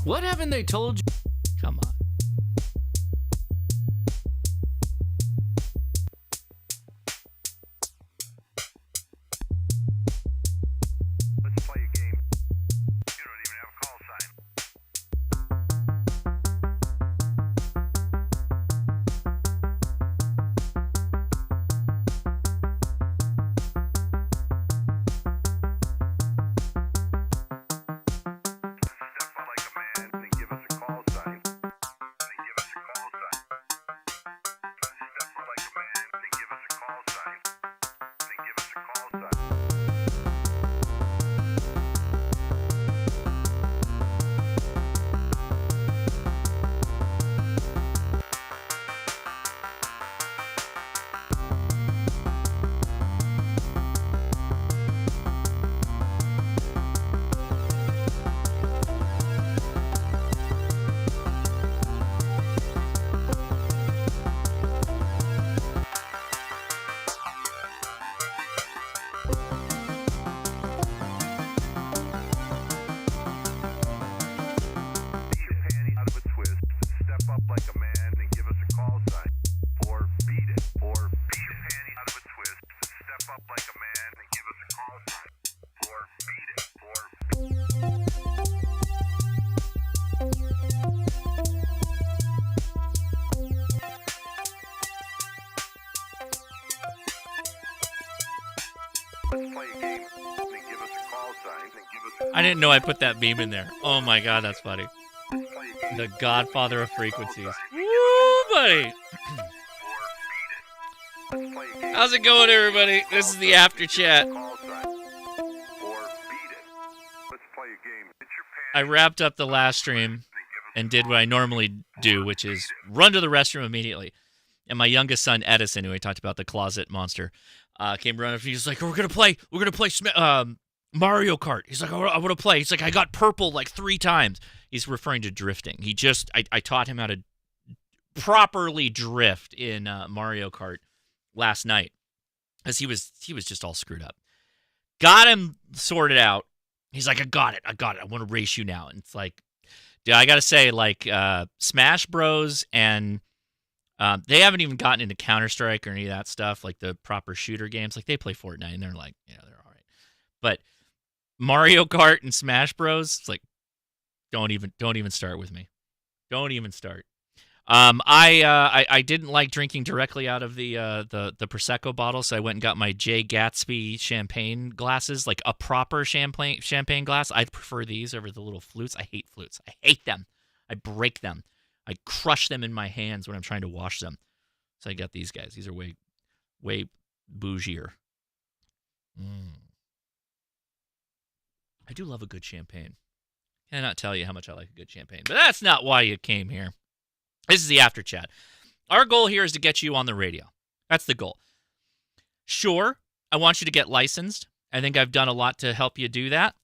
What haven't they told you? Come on. Let's play a game. You don't even have a call sign. Step out like a man and give us a call sign. And give us a call sign. Step out like a man and give us a call sign. And give us a call sign. Beat a panty out of a twist. Step up like a man and give us a call sign. Or beat it. Or beat a panty out of a twist. Step up like a man and give us a call sign. Or beat it. Or let's play a game. And give us a call sign. And give us a I didn't know I put that meme in there. Oh my god, that's funny. let's play a game. The godfather of frequencies. Woo, buddy. Let's play a game. How's it going, everybody? This is the after chat. Call sign. Or beat it. Let's play a game. Hit your I pants wrapped up the last stream and give us and did what I normally do, which is run to the restroom immediately. And my youngest son, Edison, who I talked about, the closet monster, came running up. He was like, we're going to play Mario Kart. He's like, I want to play. He's like, I got purple like 3 times. He's referring to drifting. I taught him how to properly drift in Mario Kart last night because he was just all screwed up. Got him sorted out. He's like, I got it. I want to race you now. And it's like, dude, I got to say, like, Smash Bros. And they haven't even gotten into Counter-Strike or any of that stuff, like the proper shooter games. Like, they play Fortnite, and they're like, yeah, they're all right. But Mario Kart and Smash Bros., it's like, don't even start with me. Don't even start. I didn't like drinking directly out of the Prosecco bottle, so I went and got my J. Gatsby champagne glasses, like a proper champagne glass. I prefer these over the little flutes. I hate flutes. I hate them. I break them. I crush them in my hands when I'm trying to wash them. So I got these guys. These are way bougier. I do love a good champagne. Cannot tell you how much I like a good champagne, but that's not why you came here. This is the after chat. Our goal here is to get you on the radio. That's the goal. Sure, I want you to get licensed. I think I've done a lot to help you do that.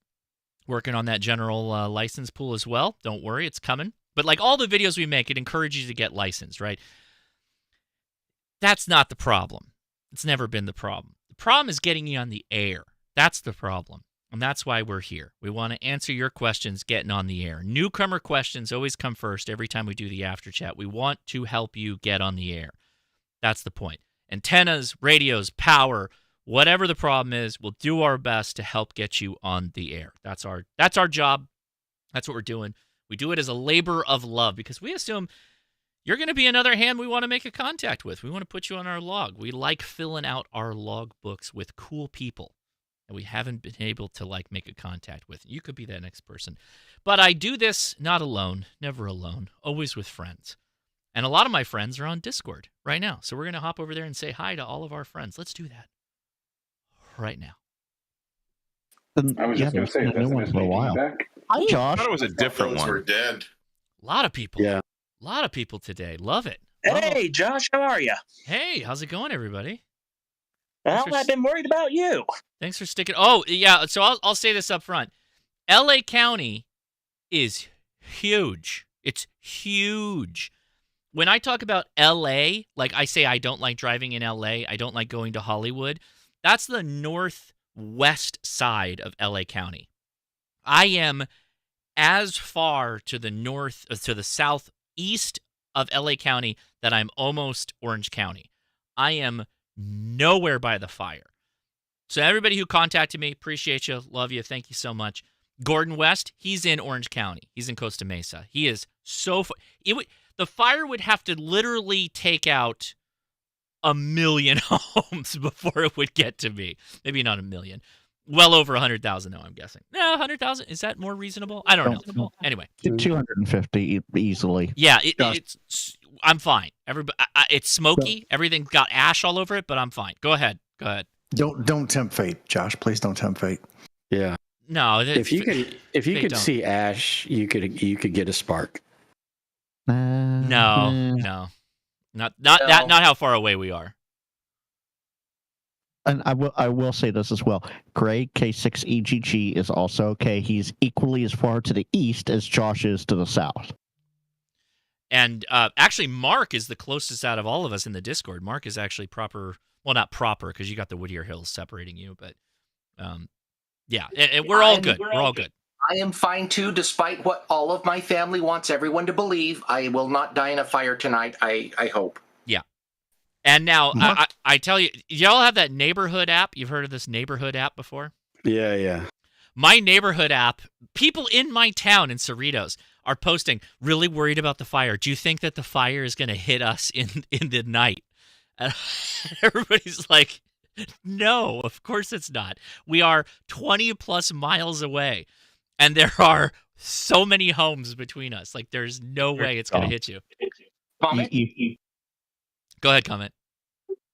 Working on that general license pool as well. Don't worry, it's coming. But like all the videos we make, it encourages you to get licensed, right? That's not the problem. It's never been the problem. The problem is getting you on the air. That's the problem. And that's why we're here. We want to answer your questions getting on the air. Newcomer questions always come first every time we do the after chat. We want to help you get on the air. That's the point. Antennas, radios, power, whatever the problem is, we'll do our best to help get you on the air. That's our job. That's what we're doing. We do it as a labor of love because we assume you're going to be another hand we want to make a contact with. We want to put you on our log. We like filling out our log books with cool people that we haven't been able to like make a contact with. You could be that next person. But I do this not alone, never alone, always with friends. And a lot of my friends are on Discord right now. So we're going to hop over there and say hi to all of our friends. Let's do that right now. I was just going to say, that's been a while. Hi, Josh. I thought it was a different one. We're dead. A lot of people. Yeah. A lot of people today. Love it. Hey, Josh, how are you? Hey, how's it going, everybody? Well, I've been worried about you. Thanks for sticking. Oh, yeah. So I'll say this up front. LA County is huge. It's huge. When I talk about LA, like I say I don't like driving in LA, I don't like going to Hollywood, that's the northwest side of LA County. I am as far to the north, to the southeast of LA County that I'm almost Orange County. I am nowhere by the fire. So everybody who contacted me, appreciate you, love you, thank you so much. Gordon West, he's in Orange County. He's in Costa Mesa. He is so far. The fire would have to literally take out 1 million homes before it would get to me. Maybe not 1 million. Well over 100,000, though, I'm guessing. No, 100,000? Is that more reasonable? I don't know. Anyway. 250 easily. Yeah, I'm fine. It's smoky. Everything got ash all over it, but I'm fine. Go ahead. Don't tempt fate, Josh. Please don't tempt fate. Yeah. No. If you could see ash, you could get a spark. No. Not how far away we are. And I will say this as well. Gray K6EGG is also okay. He's equally as far to the east as Josh is to the south. And actually, Mark is the closest out of all of us in the Discord. Mark is actually proper. Well, not proper because you got the Whittier Hills separating you, but yeah, and we're all good. We're all good. I am fine too, despite what all of my family wants everyone to believe. I will not die in a fire tonight. I hope. Yeah. And now, I tell you, y'all have that neighborhood app? You've heard of this neighborhood app before? Yeah. My neighborhood app, people in my town in Cerritos are posting, really worried about the fire. Do you think that the fire is going to hit us in the night? And everybody's like, no, of course it's not. We are 20 plus miles away, and there are so many homes between us. Like, there's no way it's going to hit you. Comment? Go ahead, comment.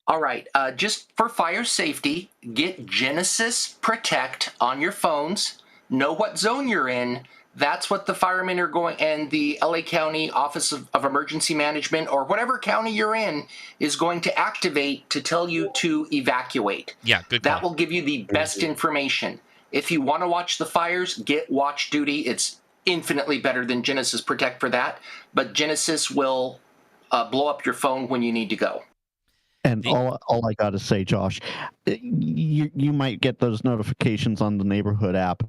All right. Just for fire safety, get Genesis Protect on your phones. Know what zone you're in. That's what the firemen are going, and the LA County Office of Emergency Management, or whatever county you're in, is going to activate to tell you to evacuate. Yeah, good call. That will give you the best information. If you want to watch the fires, get Watch Duty. It's infinitely better than Genesis Protect for that, but Genesis will blow up your phone when you need to go. And all I got to say, Josh, you might get those notifications on the neighborhood app.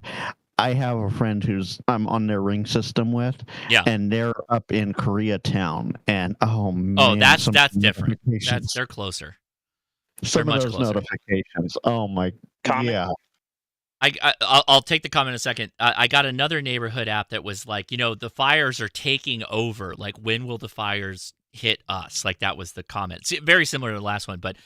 I have a friend I'm on their ring system with, and they're up in Koreatown, and man, that's different. They're closer. Some of those notifications. Oh my God! Yeah. I'll take the comment in a second. I got another neighborhood app that was like, the fires are taking over. Like, when will the fires hit us? Like, that was the comment. It's very similar to the last one, but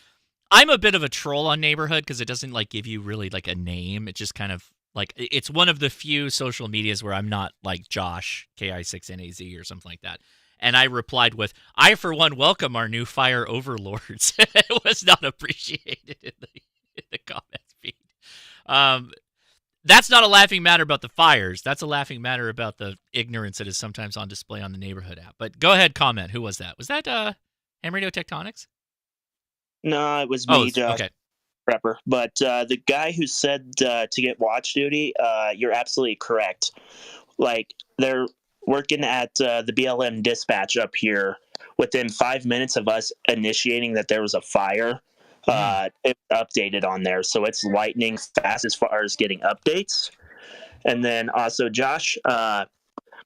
I'm a bit of a troll on neighborhood because it doesn't like give you really like a name. It just kind of like, it's one of the few social medias where I'm not like Josh KI6NAZ or something like that. And I replied with, I for one welcome our new fire overlords. It was not appreciated in the comments feed. That's not a laughing matter about the fires. That's a laughing matter about the ignorance that is sometimes on display on the neighborhood app. But go ahead, comment. Who was that? Was that Ham Radio Tectonics? No, it was me, Josh. Okay. Prepper. But the guy who said to get watch duty, you're absolutely correct. Like, they're working at the BLM dispatch up here. Within 5 minutes of us initiating that there was a fire, it updated on there. So it's lightning fast as far as getting updates. And then also, Josh,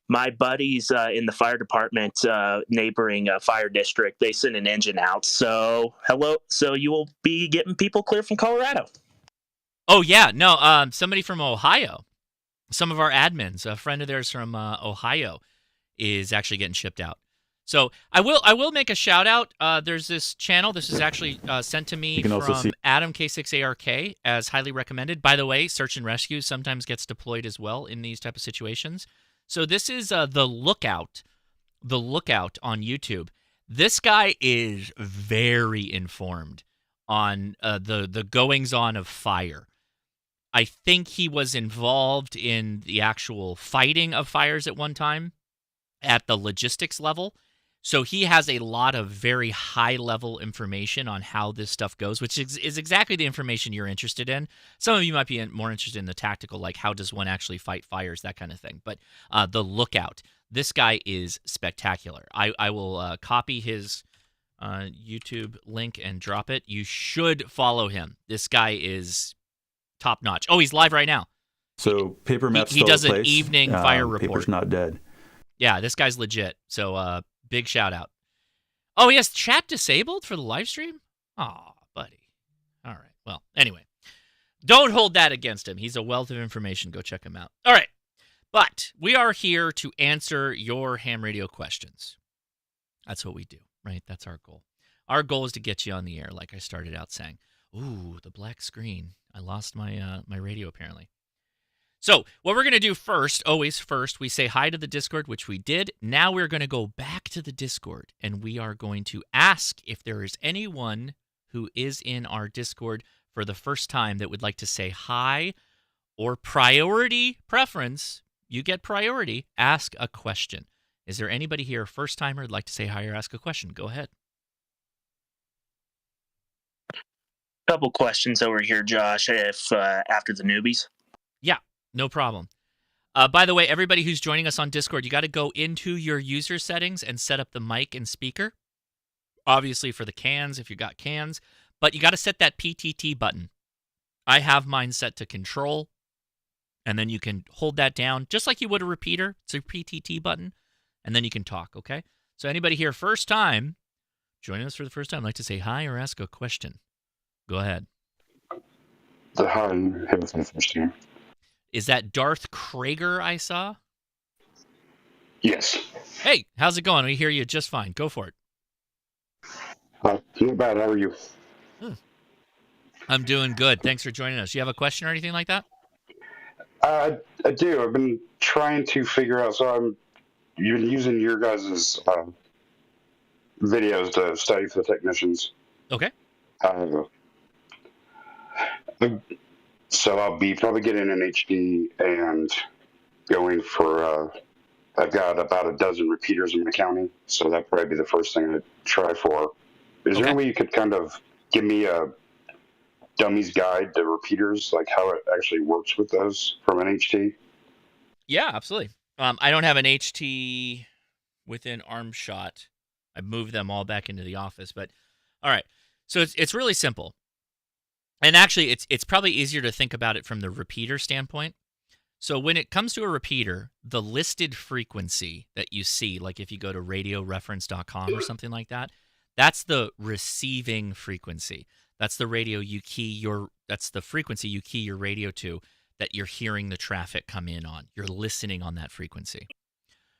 my buddies in the fire department, neighboring fire district, they sent an engine out. So you will be getting people clear from Colorado. Oh yeah, no, somebody from Ohio, some of our admins, a friend of theirs from Ohio, is actually getting shipped out. So I will make a shout out. There's this channel. This is actually sent to me from Adam K6ARK as highly recommended. By the way, search and rescue sometimes gets deployed as well in these type of situations. So this is The Lookout on YouTube. This guy is very informed on the goings-on of fire. I think he was involved in the actual fighting of fires at one time at the logistics level. So he has a lot of very high-level information on how this stuff goes, which is exactly the information you're interested in. Some of you might be more interested in the tactical, like how does one actually fight fires, that kind of thing. But The Lookout, this guy is spectacular. I will copy his YouTube link and drop it. You should follow him. This guy is top-notch. Oh, he's live right now. So paper map's he still does in an place. evening fire report. Paper's not dead. Yeah, this guy's legit. So big shout out. Oh, he has chat disabled for the live stream? Aw, buddy. All right. Well, anyway. Don't hold that against him. He's a wealth of information. Go check him out. All right. But we are here to answer your ham radio questions. That's what we do, right? That's our goal. Our goal is to get you on the air, like I started out saying. Ooh, the black screen. I lost my my radio, apparently. So what we're going to do first, always first, we say hi to the Discord, which we did. Now we're going to go back to the Discord, and we are going to ask if there is anyone who is in our Discord for the first time that would like to say hi or priority preference. You get priority. Ask a question. Is there anybody here, first timer, who'd like to say hi or ask a question? Go ahead. Couple questions over here, Josh, if after the newbies. Yeah, no problem. By the way, everybody who's joining us on Discord, you got to go into your user settings and set up the mic and speaker. Obviously for the cans, if you got cans. But you got to set that PTT button. I have mine set to control. And then you can hold that down just like you would a repeater. It's a PTT button. And then you can talk, okay? So anybody here first time, joining us for the first time, like to say hi or ask a question. Go ahead. Hi, everything first time. Is that Darth Krager I saw? Yes. Hey, how's it going? We hear you just fine. Go for it. Not bad. How are you? I'm doing good. Thanks for joining us. You have a question or anything like that? I do. I've been trying to figure out. So you've been using your guys' videos to study for the technicians. Okay. So I'll be probably getting an HD and going for. I've got about a dozen repeaters in my county, so that'd probably be the first thing I'd try for. Is there any way you could kind of give me a dummy's guide to repeaters, like how it actually works with those from an HT? Yeah, absolutely. I don't have an HT within arm shot. I moved them all back into the office, but all right. So it's really simple. And actually, it's probably easier to think about it from the repeater standpoint. So when it comes to a repeater, the listed frequency that you see, like if you go to radioreference.com or something like that, that's the receiving frequency. That's the radio you key that's the frequency you key your radio to that you're hearing the traffic come in on. You're listening on that frequency.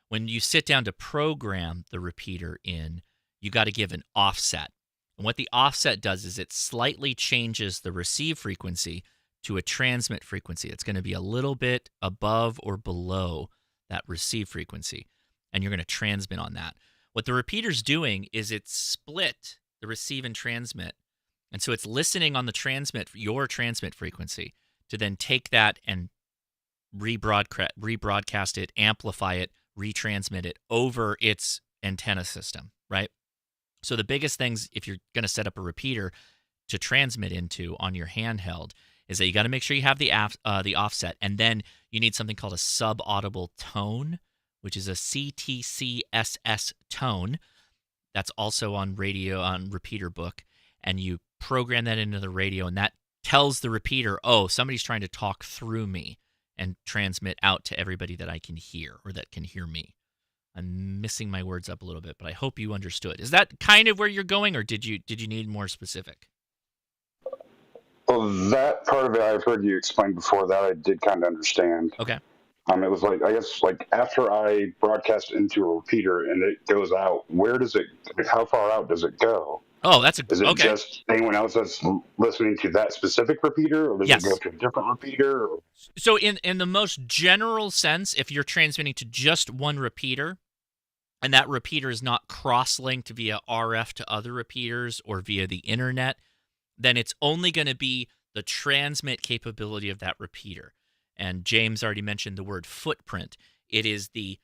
When you sit down to program the repeater in, you got to give an offset. And what the offset does is it slightly changes the receive frequency to a transmit frequency. It's going to be a little bit above or below that receive frequency, and you're going to transmit on that. What the repeater's doing is it's split the receive and transmit, and so it's listening on the transmit, your transmit frequency, to then take that and rebroadcast it, amplify it, retransmit it over its antenna system, right? So the biggest things, if you're going to set up a repeater to transmit into on your handheld, is that you got to make sure you have the offset, and then you need something called a subaudible tone, which is a CTCSS tone. That's also on repeater book, and you program that into the radio, and that tells the repeater, oh, somebody's trying to talk through me and transmit out to everybody that I can hear or that can hear me. I'm missing my words up a little bit, but I hope you understood. Is that kind of where you're going, or did you need more specific? Well, that part of it I've heard you explain before. That I did kind of understand. Okay. It was like, I guess, like after I broadcast into a repeater and it goes out, where does it? How far out does it go? Oh, is it just anyone else that's listening to that specific repeater, or does it go to a different repeater? Or? So in the most general sense, if you're transmitting to just one repeater, and that repeater is not cross-linked via RF to other repeaters or via the internet, then it's only going to be the transmit capability of that repeater. And James already mentioned the word footprint. It is the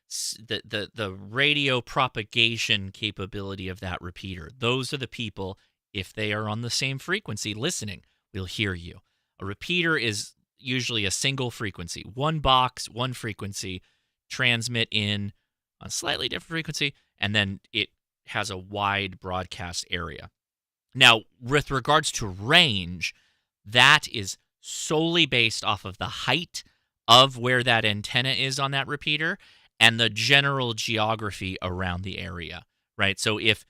radio propagation capability of that repeater. Those are the people, if they are on the same frequency listening, will hear you. A repeater is usually a single frequency, one box, one frequency, transmit in a slightly different frequency, and then it has a wide broadcast area. Now, with regards to range, that is solely based off of the height of where that antenna is on that repeater and the general geography around the area, right? So if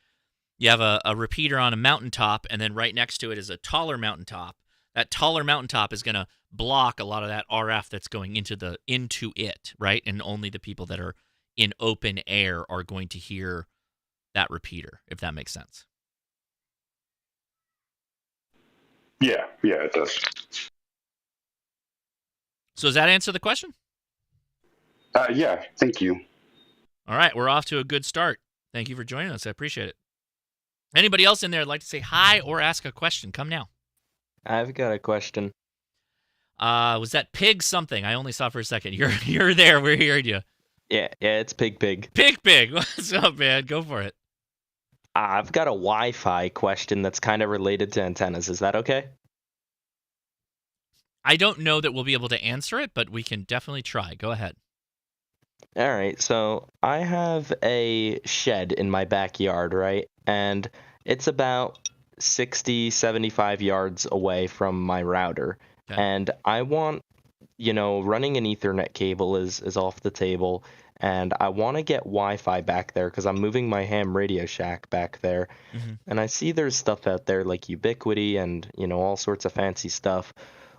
you have a repeater on a mountaintop and then right next to it is a taller mountaintop, that taller mountaintop is going to block a lot of that RF that's going into it, right? And only the people that are in open air are going to hear that repeater, if that makes sense. Yeah, it does. So does that answer the question? Yeah, thank you. All right, we're off to a good start. Thank you for joining us. I appreciate it. Anybody else in there would like to say hi or ask a question? Come now. I've got a question. Was that Pig something? I only saw for a second. You're there. We're hearing you. Yeah, it's Pig. Pig. What's up, man? Go for it. I've got a Wi-Fi question that's kind of related to antennas. Is that okay? I don't know that we'll be able to answer it, but we can definitely try. Go ahead. All right, so I have a shed in my backyard, right? And it's about 60, 75 yards away from my router. Okay. And I want, running an Ethernet cable is off the table, and I want to get Wi-Fi back there because I'm moving my ham Radio Shack back there. Mm-hmm. And I see there's stuff out there like Ubiquiti and, all sorts of fancy stuff.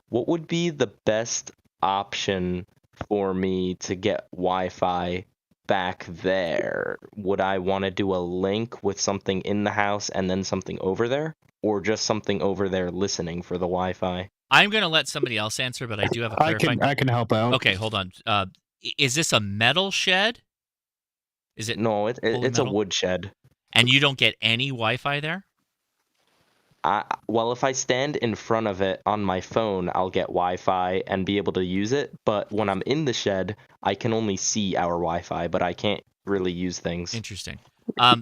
What would be the best option for me to get Wi-Fi back there? Would I want to do a link with something in the house and then something over there? Or just something over there listening for the Wi-Fi? I'm going to let somebody else answer, but I do have a clarifying... I can help out. Okay, hold on. Is this a metal shed? Is it? No, it's a wood shed. And you don't get any Wi-Fi there? Well, if I stand in front of it on my phone, I'll get Wi-Fi and be able to use it. But when I'm in the shed, I can only see our Wi-Fi, but I can't really use things. Interesting.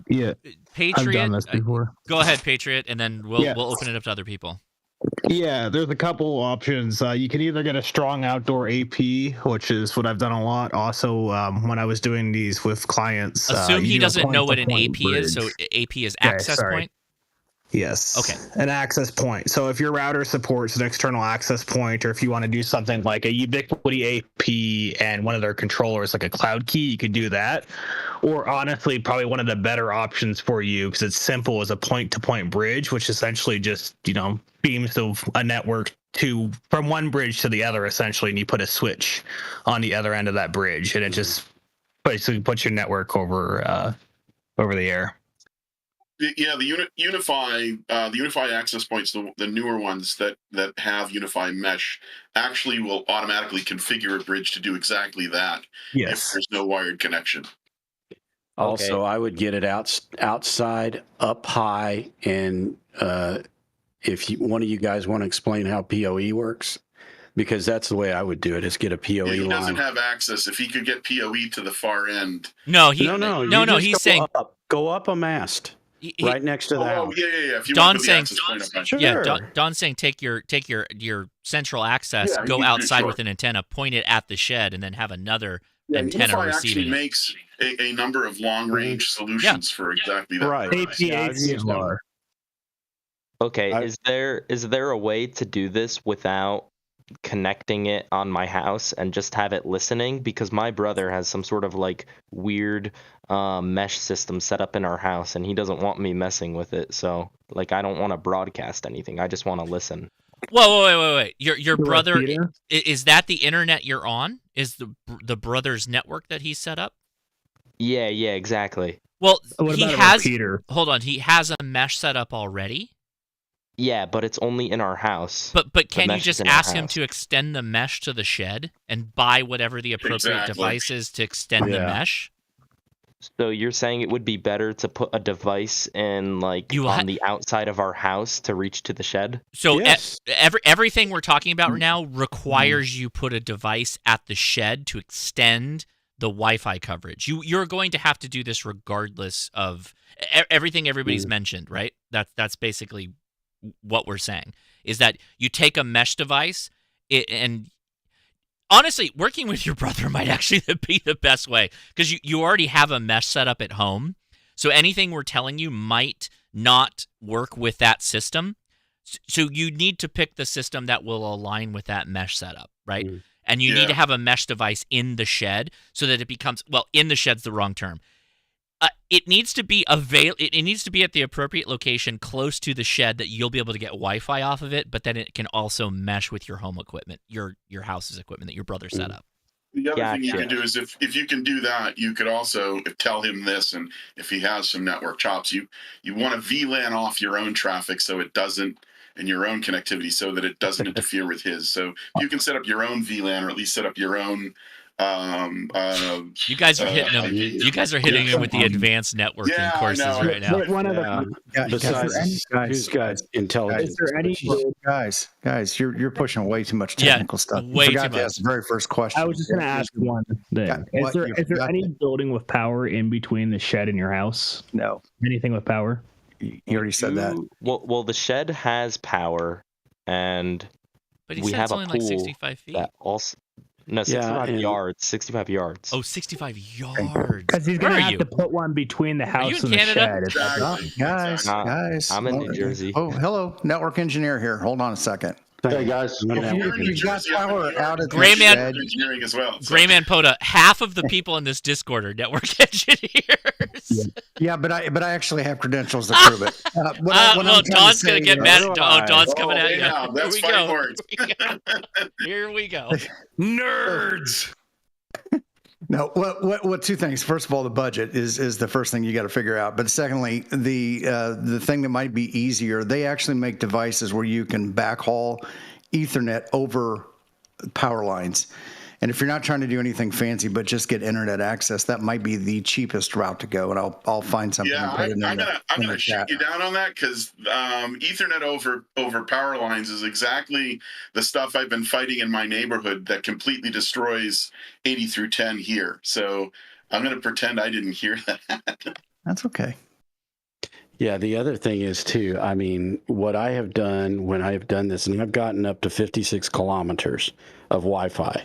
Yeah, Patriot, I've done this before. Go ahead, Patriot, and then we'll open it up to other people. Yeah, there's a couple options. You can either get a strong outdoor AP, which is what I've done a lot. Also, when I was doing these with clients, assume he doesn't know what an AP is. So AP is access point. Yes. Okay. An access point. So if your router supports an external access point, or if you want to do something like a Ubiquiti AP and one of their controllers, like a cloud key, you could do that. Or honestly, probably one of the better options for you, because it's simple, is a point-to-point bridge, which essentially just, beams a network from one bridge to the other, essentially, and you put a switch on the other end of that bridge, and it just basically puts your network over the air. Yeah, the Unify access points, the newer ones that have Unify mesh, actually will automatically configure a bridge to do exactly that. Yes. If there's no wired connection. Also, I would get it outside, up high, and if one of you guys want to explain how PoE works, because that's the way I would do it, is get a PoE line. He doesn't have access. If he could get PoE to the far end. No. He's saying go up a mast. Right next to the house. Yeah. If you Don's saying, sure. Yeah, Don's saying take your central access, go outside with an antenna, point it at the shed, and then have another antenna Unify receiving actually makes a number of long-range solutions for exactly that. Right. APA. Okay, is there a way to do this without connecting it on my house and just have it listening? Because my brother has some sort of weird mesh system set up in our house, and he doesn't want me messing with it. So I don't want to broadcast anything. I just want to listen. Whoa, wait. Your brother, is that the internet you're on? Is the brother's network that he set up? Yeah, exactly. Well, he has. Repeater? Hold on, he has a mesh set up already. Yeah, but it's only in our house. But can you just ask him to extend the mesh to the shed and buy whatever the appropriate device is to extend the mesh? So you're saying it would be better to put a device in on the outside of our house to reach to the shed? So everything we're talking about right now requires you put a device at the shed to extend the Wi-Fi coverage. You're going to have to do this regardless of everything everybody's mentioned, right? That's basically what we're saying, is that you take a mesh device and honestly, working with your brother might actually be the best way, because you already have a mesh set up at home. So anything we're telling you might not work with that system. So you need to pick the system that will align with that mesh setup, right? and you need to have a mesh device in the shed so that it becomes, well, in the shed's the wrong term. It needs to be it needs to be at the appropriate location close to the shed that you'll be able to get Wi-Fi off of it, but then it can also mesh with your home equipment, your house's equipment that your brother set up. The other thing you can do is if you can do that, you could also tell him this, and if he has some network chops, you want to VLAN off your own traffic so it doesn't, and your own connectivity so that it doesn't interfere with his. So you can set up your own VLAN, or at least set up your own. You guys are hitting him. You guys are hitting him with the advanced networking courses right now. One of the besides intelligence. Is there any guys? You're pushing way too much technical stuff. Way you forgot too to ask the very first question. I was just going to ask one thing. Is there any building with power in between the shed and your house? No. Anything with power? You already said that. Well, the shed has power, and but he we said have it's only a pool like 65 feet. that also. No, 65 yards. 65 yards. Oh, 65 yards. Because he's going to have to put one between the house and the shed. Guys. I'm in New Jersey. Oh, hello. Network engineer here. Hold on a second. Hey, guys. If you've got power out at the Grayman, shed. Engineering as well. Grayman Poda, half of the people in this Discord are network engineers. Yeah, but I actually have credentials to prove it. Well, Don's going to get mad. Oh, Don's coming at you. Yeah, that's Here we go. words. Here we go. Nerds. No, what two things? First of all, the budget is the first thing you got to figure out. But secondly, the thing that might be easier, they actually make devices where you can backhaul Ethernet over power lines. And if you're not trying to do anything fancy, but just get internet access, that might be the cheapest route to go. And I'll find something. Yeah, I'm gonna shoot you down on that, because Ethernet over power lines is exactly the stuff I've been fighting in my neighborhood that completely destroys 80 through 10 here. So I'm gonna pretend I didn't hear that. That's okay. Yeah, the other thing is too, I mean, what I have done when I have done this, and I've gotten up to 56 kilometers of Wi-Fi.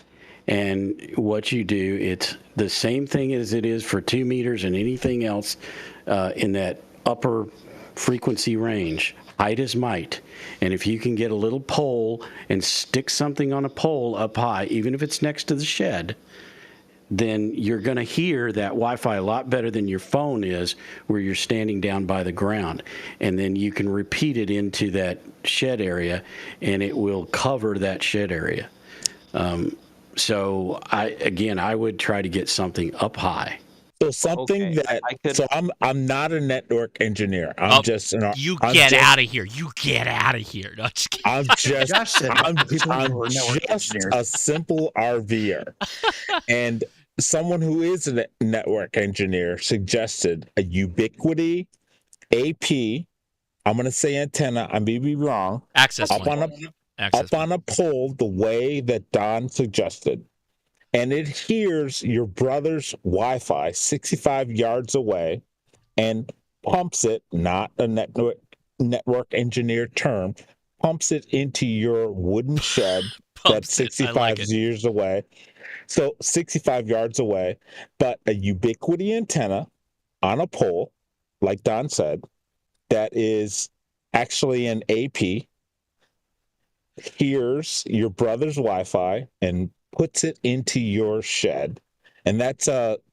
And what you do, it's the same thing as it is for 2 meters and anything else in that upper frequency range. Height is might. And if you can get a little pole and stick something on a pole up high, even if it's next to the shed, then you're going to hear that Wi-Fi a lot better than your phone is where you're standing down by the ground. And then you can repeat it into that shed area, and it will cover that shed area. So I would try to get something up high. So something so I'm not a network engineer. I'm just you get out of here. You get out of here. No, I'm just a simple RVer. And someone who is a network engineer suggested a Ubiquiti AP. I'm going to say antenna. I may be wrong. Access up on a pole, the way that Don suggested, and it hears your brother's Wi-Fi 65 yards away and pumps it, not a network engineer term, pumps it into your wooden shed that's 65 years away. So 65 yards away, but a Ubiquiti antenna on a pole, like Don said, that is actually an AP, hears your brother's Wi-Fi and puts it into your shed. And that's RVers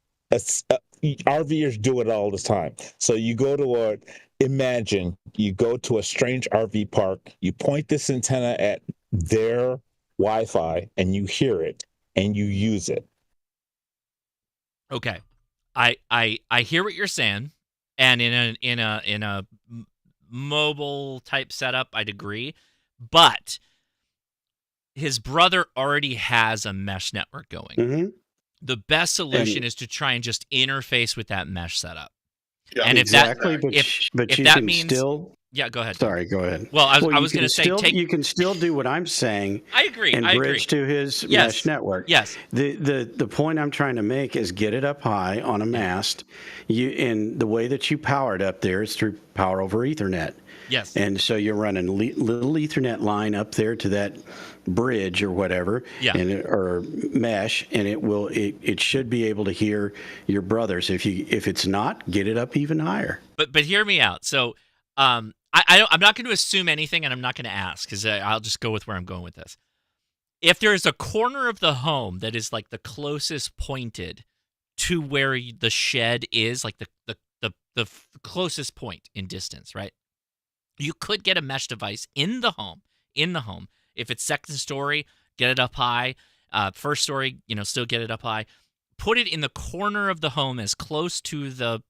do it all the time. So you go to imagine you go to a strange RV park, you point this antenna at their Wi-Fi and you hear it and you use it. Okay. I hear what you're saying, and in a mobile type setup, I'd agree. But his brother already has a mesh network going. Mm-hmm. The best solution is to try and just interface with that mesh setup. Yeah, and exactly, if you that can means still. Yeah, go ahead. Sorry, go ahead. Well, I was going to say, you can still do what I'm saying. I agree. And bridge to his mesh network. Yes. The point I'm trying to make is get it up high on a mast. And the way that you power it up there is through power over Ethernet. Yes. And so you're running little Ethernet line up there to that bridge or whatever, or mesh, and it should be able to hear your brothers. If it's not, get it up even higher. But hear me out. So I'm not going to assume anything, and I'm not going to ask, because I'll just go with where I'm going with this. if there's a corner of the home that is like the closest pointed to where the shed is, like the closest point in distance, right? You could get a mesh device in the home. If it's second story, get it up high. First story, still get it up high. Put it in the corner of the home as close to the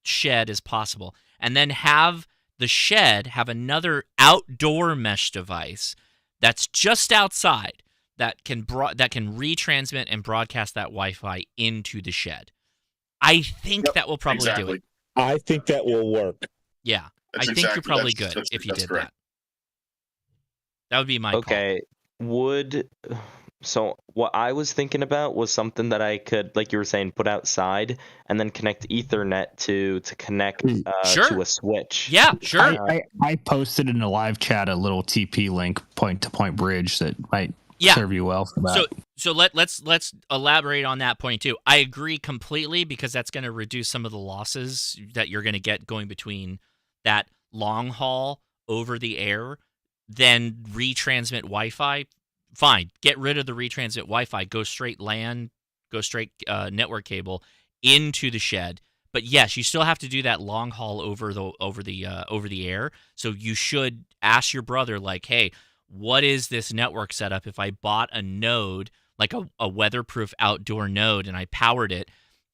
shed as possible. And then have the shed have another outdoor mesh device that's just outside that can retransmit and broadcast that Wi-Fi into the shed. I think that will probably do it. I think that will work. Yeah. I think you're probably good if you did that. That would be my call. So what I was thinking about was something that I could, like you were saying, put outside and then connect Ethernet to connect to a switch. Yeah, sure. I posted in the live chat a little TP link point-to-point bridge that might serve you well for that. So let's elaborate on that point too. I agree completely because that's going to reduce some of the losses that you're going to get going between that long haul over the air, then retransmit Wi-Fi. Fine, get rid of the retransmit Wi-Fi. Go straight LAN, go straight network cable into the shed. But yes, you still have to do that long haul over the air. So you should ask your brother, like, hey, what is this network setup? If I bought a node, like a weatherproof outdoor node, and I powered it,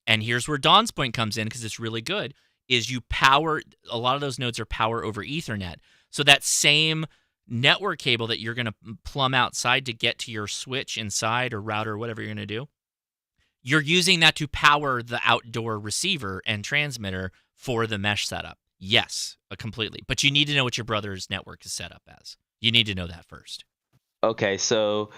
and here's where Don's point comes in because it's really good, is you power, a lot of those nodes are power over Ethernet. So that same network cable that you're going to plumb outside to get to your switch inside or router or whatever you're going to do, you're using that to power the outdoor receiver and transmitter for the mesh setup. Yes, completely. But you need to know what your brother's network is set up as. You need to know that first. Okay, so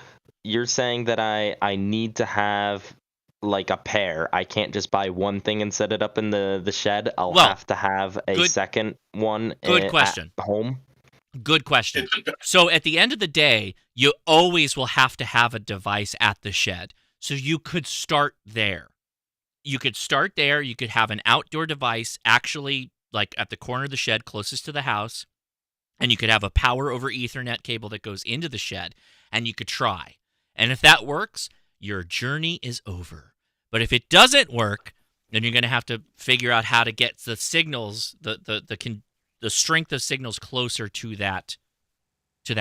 you're saying that I need to have like a pair. I can't just buy one thing and set it up in the shed. I'll have to have a second one at home. Good question. So at the end of the day, you always will have to have a device at the shed. So you could start there. You could have an outdoor device actually like at the corner of the shed closest to the house, and you could have a power over Ethernet cable that goes into the shed, and you could try. And if that works, your journey is over. But if it doesn't work, then you're going to have to figure out how to get the signals, the strength of signals closer to that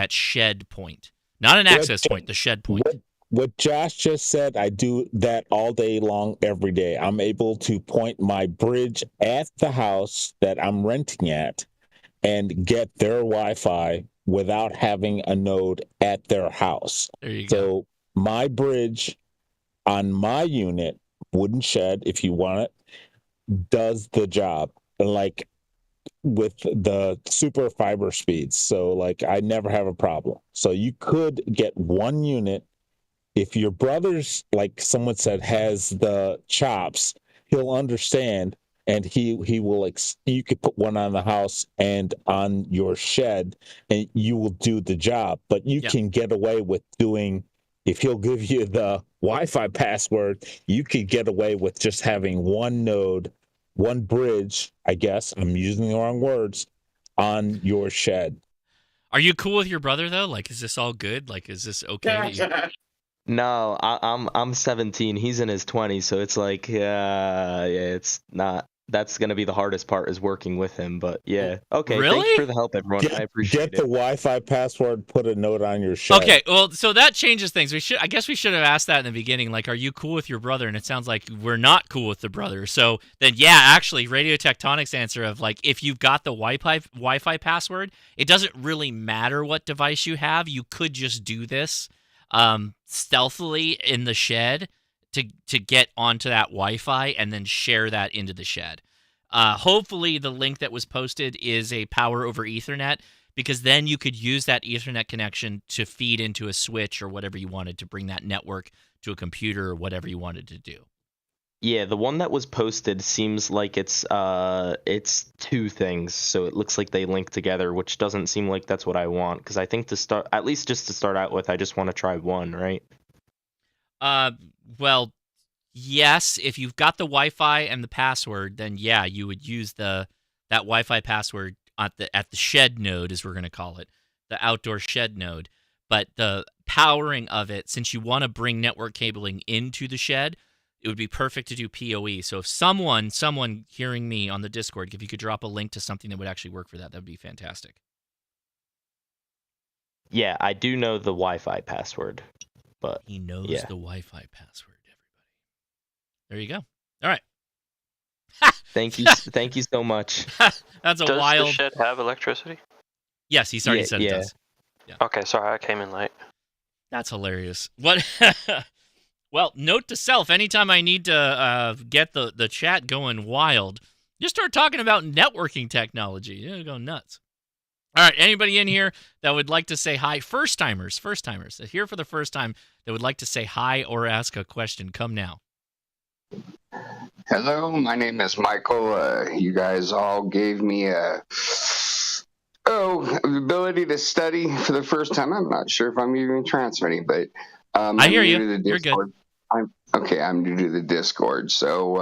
shed point. Not an access point, the shed point. What Josh just said, I do that all day long, every day. I'm able to point my bridge at the house that I'm renting at and get their Wi-Fi without having a node at their house. There you go. So my bridge on my unit, wooden shed, if you want it, does the job. Like with the super fiber speeds. So like I never have a problem. So you could get one unit. If your brother's, like someone said, has the chops, he'll understand, and he will you could put one on the house and on your shed, and you will do the job. But you can get away with doing, if he'll give you the Wi-Fi password, you could get away with just having one node, one bridge, I guess, I'm using the wrong words, on your shed. Are you cool with your brother though? Like, is this all good? Like, is this okay? No, I'm 17. He's in his 20s, so it's like, it's not. That's gonna be the hardest part, is working with him. But yeah, okay. Really? Thanks for the help, everyone. I appreciate it. Get the Wi-Fi password. Put a note on your shed. Okay, well, so that changes things. I guess we should have asked that in the beginning. Like, are you cool with your brother? And it sounds like we're not cool with the brother. So then, yeah, actually, Radio Tectonic's answer of like, if you've got the Wi-Fi password, it doesn't really matter what device you have. You could just do this stealthily in the shed to get onto that Wi-Fi and then share that into the shed. Hopefully the link that was posted is a power over Ethernet, because then you could use that Ethernet connection to feed into a switch or whatever you wanted to bring that network to a computer or whatever you wanted to do. Yeah, the one that was posted seems like it's two things, so it looks like they link together, which doesn't seem like that's what I want, because I think just to start out with, I just want to try one, right? Well, yes, if you've got the Wi-Fi and the password, then yeah, you would use that Wi-Fi password at the shed node, as we're going to call it, the outdoor shed node. but the powering of it, since you want to bring network cabling into the shed, it would be perfect to do PoE. So if someone hearing me on the Discord, if you could drop a link to something that would actually work for that, that would be fantastic. Yeah, I do know the Wi-Fi password, but he knows the Wi-Fi password. Everybody, there you go. All right. Thank you so much. That's a Does wild. the shed have electricity? Yes, he's already said it does. Yeah. Okay, sorry, I came in late. That's hilarious. What? Well, note to self: anytime I need to get the chat going wild, just start talking about networking technology. You'll go nuts. All right, anybody in here that would like to say hi? First timers here for the first time that would like to say hi or ask a question, come now. Hello, my name is Michael. You guys all gave me the ability to study for the first time. I'm not sure if I'm even transmitting, but I hear you. You're good. I'm new to the Discord, so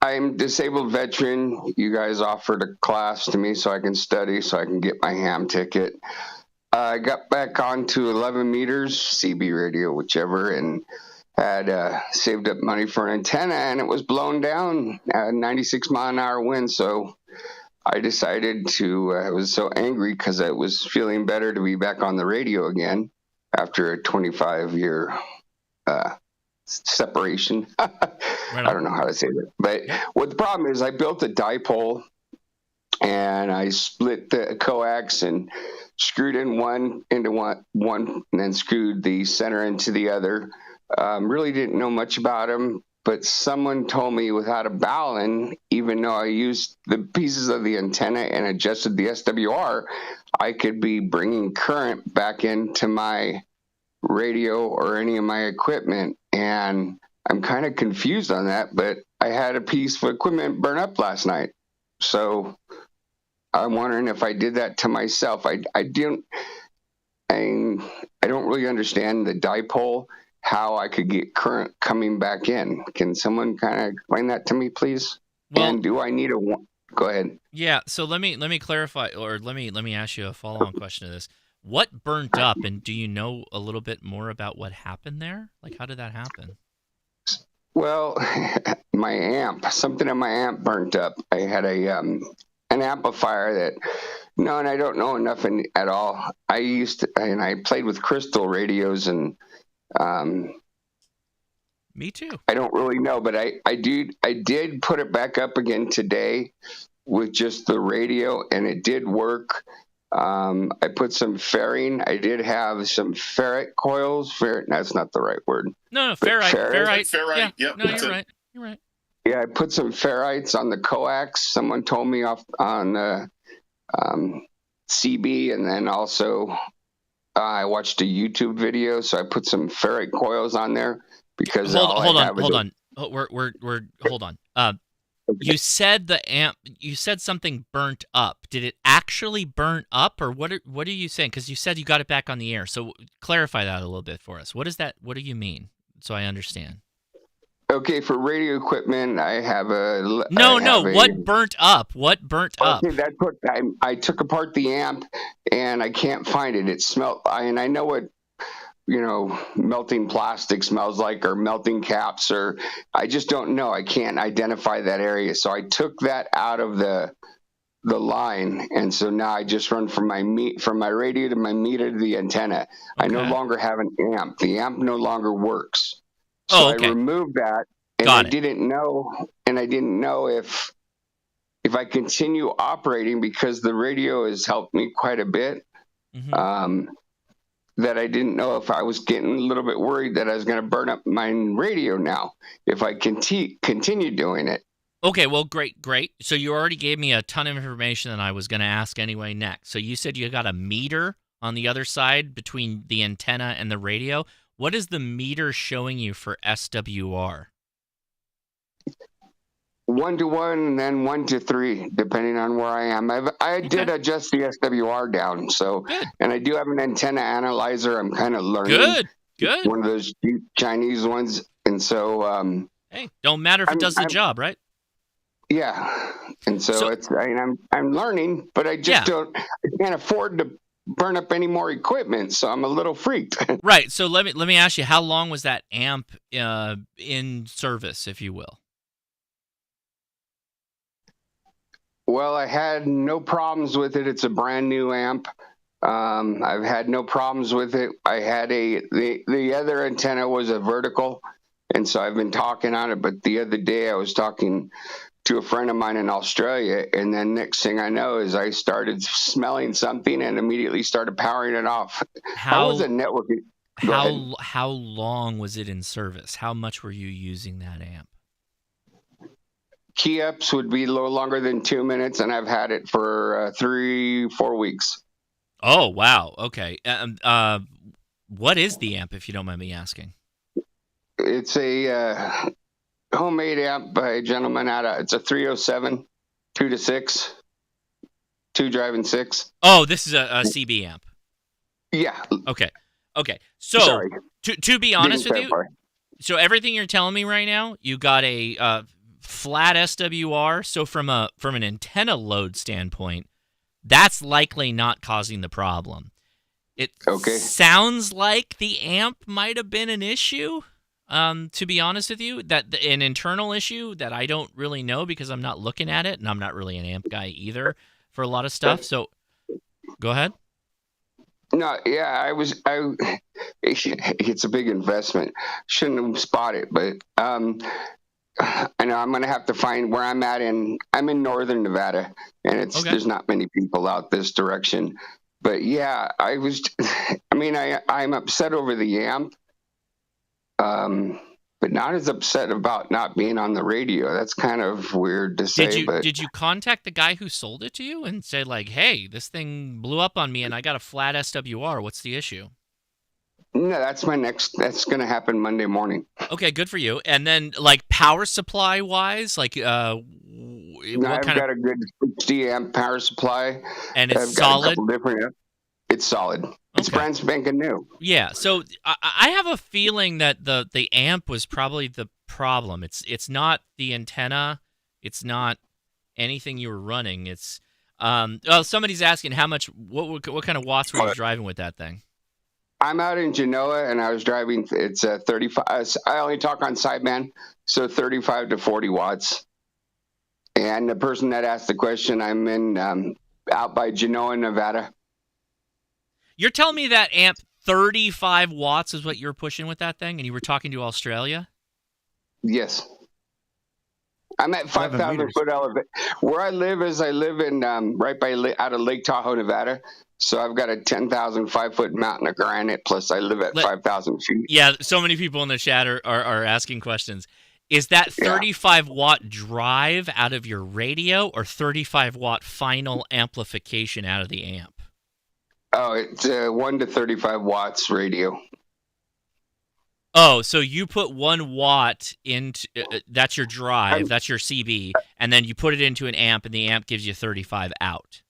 I'm disabled veteran. You guys offered a class to me so I can study, so I can get my ham ticket. I got back onto 11 meters, CB radio, whichever, and had saved up money for an antenna, and it was blown down at 96 mile an hour wind. So I decided to, I was so angry because I was feeling better to be back on the radio again after a 25-year separation. I don't know how to say that. But what the problem is, I built a dipole, and I split the coax and screwed in one into one, and then screwed the center into the other. Really didn't know much about them, but someone told me without a balun, even though I used the pieces of the antenna and adjusted the SWR, I could be bringing current back into my radio or any of my equipment. And I'm kind of confused on that, but I had a piece of equipment burn up last night. So I'm wondering if I did that to myself. I don't really understand the dipole, how I could get current coming back in. Can someone kind of explain that to me, please? Well, and do I need go ahead. Yeah, so let me clarify, or let me ask you a follow-on question to this. What burnt up, and do you know a little bit more about what happened there? Like, how did that happen? Well, something in my amp burnt up. I had an amplifier that, and I don't know enough at all. I played with crystal radios, and me too. I don't really know, but I did put it back up again today with just the radio, and it did work. I put some fairing. I did have some ferrite coils. That's not the right word. No, ferrite. Ferrite. Yeah. Yep. No, you're right. Yeah, I put some ferrites on the coax. Someone told me off on the CB, and then also I watched a YouTube video, so I put some ferrite coils on there because hold on. Hold on. You said you said something burnt up. Did it actually burn up, or what are you saying? Because you said you got it back on the air. So clarify that a little bit for us. What is that? What do you mean? So I understand. Okay, for radio equipment, I have a... What burnt up? What burnt up? That's what I took apart the amp, and I can't find it. It smelled... And I know what, melting plastic smells like, or melting caps, or... I just don't know. I can't identify that area. So I took that out of the line, and so now I just run from my radio to my meter to the antenna. Okay. I no longer have an amp. The amp no longer works. So I removed that, and I didn't know if I continue operating, because the radio has helped me quite a bit. Mm-hmm. That I didn't know if I was getting a little bit worried that I was going to burn up my radio now if I continue doing it. Okay, well, great. So you already gave me a ton of information that I was going to ask anyway next. So you said you got a meter on the other side between the antenna and the radio. What is the meter showing you for SWR? 1 to 1, and then 1 to 3, depending on where I am. I did adjust the SWR down, so good. And I do have an antenna analyzer. I'm kind of learning. Good. One of those Chinese ones, and so hey, don't matter if it does the job, right? Yeah, and so it's I'm learning, but I just don't. I can't afford to burn up any more equipment, so I'm a little freaked. Right. So let me ask you, how long was that amp in service, if you will? Well, I had no problems with it. It's a brand new amp. I've had no problems with it. I had the other antenna was a vertical, and so I've been talking on it. But the other day I was talking to a friend of mine in Australia, and then next thing I know is I started smelling something and immediately started powering it off. I wasn't networking. How long was it in service? How much were you using that amp? Key ups would be no longer than 2 minutes, and I've had it for 3-4 weeks. Oh, wow. Okay. What is the amp, if you don't mind me asking? It's a homemade amp by a gentleman it's a 307, 2-to-6, 2 driving 6. Oh, this is a CB amp. Yeah. Okay. So, sorry. To be honest with you, so everything you're telling me right now, you got a flat SWR. So from an antenna load standpoint, that's likely not causing the problem. It sounds like the amp might have been an issue. To be honest with you, that an internal issue that I don't really know because I'm not looking at it, and I'm not really an amp guy either for a lot of stuff. So, go ahead. No, yeah, it's a big investment. Shouldn't have spotted it, but I know I'm going to have to find where I'm at. I'm in northern Nevada, and there's not many people out this direction. But yeah, I'm upset over the amp, but not as upset about not being on the radio. That's kind of weird to say. Did you contact the guy who sold it to you and say like, "Hey, this thing blew up on me, and I got a flat SWR. What's the issue?" No, that's going to happen Monday morning. Okay, good for you. And then, like, power supply wise, like, I've got a good 60 amp power supply, and it's solid. It's solid. It's brand spanking new. Yeah. So I have a feeling that the amp was probably the problem. It's not the antenna. It's not anything you were running. It's somebody's asking how much. What kind of watts were you driving with that thing? I'm out in Genoa, and I was driving. It's 35. I only talk on sideband, so 35 to 40 watts. And the person that asked the question, I'm in out by Genoa, Nevada. You're telling me that amp 35 watts is what you were pushing with that thing, and you were talking to Australia? Yes. I'm at 5,000 foot elevation. Where I live is I live in right by out of Lake Tahoe, Nevada. So I've got a 10,005 foot mountain of granite. Plus, I live at 5,000 feet. Yeah, so many people in the chat are asking questions. Is that 35 watt drive out of your radio, or 35 watt final amplification out of the amp? Oh, it's 1 to 35 watts radio. Oh, so you put 1 watt into that's your drive, that's your CB, and then you put it into an amp, and the amp gives you 35 out.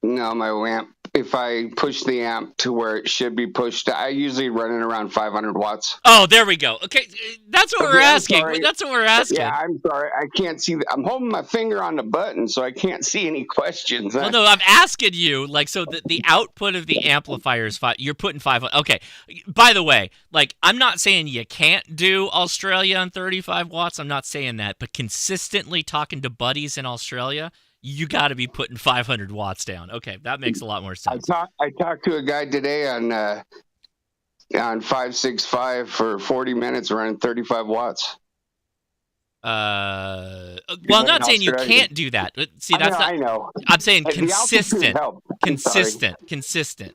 No, my amp. If I push the amp to where it should be pushed, I usually run it around 500 watts. Oh, there we go. Okay, that's what we're asking. That's what we're asking. Yeah, I'm sorry. I can't see. I'm holding my finger on the button, so I can't see any questions. Well, no, I'm asking you. Like, so the output of the amplifier is 5. You're putting 5. Okay. By the way, like, I'm not saying you can't do Australia on 35 watts. I'm not saying that. But consistently talking to buddies in Australia, you got to be putting 500 watts down. Okay, that makes a lot more sense. I talked to a guy today on 565 for 40 minutes around 35 watts. Well, I'm not saying you can't do that. See, that's not. I know. I'm saying consistent,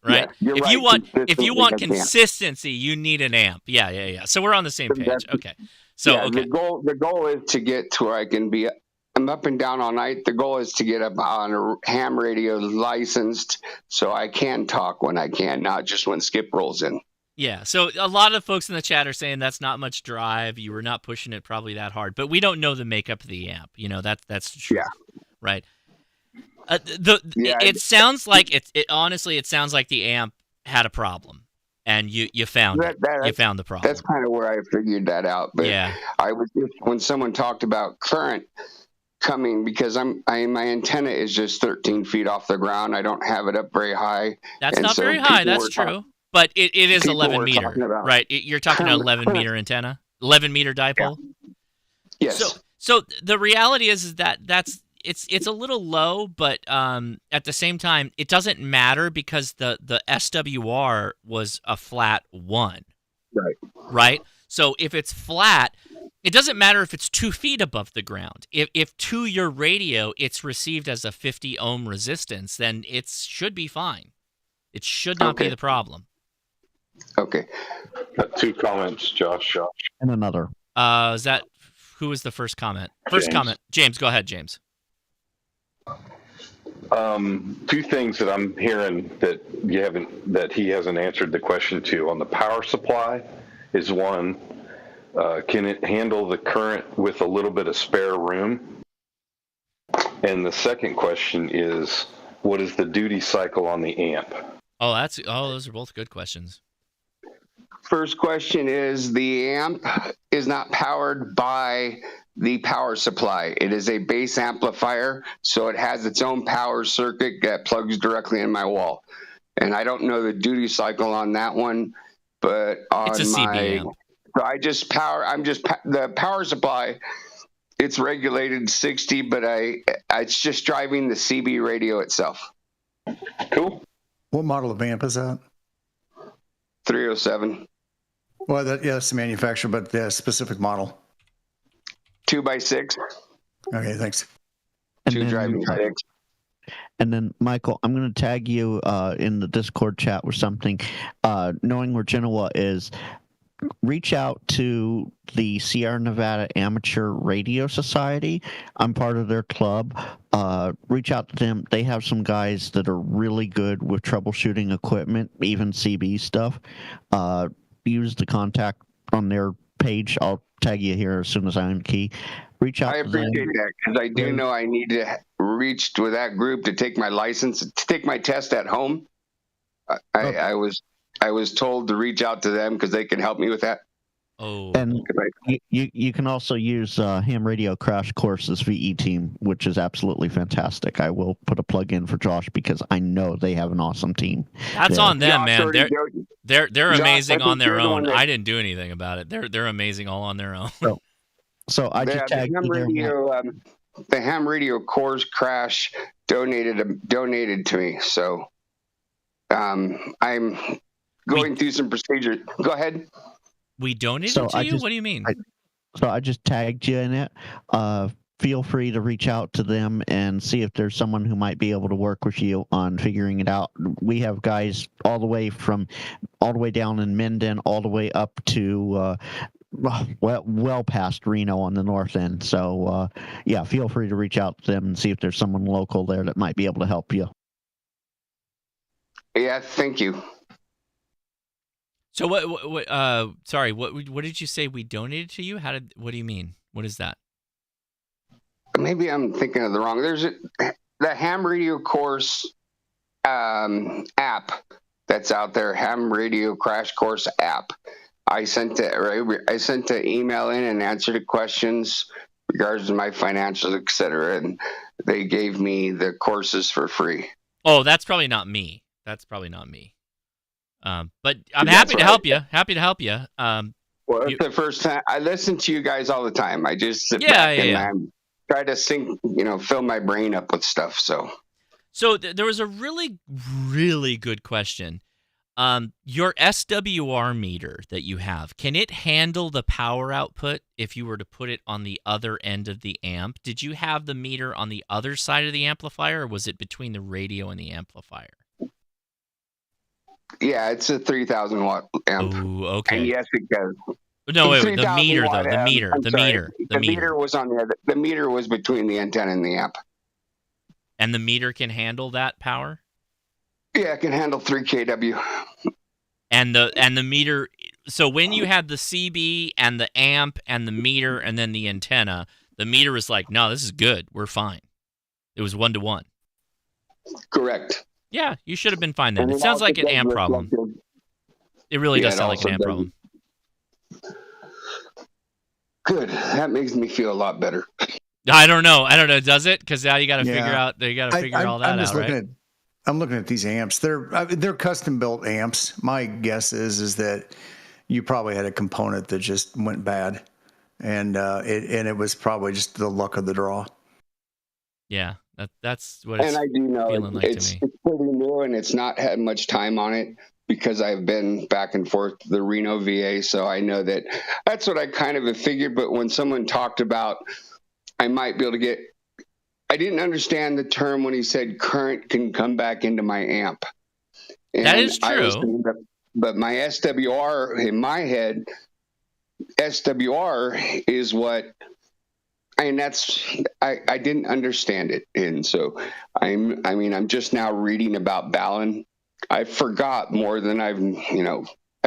right? Yeah, if you want consistency, you need an amp. Yeah. So we're on the same page. Okay. So okay. The goal is to get to where I can be. I'm up and down all night. The goal is to get up on a ham radio licensed so I can talk when I can, not just when Skip rolls in. Yeah, so a lot of folks in the chat are saying that's not much drive. You were not pushing it probably that hard, but we don't know the makeup of the amp. You know, that's true, right? It sounds like honestly, it sounds like the amp had a problem, and you found it. You found the problem. That's kind of where I figured that out. But I was just, when someone talked about current coming because my antenna is just 13 feet off the ground. I don't have it up very high. That's and not so very high. people That's were true. talk- But it is people 11 were meter, talking about- right? You're talking an 11 meter antenna, 11 meter dipole. Yes. So the reality is that it's a little low, but at the same time, it doesn't matter because the SWR was a flat 1. Right. Right. So if it's flat, it doesn't matter if it's 2 feet above the ground. If to your radio it's received as a 50 ohm resistance, then it should be fine. It should not be the problem. Okay. Got 2 comments, Josh. And another. Is that who was the first comment? First James. comment. James, go ahead, James. 2 things that I'm hearing that he hasn't answered the question to on the power supply is one, can it handle the current with a little bit of spare room? And the second question is, what is the duty cycle on the amp? Those are both good questions. First question is, the amp is not powered by the power supply. It is a base amplifier, so it has its own power circuit that plugs directly in my wall. And I don't know the duty cycle on that one, but on It's a CB amp. So the power supply, it's regulated 60, but it's just driving the CB radio itself. Cool. What model of amp is that? 307. Well, that's the manufacturer, but the specific model. 2x6. Okay, thanks. And 2 then- driving 6. And then, Michael, I'm going to tag you in the Discord chat with something. Knowing where Genoa is, reach out to the Sierra Nevada Amateur Radio Society. I'm part of their club. Reach out to them. They have some guys that are really good with troubleshooting equipment, even CB stuff. Use the contact on their page. I'll tag you here as soon as I unkey. Reach out I to them. appreciate that because I do know I need to reach with that group to take my license, to take my test at home. I was told to reach out to them because they can help me with that. Oh, And you can also use Ham Radio Crash Courses VE Team, which is absolutely fantastic. I will put a plug in for Josh because I know they have an awesome team. That's there. on them, man. They're Josh, amazing I think on their you're the own. one that- I didn't do anything about it. They're amazing all on their own. So I just tagged the ham radio course crash donated to me. So I'm going through some procedures. Go ahead. We donated So to I you? just- What do you mean? So I just tagged you in it. Feel free to reach out to them and see if there's someone who might be able to work with you on figuring it out. We have guys all the way down in Minden, all the way up to well past Reno on the north end. So yeah, feel free to reach out to them and see if there's someone local there that might be able to help you. Yeah, thank you. So what sorry, what did you say we donated to you? What do you mean? What is that? Maybe I'm thinking of the wrong. There's the ham radio course app that's out there, ham radio crash course app. I sent the email in and answered the questions regards to my financials, etc. And they gave me the courses for free. Oh, that's probably not me. But I'm happy to help you. Happy to help you. Well, it's the first time I listen to you guys all the time. I just sit back and I try to fill my brain up with stuff. So there was a really, really good question. Your SWR meter that you have, can it handle the power output if you were to put it on the other end of the amp? Did you have the meter on the other side of the amplifier, or was it between the radio and the amplifier? Yeah, it's a 3,000 watt amp. Ooh, okay. And yes, it does. No, wait, the 3,000 meter watt though. The amp. meter. I'm The sorry. meter. The meter was on the meter was between the antenna and the amp. And the meter can handle that power? Yeah, it can handle 3 kW. And the meter. So when you had the CB and the amp and the meter and then the antenna, the meter was like, no, this is good. We're fine. It was 1-to-1. Correct. Yeah, you should have been fine then. And It sounds like an amp problem. It really does sound like an amp problem. Good. That makes me feel a lot better. I don't know. Does it? Because now you got to figure out. You got to figure all that I'm just out, looking right? I'm looking at these amps. They're custom built amps. My guess is that you probably had a component that just went bad, and it was probably just the luck of the draw. Yeah, that's what it's. And I do know feeling like it's to me. pretty new, and it's not had much time on it because I've been back and forth to the Reno VA, so I know that's what I kind of have figured. But when someone talked about, I might be able to get. I didn't understand the term when he said current can come back into my amp. And that is true. But my SWR in my head, SWR is what, and I didn't understand it. And so I'm just now reading about Balun. I forgot more than I've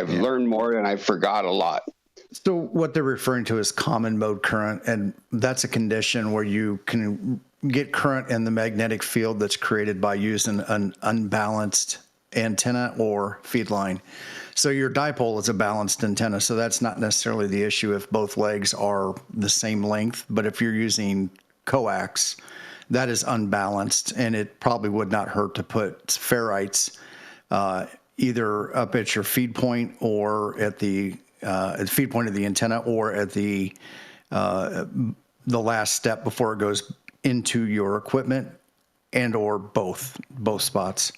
learned more than I forgot a lot. So what they're referring to is common mode current, and that's a condition where you can get current in the magnetic field that's created by using an unbalanced antenna or feed line. So your dipole is a balanced antenna, so that's not necessarily the issue if both legs are the same length. But if you're using coax, that is unbalanced, and it probably would not hurt to put ferrites either up at your feed point or at the feed point of the antenna, or at the last step before it goes into your equipment, and or both spots.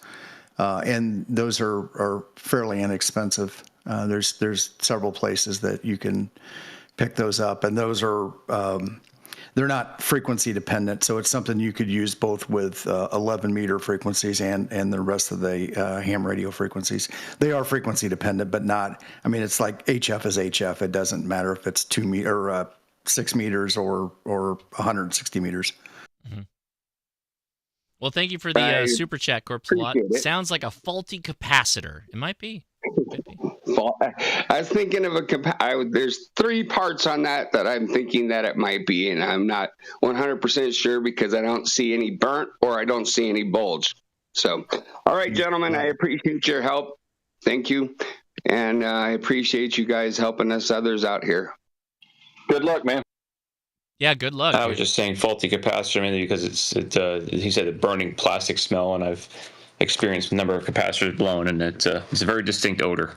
And those are fairly inexpensive. There's several places that you can pick those up, and those are they're not frequency dependent, so it's something you could use both with 11 meter frequencies and the rest of the ham radio frequencies. They are frequency dependent, but not. I mean, it's like HF is HF. It doesn't matter if it's 2 meter or 6 meters or 160 meters. Mm-hmm. Well, thank you for the super chat, Corpse Lot. Sounds like a faulty capacitor. It might be. I was thinking of there's 3 parts on that I'm thinking that it might be, and I'm not 100% sure because I don't see any burnt or I don't see any bulge. So, all right, gentlemen, I appreciate your help. Thank you. And I appreciate you guys helping us others out here. Good luck, man. Yeah, good luck. I was just saying faulty capacitor mainly because he said a burning plastic smell, and I've experienced a number of capacitors blown, and it's a very distinct odor.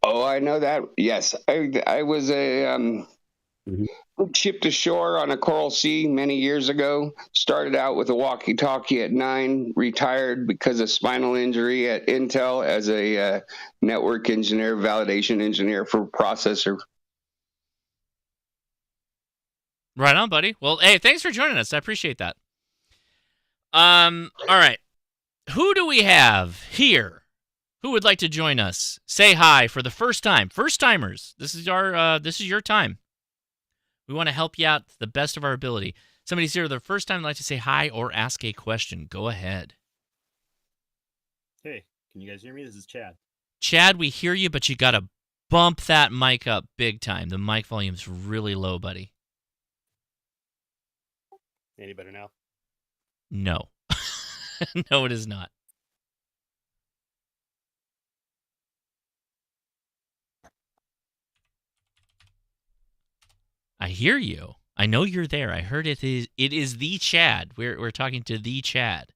Oh, I know that. Yes, I was a shipped ashore on a Coral Sea many years ago. Started out with a walkie-talkie at 9, retired because of spinal injury at Intel as a network engineer, validation engineer for processor. Right on, buddy. Well, hey, thanks for joining us. I appreciate that. All right. Who do we have here? Who would like to join us? Say hi for the first time. First timers. This is your time. We want to help you out to the best of our ability. Somebody's here the first time, like to say hi or ask a question. Go ahead. Hey, can you guys hear me? This is Chad. Chad, we hear you, but you got to bump that mic up big time. The mic volume's really low, buddy. Any better now? No. No, it is not. I hear you. I know you're there. I heard it is the Chad. We're talking to the Chad.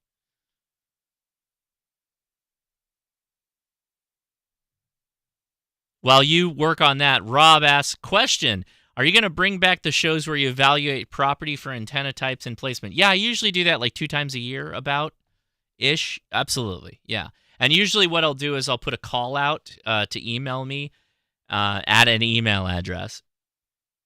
While you work on that, Rob asks, question, are you going to bring back the shows where you evaluate property for antenna types and placement? Yeah, I usually do that like 2 times a year about-ish. Absolutely, yeah. And usually what I'll do is I'll put a call out to email me at an email address.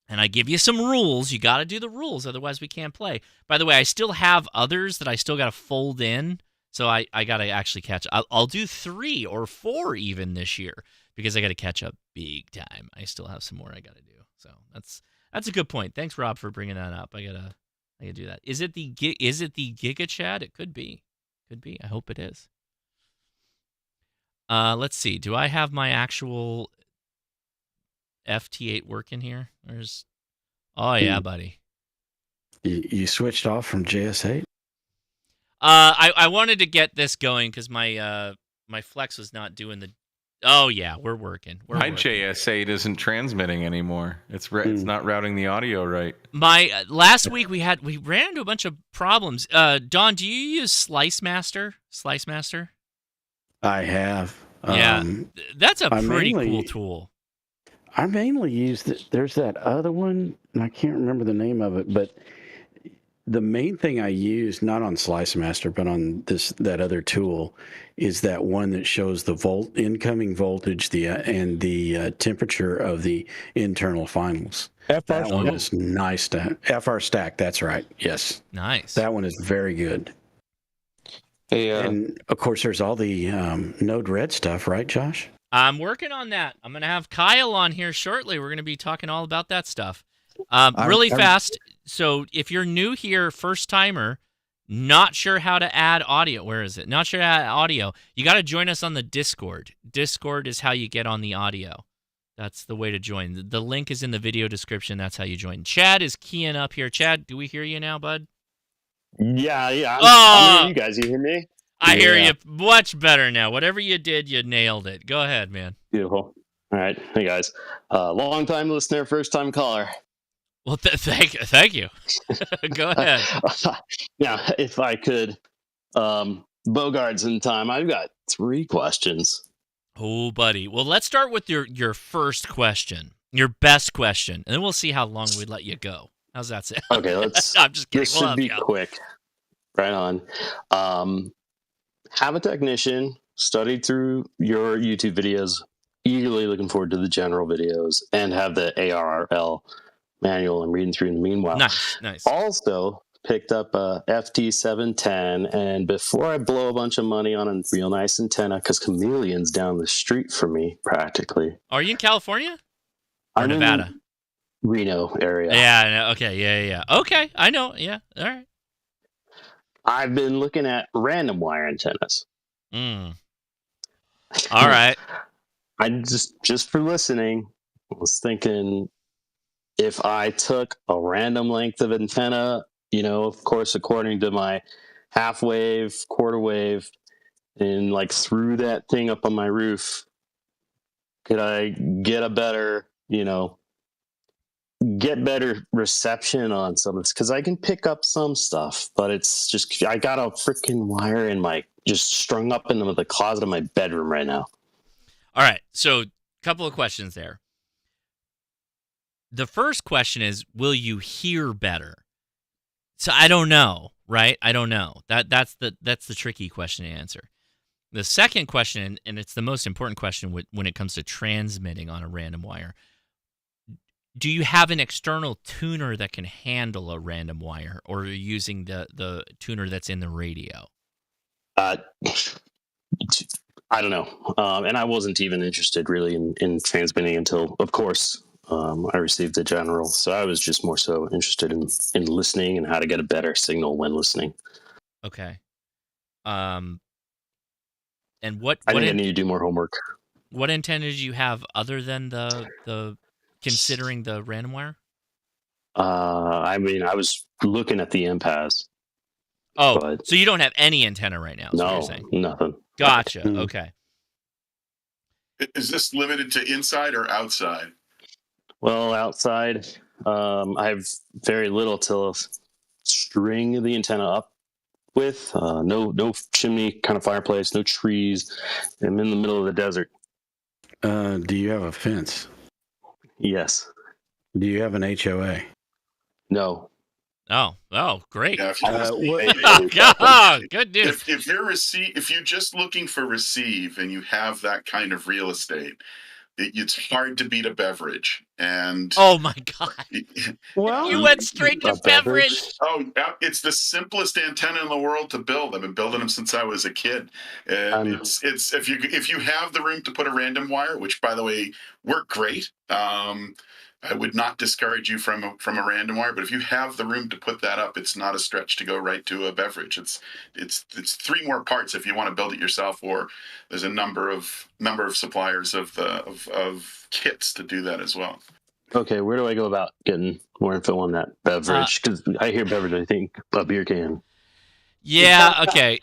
And I give you some rules. You got to do the rules, otherwise we can't play. By the way, I still have others that I still got to fold in, so I got to actually catch. I'll do 3 or 4 even this year because I got to catch up big time. I still have some more I got to do. So that's a good point. Thanks, Rob, for bringing that up. I gotta do that. Is it the Giga Chad? It could be. Could be. I hope it is. Let's see. Do I have my actual FT8 working here? Oh yeah, buddy. You switched off from JS8? I wanted to get this going because my Flex was not doing Oh yeah, we're working. My JS8 isn't transmitting anymore. It's not routing the audio right. My last week we ran into a bunch of problems. Don, do you use Slice Master? I have. Yeah, that's a pretty cool tool. I mainly use there's that other one, and I can't remember the name of it, but the main thing I use, not on Slice Master, but on that other tool, is that one that shows the incoming voltage, and the temperature of the internal finals. That one is nice to FR Stack. That's right. Yes. Nice. That one is very good. Hey, and of course, there's all the Node Red stuff, right, Josh? I'm working on that. I'm going to have Kyle on here shortly. We're going to be talking all about that stuff. Really fast. So if you're new here, first timer, not sure how to add audio. Where is it? Not sure how to add audio. You got to join us on the Discord. Discord is how you get on the audio. That's the way to join. The link is in the video description. That's how you join. Chad is keying up here. Chad, do we hear you now, bud? Yeah. I'm hearing you guys. You hear me? I hear you much better now. Whatever you did, you nailed it. Go ahead, man. Beautiful. All right. Hey, guys. Long time listener, first time caller. Well, thank you. Go ahead. Yeah, if I could, Bogarts in time, I've got 3 questions. Oh, buddy. Well, let's start with your first question, your best question, and then we'll see how long we let you go. How's that sound? Okay, let's. I'm just kidding. This should be quick. Right on. Have a technician, studied through your YouTube videos, eagerly looking forward to the general videos, and have the ARRL manual I'm reading through in the meanwhile. Nice. Also picked up a FT710, and before I blow a bunch of money on a real nice antenna, because Chameleon's down the street from me practically. Are you in California? Or I'm Nevada? in Reno area. Yeah. Okay. Yeah. Okay. I know. Yeah. All right. I've been looking at random wire antennas. All right. I just for listening, was thinking if I took a random length of antenna, of course, according to my half wave, quarter wave, and threw that thing up on my roof, could I get a better, get better reception on some of this? Because I can pick up some stuff, but it's just, I got a freaking wire just strung up in the closet of my bedroom right now. All right. So, a couple of questions there. The first question is, will you hear better? So I don't know, right? I don't know. That's the tricky question to answer. The second question, and it's the most important question when it comes to transmitting on a random wire, do you have an external tuner that can handle a random wire, or are you using the tuner that's in the radio? I don't know. And I wasn't even interested really in transmitting until, of course, I received the general. So I was just more so interested in listening and how to get a better signal when listening. Okay. And what I think I need to do more homework. What antenna did you have other than the considering the random wire? I was looking at the impasse. Oh, so you don't have any antenna right now? No, nothing. Gotcha. Okay. Is this limited to inside or outside? Well, outside, I have very little to string the antenna up with. No chimney kind of fireplace, no trees. I'm in the middle of the desert. Do you have a fence? Yes. Do you have an HOA? No. Oh, great. Yeah, good news. If you're just looking for receive and you have that kind of real estate, it's hard to beat a beverage. And oh my God. Well, you went straight to beverage. Oh, it's the simplest antenna in the world to build. I've been building them since I was a kid. It's if you have the room to put a random wire, which by the way work great. I would not discourage you from a random wire, but if you have the room to put that up, it's not a stretch to go right to a beverage. It's 3 more parts if you want to build it yourself, or there's a number of suppliers of kits to do that as well. Okay, where do I go about getting more info on that beverage? Because I hear beverage, I think a beer can. Yeah. Okay.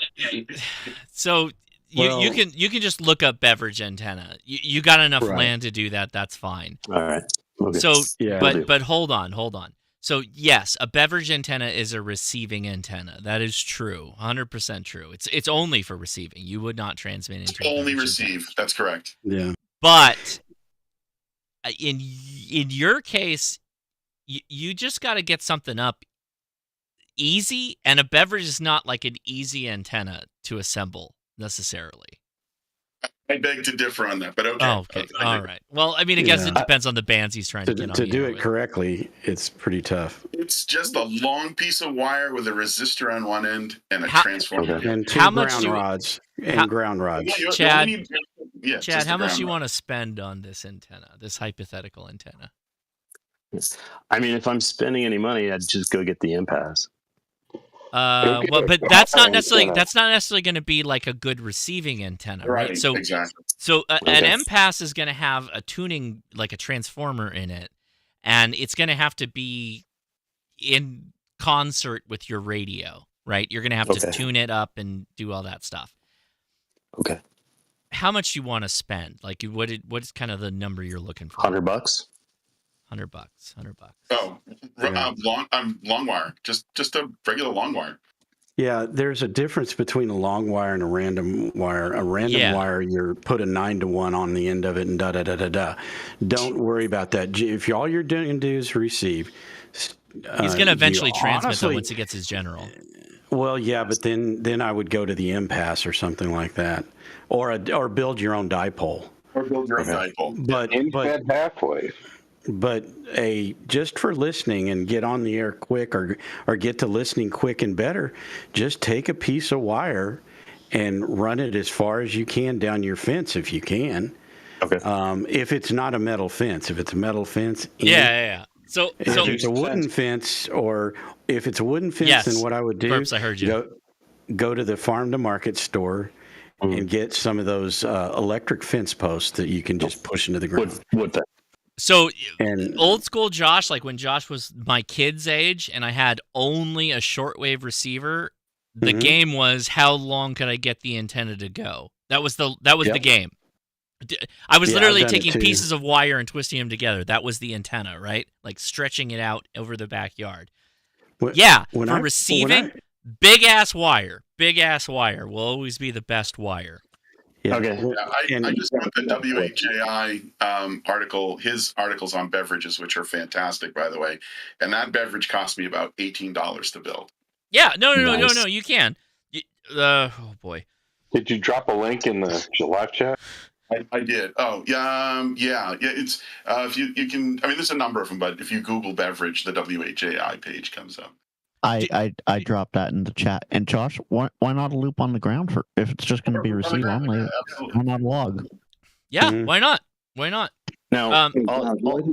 So you can just look up beverage antenna. You got enough land to do that. That's fine. All right. Okay. So, Yeah. but hold on. So yes, a beverage antenna is a receiving antenna. That is true, 100% true. It's only for receiving. You would not transmit into Only receive. That's correct. Yeah. But in your case, you just got to get something up easy, and a beverage is not like an easy antenna to assemble necessarily. I beg to differ on that, but okay. Oh, okay. All right. Well, I mean, I guess it depends on the bands he's trying to get on. To do it correctly, it's pretty tough. It's just a long piece of wire with a resistor on one end and a transformer. And two ground rods. Chad, Yeah, Chad, how much do you want to spend on this antenna, this hypothetical antenna? I mean, if I'm spending any money, I'd just go get the impasse. Well, but that's not necessarily going to be like a good receiving antenna, right? So exactly. So an impasse is going to have a tuning, like a transformer in it, and it's going to have to be in concert with your radio, right? You're going to have to tune it up and do all that stuff. Okay. How much do you want to spend? Like, what is kind of the number you're looking for? $100. $100. Oh, long wire. Just a regular long wire. Yeah, there's a difference between a long wire and a random wire. A random wire, you put a 9-to-1 on the end of it and da-da-da-da-da. Don't worry about that. If all you're doing to do is receive. He's going to eventually transmit, though, once he gets his general. Well, yeah, but then I would go to the impasse or something like that. Or build your own dipole. Or build your own dipole. Embed halfway. But just for listening and get on the air quick or get to listening quick and better, just take a piece of wire and run it as far as you can down your fence if you can. Okay. If it's not a metal fence, So if it's a wooden fence, then what I would do Perps, I heard you. Go to the farm to market store and get some of those electric fence posts that you can just push into the ground. Wood fence. So old school Josh, like when Josh was my kid's age and I had only a shortwave receiver, the game was how long could I get the antenna to go? That was the game. I was literally taking pieces of wire and twisting them together. That was the antenna, right? Like stretching it out over the backyard. For receiving, big ass wire will always be the best wire. Yeah. Okay. I just got the WHAI article, his articles on beverages, which are fantastic, by the way. And that beverage cost me about $18 to build. Yeah, no, you can. Oh boy. Did you drop a link in the live chat? I did. Oh, yeah. It's if you can. I mean, there's a number of them, but if you Google beverage, the WHAI page comes up. I dropped that in the chat. And Josh, why not a loop on the ground for if it's just going to be receive only? Why not log? Yeah, why not? Why not? Now, what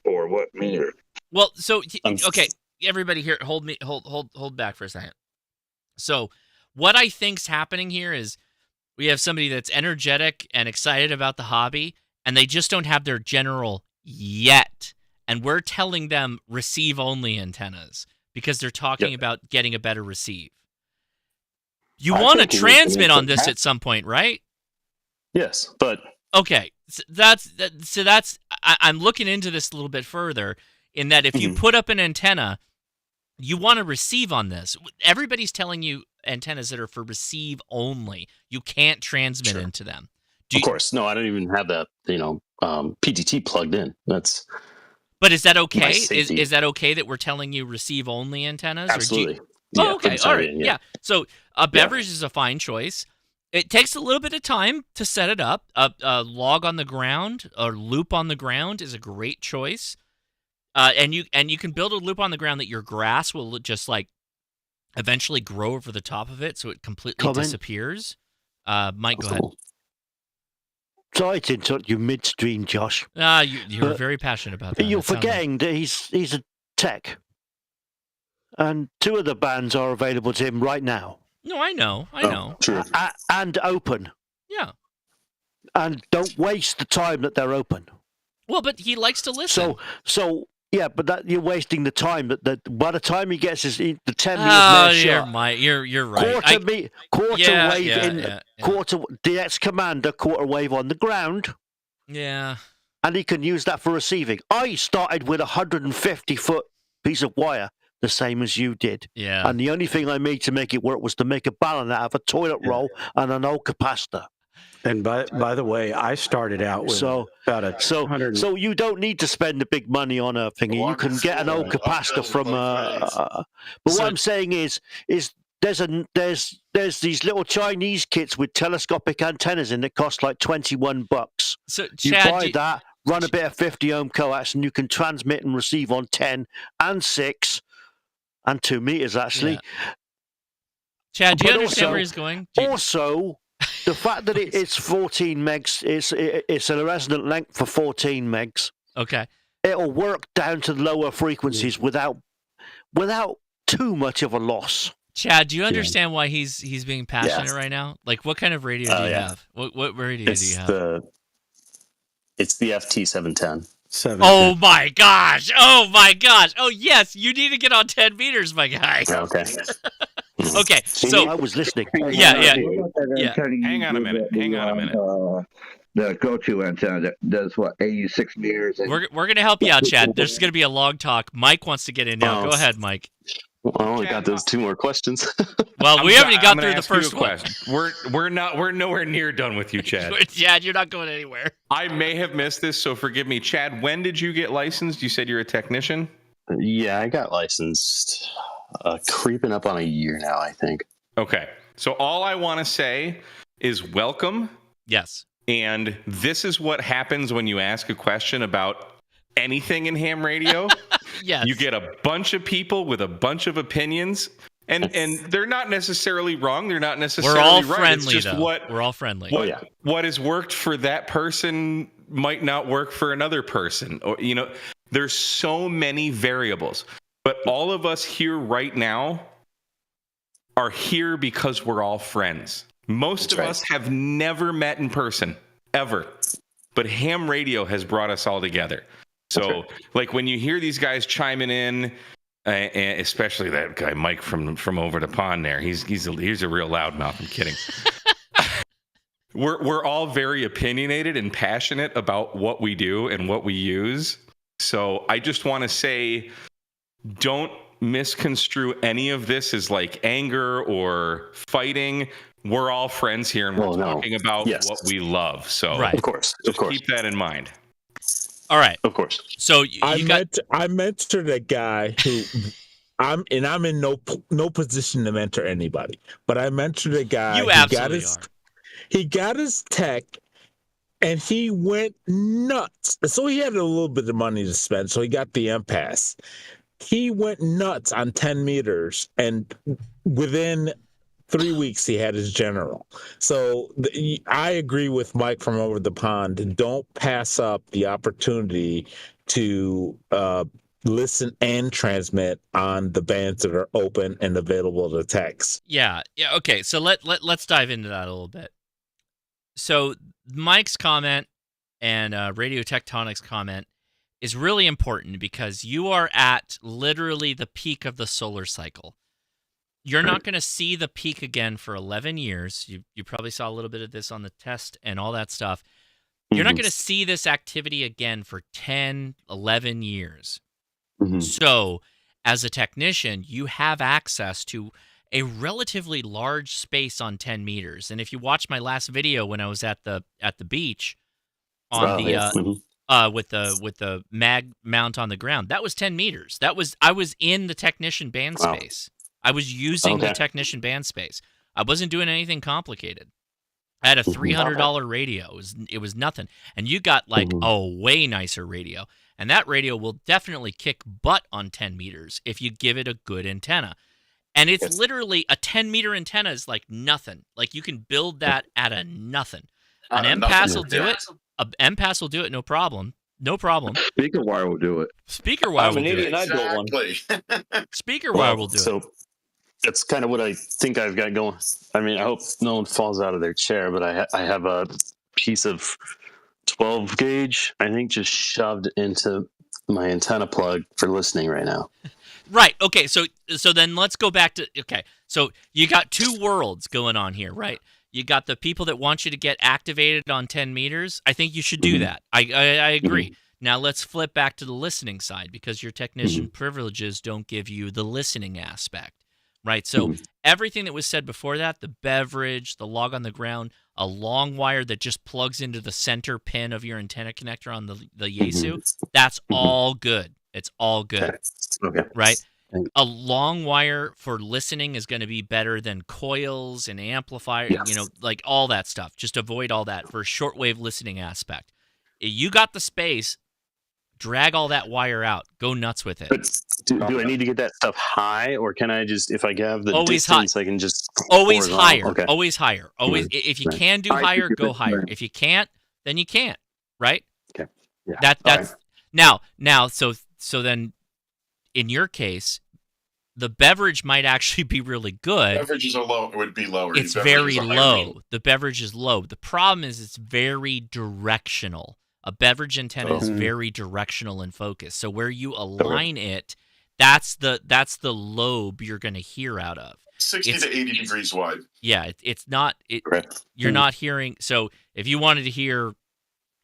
for? What meter? Well, so okay, everybody here, hold back for a second. So, what I think's happening here is we have somebody that's energetic and excited about the hobby, and they just don't have their general yet, and we're telling them receive only antennas. Because they're talking about getting a better receive. You want to transmit on this at some point, right? Yes, but okay. I'm looking into this a little bit further. In that, if you put up an antenna, you want to receive on this. Everybody's telling you antennas that are for receive only. You can't transmit into them. Of course, no. I don't even have that. PTT plugged in. That's. But is that okay? Is that okay that we're telling you receive only antennas? Absolutely. Okay. All right. Yeah. So a beverage is a fine choice. It takes a little bit of time to set it up. A log on the ground or loop on the ground is a great choice. And you can build a loop on the ground that your grass will just like eventually grow over the top of it, so it completely disappears. Mike, go ahead. Sorry to interrupt you midstream, Josh. You're very passionate about that. You're forgetting that he's a tech. And 2 of the bands are available to him right now. No, I know. True. And open. Yeah. And don't waste the time that they're open. Well, but he likes to listen. So Yeah, but that you're wasting the time. That by the time he gets the 10 meters Oh, shot, you're right. Quarter wave quarter DX commander quarter wave on the ground. Yeah. And he can use that for receiving. I started with a 150-foot piece of wire, the same as you did. Yeah. And the only thing I made to make it work was to make a balun out of a toilet roll and an old capacitor. And by the way, I started out with about a so you don't need to spend the big money on a thingy. You can get an old capacitor from but what I'm saying is there's these little Chinese kits with telescopic antennas in that cost like $21. So you Chad, buy that, run a bit of 50 ohm coax, and you can transmit and receive on 10 and 6 and 2 meters actually. Yeah. Chad, do you understand where he's going? Also, the fact that it's 14 megs, it's a resonant length for 14 megs. Okay. It'll work down to lower frequencies without too much of a loss. Chad, do you understand why he's being passionate right now? Like, what kind of radio do you have? What radio do you have? It's the FT710. Oh my gosh! Oh my gosh! Oh yes, you need to get on 10 meters, my guy. Okay. Okay, so I was listening. Yeah. Hang on a minute. The go-to antenna that does what, 86 meters. We're gonna help you out, Chad. There's gonna be a long talk. Mike wants to get in now. Go ahead, Mike. Well, I only got those 2 more questions. Well, we haven't even got through the first one. We're nowhere near done with you, Chad. Chad, you're not going anywhere. I may have missed this, so forgive me. Chad, when did you get licensed? You said you're a technician? Yeah, I got licensed creeping up on a year now, I think. Okay. So all I want to say is welcome. Yes. And this is what happens when you ask a question about anything in ham radio. Yes. You get a bunch of people with a bunch of opinions, and they're not necessarily wrong. They're not necessarily We're all right. friendly, it's just though. We're all friendly. What has worked for that person might not work for another person. Or, there's so many variables. But all of us here right now are here because we're all friends. Most of us have never met in person, ever. But ham radio has brought us all together. So, like, when you hear these guys chiming in, and especially that guy Mike from over the pond there, he's a real loudmouth. I'm kidding. We're all very opinionated and passionate about what we do and what we use. So I just want to say, don't misconstrue any of this as like anger or fighting. We're all friends here, and we're talking about what we love. So, of course, keep that in mind. All right. Of course. So I mentored a guy who I'm in no position to mentor anybody, but I mentored a guy. You absolutely are. He got his tech, and he went nuts. So he had a little bit of money to spend, so he got the M-Pass. He went nuts on 10 meters, and within 3 weeks, he had his general. So I agree with Mike from over the pond. Don't pass up the opportunity to listen and transmit on the bands that are open and available to text. Yeah. Okay. So let's dive into that a little bit. So Mike's comment and Radio Tectonic's comment is really important because you are at literally the peak of the solar cycle. You're not going to see the peak again for 11 years. You probably saw a little bit of this on the test and all that stuff. You're not going to see this activity again for 10, 11 years. So, as a technician, you have access to a relatively large space on 10 meters. And if you watch my last video when I was at the beach on with the mag mount on the ground, that was 10 meters. I was in the technician band space. I was using the technician band space. I wasn't doing anything complicated. I had a $300 radio. It was nothing. And you got like a way nicer radio. And that radio will definitely kick butt on 10 meters if you give it a good antenna. And it's literally a 10-meter antenna is like nothing. Like you can build that out of nothing. An M-Pass will do it. An M-Pass will do it, no problem. No problem. Speaker wire will do it. Speaker wire will do it. I built one. Speaker wire will do it. So that's kind of what I think I've got going. I mean, I hope no one falls out of their chair, but I have a piece of 12 gauge, I think, just shoved into my antenna plug for listening right now. Right. Okay. So then let's go back to So you got two worlds going on here, right? You got the people that want you to get activated on 10 meters. I think you should do that. I agree. Now let's flip back to the listening side, because your technician privileges don't give you the listening aspect, right? So everything that was said before that, the beverage, the log on the ground, a long wire that just plugs into the center pin of your antenna connector on the Yaesu, that's all good. It's all good. Okay. Right? A long wire for listening is going to be better than coils and amplifier, like all that stuff. Just avoid all that for shortwave listening aspect. You got the space, drag all that wire out. Go nuts with it. But do I need to get that stuff high, or can I just, if I have the always distance, high. I can just always higher. Okay. Always higher. Always. If you can do higher, go higher. If you can't, then you can't. Right? Okay. Yeah. That's now. So then, in your case, the beverage might actually be really good. Beverages are low. It would be lower. It's very low. The beverage is low. The problem is it's very directional. A beverage antenna is very directional in focus. So where you align it, that's the lobe you're going to hear out of. 60 to 80 degrees wide. Yeah, it's not. You're not hearing. So if you wanted to hear,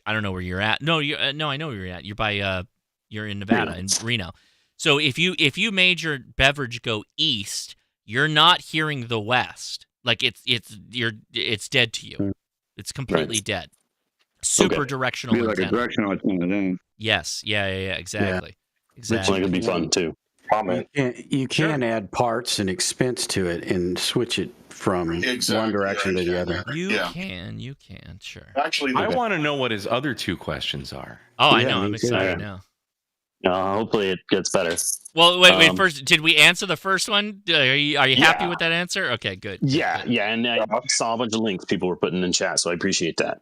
I don't know where you're at. No, I know where you're at. You're by you're in Nevada, in Reno. So if you made your beverage go east, you're not hearing the west. Like it's dead to you. It's completely dead. Super directional Be like antenna. a directional antenna then. Yes. Yeah. Exactly. Which could be fun too. Comment. You can add parts and expense to it and switch it from one direction to the other. You can, sure. Actually, I want to know what his other two questions are. Oh, I know. I'm excited now. Hopefully it gets better. Well, wait. First, did we answer the first one? Are you happy with that answer? Okay, good. Yeah, and I saw a bunch of links people were putting in chat, so I appreciate that.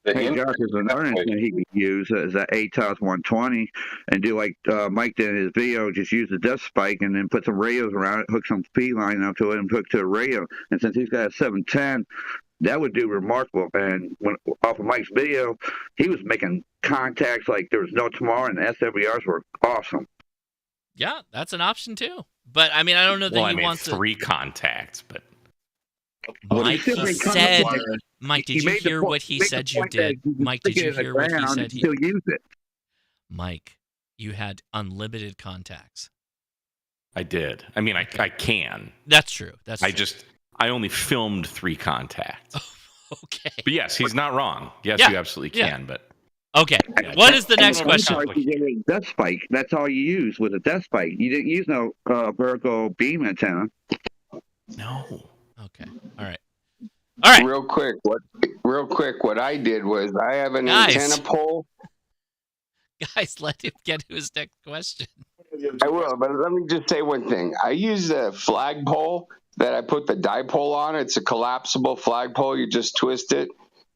Hey, Josh, there's another antenna he could use is that ATOS 120 and do like Mike did in his video, just use the depth spike and then put some radios around it, hook some speed line up to it, and hook to a radio. And since he's got a 710, that would do remarkable. And when off of Mike's video, he was making contacts like there was no tomorrow, and the SWRs were awesome. Yeah, that's an option too. But I mean, I don't know that he wants 3 contacts, but Mike, he said. Mike, did you hear what he said you did? Mike, did you hear what he said? Still use it. Mike, you had unlimited contacts. I did. I mean, I can. That's true. I only filmed 3 contacts. Okay. But yes, he's not wrong. Yes, you absolutely can. But okay, what is the next question? Death spike. That's all you use with a death spike. You didn't use no vertical beam antenna. No. Okay. All right. Real quick, what I did was I have an antenna pole. Guys, let him get to his next question. I will, but let me just say one thing. I use a flagpole that I put the dipole on. It's a collapsible flagpole. You just twist it,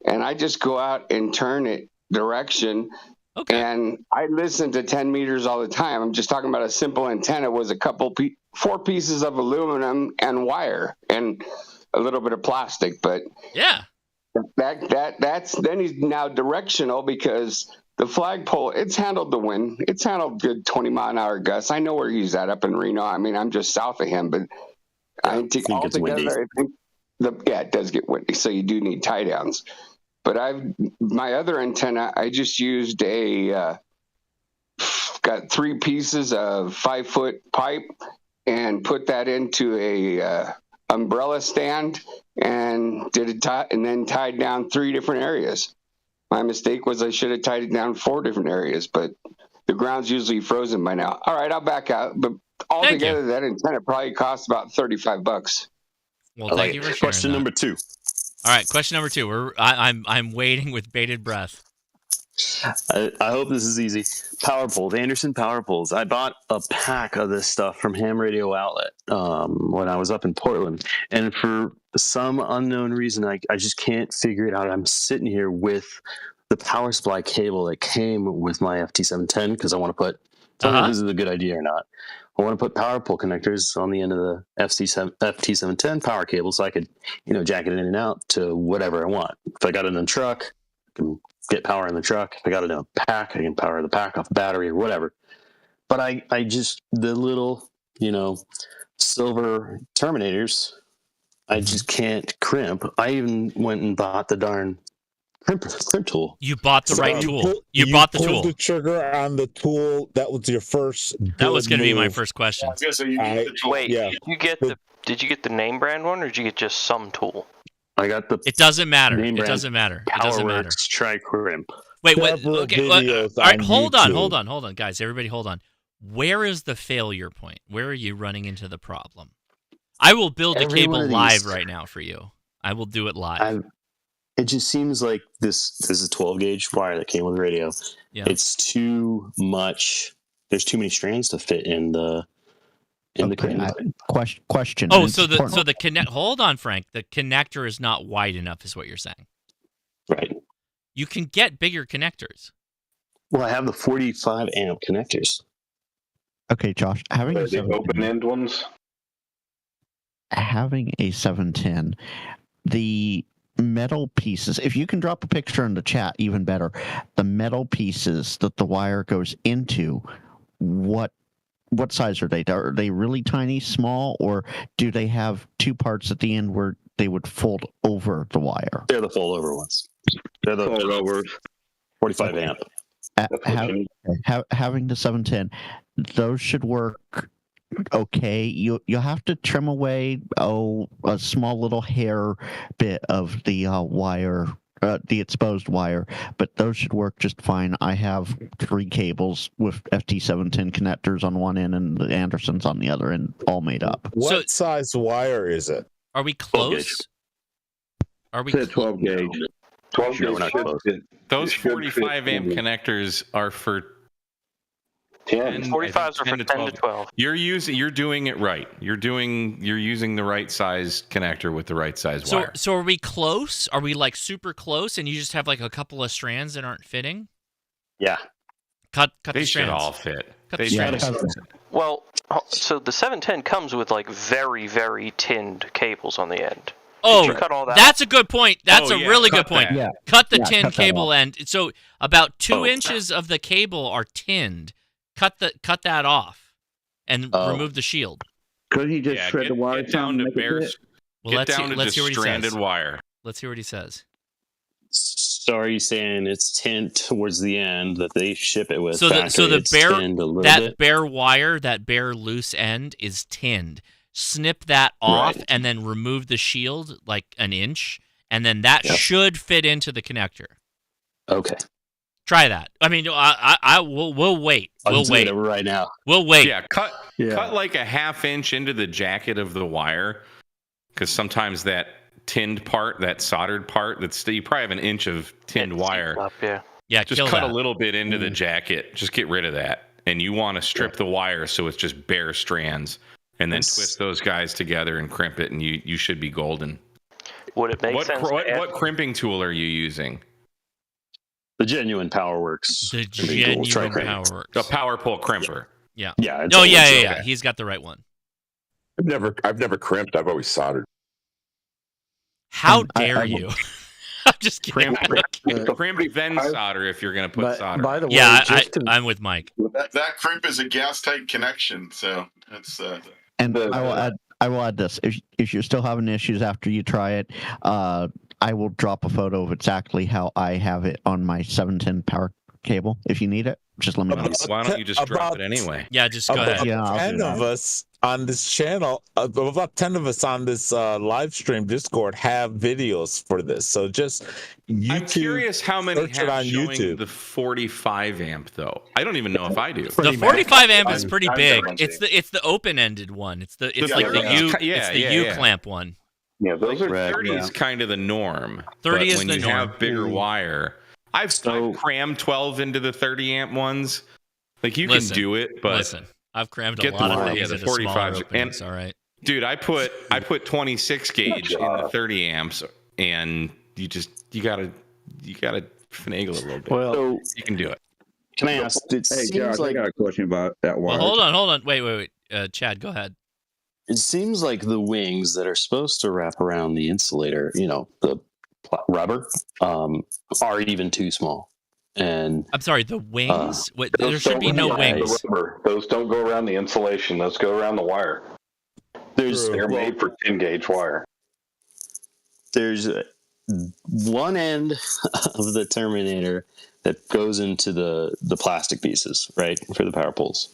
and I just go out and turn it direction. Okay. And I listen to 10 meters all the time. I'm just talking about a simple antenna. It was a couple 4 pieces of aluminum and wire and a little bit of plastic, but that's then he's now directional because the flagpole, it's handled the wind. It's handled good 20-mile-an-hour gusts. I know where he's at up in Reno. I mean, I'm just south of him, but I think it's windy. It does get windy, so you do need tie downs. But my other antenna, I just used got 3 pieces of 5-foot pipe and put that into a umbrella stand and and then tied down 3 different areas. My mistake was I should have tied it down 4 different areas, but the ground's usually frozen by now. All right, I'll back out. But altogether, that antenna probably cost about $35. Well, thank you for sharing Question that. number 2. All right, question number 2. I'm waiting with bated breath. I hope this is easy. Powerpole, Anderson Powerpoles. I bought a pack of this stuff from Ham Radio Outlet when I was up in Portland, and for some unknown reason, I just can't figure it out. I'm sitting here with the power supply cable that came with my FT710 because I want to put. I don't know if this is a good idea or not. I want to put Powerpole connectors on the end of the FT710 power cable so I could, jack it in and out to whatever I want. If I got it in a truck, can get power in the truck. If I got it in a pack, I can power the pack off a battery or whatever. But I just, the little, silver terminators, I just can't crimp. I even went and bought the darn crimp tool. You bought the right tool. You bought the tool. The trigger on the tool. That was your first. That was going to be my first question. Wait, did you get the name brand one, or did you get just some tool? I got the. It doesn't matter. Name It brand doesn't matter. It doesn't matter. Powerworks Tri-Crimp. Wait. Okay. All right. Hold YouTube. on, guys. Everybody, hold on. Where is the failure point? Where are you running into the problem? I will build the cable live right now for you. I will do it live. It just seems like this is a 12 gauge wire that came with radio. Yeah. It's too much. There's too many strands to fit in the crimp. Question. Oh, so the connect. Hold on, Frank. The connector is not wide enough, is what you're saying. Right. You can get bigger connectors. Well, I have the 45 amp connectors. Okay, Josh. Having the open end ones. Having a 710, the metal pieces, if you can drop a picture in the chat, even better. The metal pieces that the wire goes into, what size are they? Are they really tiny, small, or do they have two parts at the end where they would fold over the wire? They're the fold over ones. They're the fold overs. 45 amp. Having the 710, those should work okay. You'll have to trim away a small little hair bit of the wire, the exposed wire, but those should work just fine. I have 3 cables with FT710 connectors on one end and the Andersons on the other end, all made up. What size wire is it? Are we close? Are we 12 gauge? 12 gauge. Those 45 amp connectors are for 10. 45s are for 10 to 12. You're doing it right. You're using the right size connector with the right size wire. So are we close? Are we like super close and you just have like a couple of strands that aren't fitting? Yeah. Cut they the strands. should all fit. Cut the strands. Well, so the 710 comes with like very, very tinned cables on the end. Oh, Did you cut all that that's out? a good point. That's a really good point. Yeah. Cut the Yeah, tin cut that cable off. end. So about 2 inches of the cable are tinned. Cut that off and remove the shield. Couldn't he just shred the wire down to bare? Well, let's hear what he stranded says. wire. Let's hear what he says. So are you saying it's tinned towards the end that they ship it with? So the bare wire, that bare loose end is tinned. Snip that off and then remove the shield like an inch, and then that should fit into the connector. Okay. Try that. I mean, we'll wait. We'll wait right now. We'll wait. Yeah, cut like a half inch into the jacket of the wire, because sometimes that tinned part, that soldered part, you probably have an inch of tinned wire. Yeah, just cut a little bit into the jacket. Just get rid of that, and you want to strip the wire so it's just bare strands, and then twist those guys together and crimp it, and you should be golden. Would it make sense? What crimping tool are you using? The genuine Powerworks. The genuine Powerworks. A Powerpole crimper. Yeah. Yeah. No, yeah. He's got the right one. I've never crimped. I've always soldered. How dare you? I'm just kidding. Crimp then solder if you're going to put solder. By the way, I'm with Mike. That crimp is a gas tight connection, so that's. And I will add this: if you're still having issues after you try it, I will drop a photo of exactly how I have it on my 710 power cable. If you need it, just let me know. Why don't you just drop it anyway? Yeah, just go ahead. Yeah, 10 of us on this channel, about 10 of us on this live stream Discord have videos for this. So just YouTube. I'm curious how many have on showing YouTube. the 45 amp though. I don't even know if I do. The 45 amp is pretty big. It's the open-ended one. It's like the U clamp one. Yeah, those are 30 is kind of the norm. 30 is when the you norm. have bigger wire, I've crammed 12 into the 30 amp ones. Like you can do it, but listen, I've crammed a lot of things into smaller openings. All right, dude, I put 26 gauge in the 30 amps, and you gotta finagle a little bit. Well, you can do it. Can I ask? Hey, Josh, I got a question about that wire. Well, hold on. Wait. Chad, go ahead. It seems like the wings that are supposed to wrap around the insulator, the rubber are even too small. And I'm sorry, the wings? There should be no wings. The rubber. Those don't go around the insulation. Those go around the wire. They're made for 10 gauge wire. There's one end of the Terminator that goes into the plastic pieces, right, for the power poles.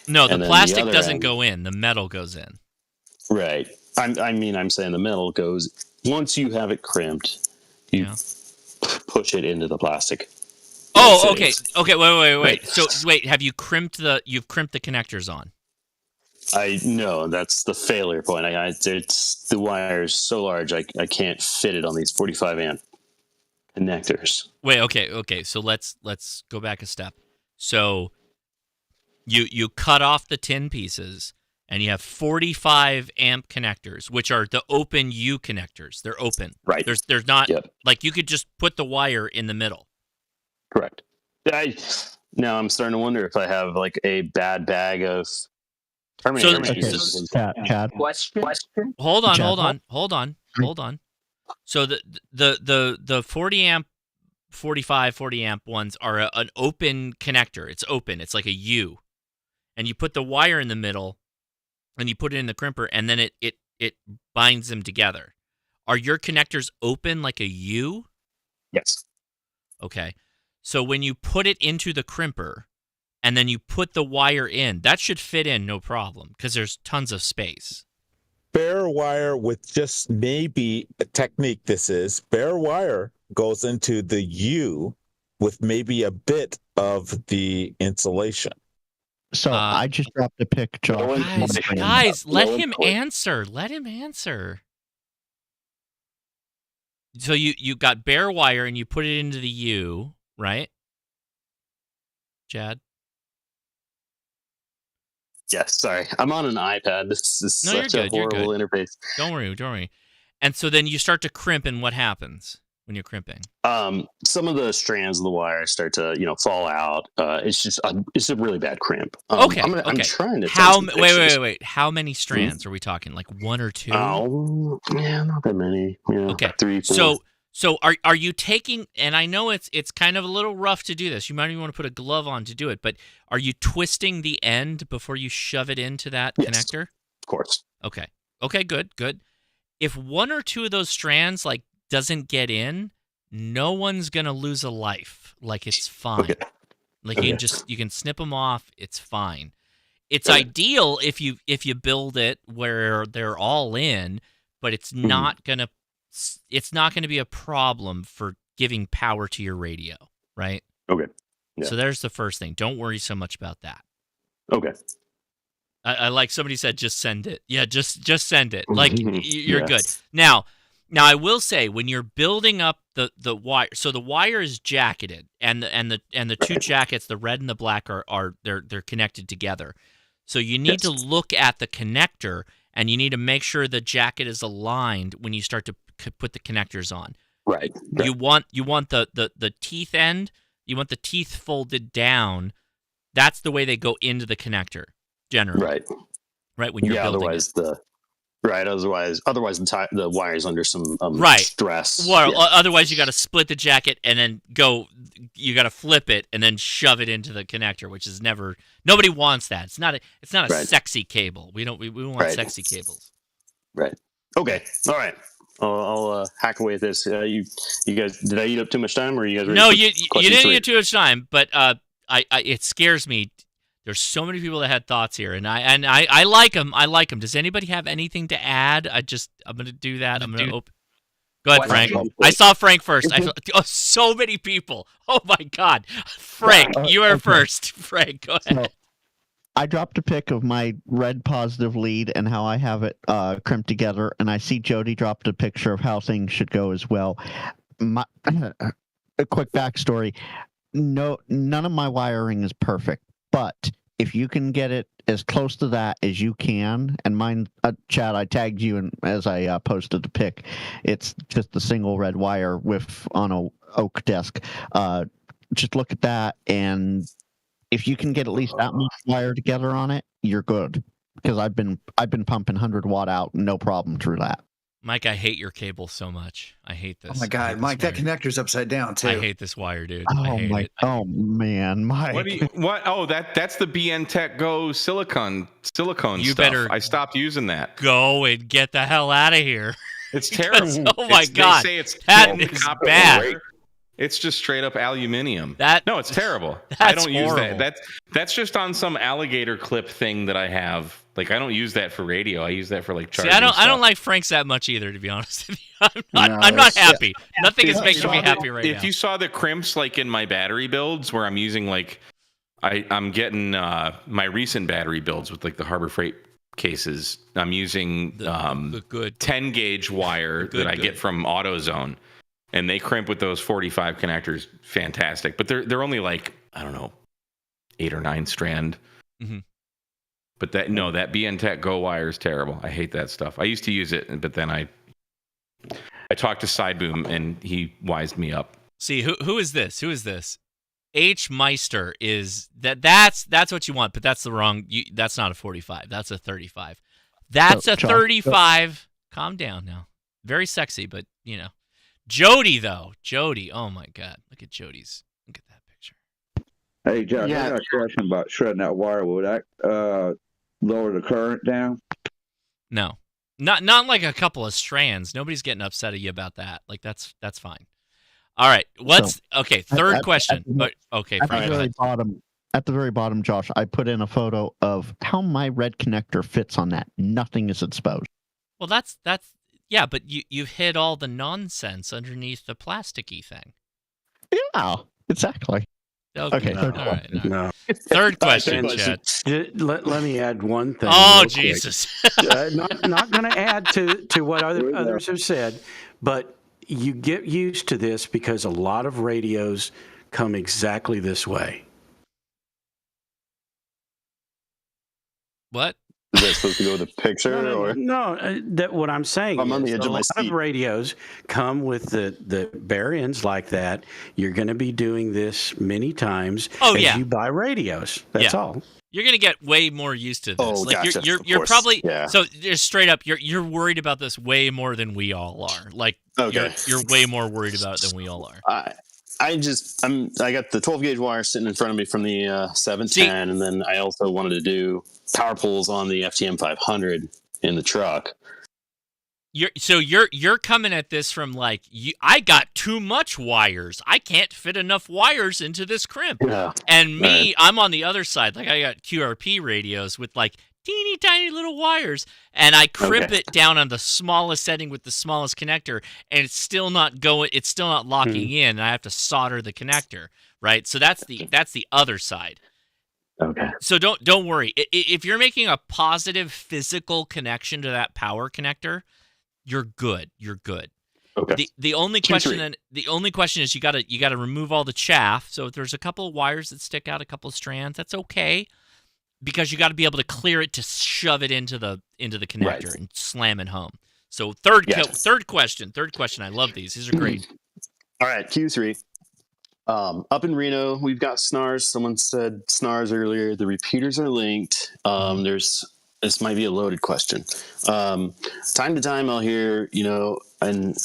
No, the plastic doesn't go in. The metal goes in. Right. I'm saying the metal goes, once you have it crimped, you push it into the plastic. Oh, okay. Okay, wait. Right. So, wait, you've crimped the connectors on? No, that's the failure point. It's the wire is so large, I can't fit it on these 45 amp connectors. Wait, okay. So let's go back a step. So you cut off the tin pieces, and you have 45 amp connectors, which are the open U connectors. They're open. Right. There's not like you could just put the wire in the middle. Correct. Now I'm starting to wonder if I have like a bad bag of Terminator. Chad. Question. Hold on. So the 40 amp, 45, 40 amp ones are an open connector. It's open. It's like a U, and you put the wire in the middle, and you put it in the crimper, and then it binds them together. Are your connectors open like a U? Yes. Okay. So when you put it into the crimper and then you put the wire in, that should fit in no problem because there's tons of space. Bare wire with just maybe a technique bare wire goes into the U with maybe a bit of the insulation. So I just dropped a pic, Josh. Guys, let him answer. Let him answer. So you got bare wire and you put it into the U, right? Chad? Yes, sorry. I'm on an iPad. This is such a horrible interface. Don't worry. And so then you start to crimp, and what happens when you're crimping? Some of the strands of the wire start to, fall out. It's a really bad crimp. Okay. I'm trying to wait. How many strands are we talking? Like one or two? Oh, yeah, not that many. Yeah, okay. 3, 4. So are you taking, and I know it's kind of a little rough to do this. You might even want to put a glove on to do it, but are you twisting the end before you shove it into that connector? Of course. Okay. Okay, good. If one or two of those strands doesn't get in, no one's going to lose a life. It's fine. Okay. You can snip them off, it's fine. It's ideal if you build it where they're all in, but it's not going to be a problem for giving power to your radio, right? Okay. Yeah. So there's the first thing. Don't worry so much about that. Okay. I like somebody said, just send it. Yeah, just send it. You're good. Now I will say when you're building up the wire, so the wire is jacketed, and the two jackets, the red and the black, they're connected together. So you need to look at the connector, and you need to make sure the jacket is aligned when you start to put the connectors on. Right. You want the teeth end. You want the teeth folded down. That's the way they go into the connector, generally. Right. When you're building Otherwise the wire's under some stress. Well, otherwise you got to split the jacket and then you got to flip it and then shove it into the connector, which is nobody wants that. It's not a sexy cable. We want sexy cables. Right. Okay. All right. I'll hack away at this. You guys, did I eat up too much time, or you guys? No, you didn't eat too much time, but it scares me. There's so many people that had thoughts here, and I like them. I like them. Does anybody have anything to add? I'm going to do that. I'm going to open. Go ahead, Frank. I saw Frank first. So many people. Oh my God, Frank, you are first. Frank, go ahead. So, I dropped a pic of my red positive lead and how I have it crimped together, and I see Jody dropped a picture of how things should go as well. A quick backstory: none of my wiring is perfect, but if you can get it as close to that as you can, and mine, Chad, I tagged you, and as I posted the pic, it's just a single red wire on a oak desk. Just look at that, and if you can get at least that much wire together on it, you're good. Because I've been pumping 100 watt out, no problem through that. Mike, I hate your cable so much. I hate this. Oh my God, Mike, that connector's upside down too. I hate this wire, dude. Oh I hate my! it. Oh man, Mike. What? Oh, that's the BN Tech Go silicone You stuff. better I stopped using that. Go and get the hell out of here. It's terrible. Oh my God, They say it's that is bad. It's just straight up aluminium. No, it's terrible. I That's don't horrible. use that. That's just on some alligator clip thing that I have. Like I don't use that for radio. I use that for like See, charging. I don't like Frank's that much either, to be honest with you. I'm not happy. Nothing is making me happy right now. If you saw the crimps like in my battery builds where I'm using like I'm getting my recent battery builds with like the Harbor Freight cases. I'm using the good 10 gauge wire that I get from AutoZone, and they crimp with those 45 connectors. Fantastic, but they're only like, I don't know, 8 or 9 strand. Mm-hmm. But that BN Tech Go wire is terrible. I hate that stuff. I used to use it, but then I talked to Sideboom and he wised me up. See, who is this? Who is this? H Meister is that's what you want, but that's the wrong. That's not a 45. That's a 35. That's a 35. Calm down now. Very sexy, but you know. Jody though. Jody. Oh my God. Look at Jody's. Look at that picture. Hey Josh, I got a question about shredding that wire. Will that lower the current down? No. Not like a couple of strands. Nobody's getting upset at you about that. Like that's fine. All right. Third question. Okay. At the very bottom, Josh, I put in a photo of how my red connector fits on that. Nothing is exposed. Well, that's yeah, but you've hid all the nonsense underneath the plasticky thing. Yeah, exactly. Okay. Third all right. No. Third question, Chad. Let me add one thing. Oh, Jesus. Not going to add to what others have said, but you get used to this because a lot of radios come exactly this way. What? Is that supposed to go with a picture? That what I'm saying I'm on the is edge a of my lot seat. of radios come with the bearings like that. You're going to be doing this many times as you buy radios. That's all. You're gonna get way more used to this. Oh, gotcha. You're probably so just straight up. You're worried about this way more than we all are. Like you're way more worried about it than we all are. I got the 12 gauge wire sitting in front of me from the 710, and then I also wanted to do power poles on the FTM 500 in the truck. You're coming at this from like I got too much wires. I can't fit enough wires into this crimp. Yeah. And me, I'm on the other side. Like I got QRP radios with like teeny tiny little wires, and I crimp it down on the smallest setting with the smallest connector, and it's still not going. It's still not locking in. And I have to solder the connector, right? So that's the other side. Okay. So don't worry. If you're making a positive physical connection to that power connector, you're good. You're good. Okay. The only question is you gotta remove all the chaff. So if there's a couple of wires that stick out, a couple of strands, that's okay, because you got to be able to clear it to shove it into the connector and slam it home. So third question. I love these. These are great. All right, Q3. Up in Reno, we've got SNARs. Someone said SNARs earlier. The repeaters are linked. This might be a loaded question. Time to time, I'll hear, and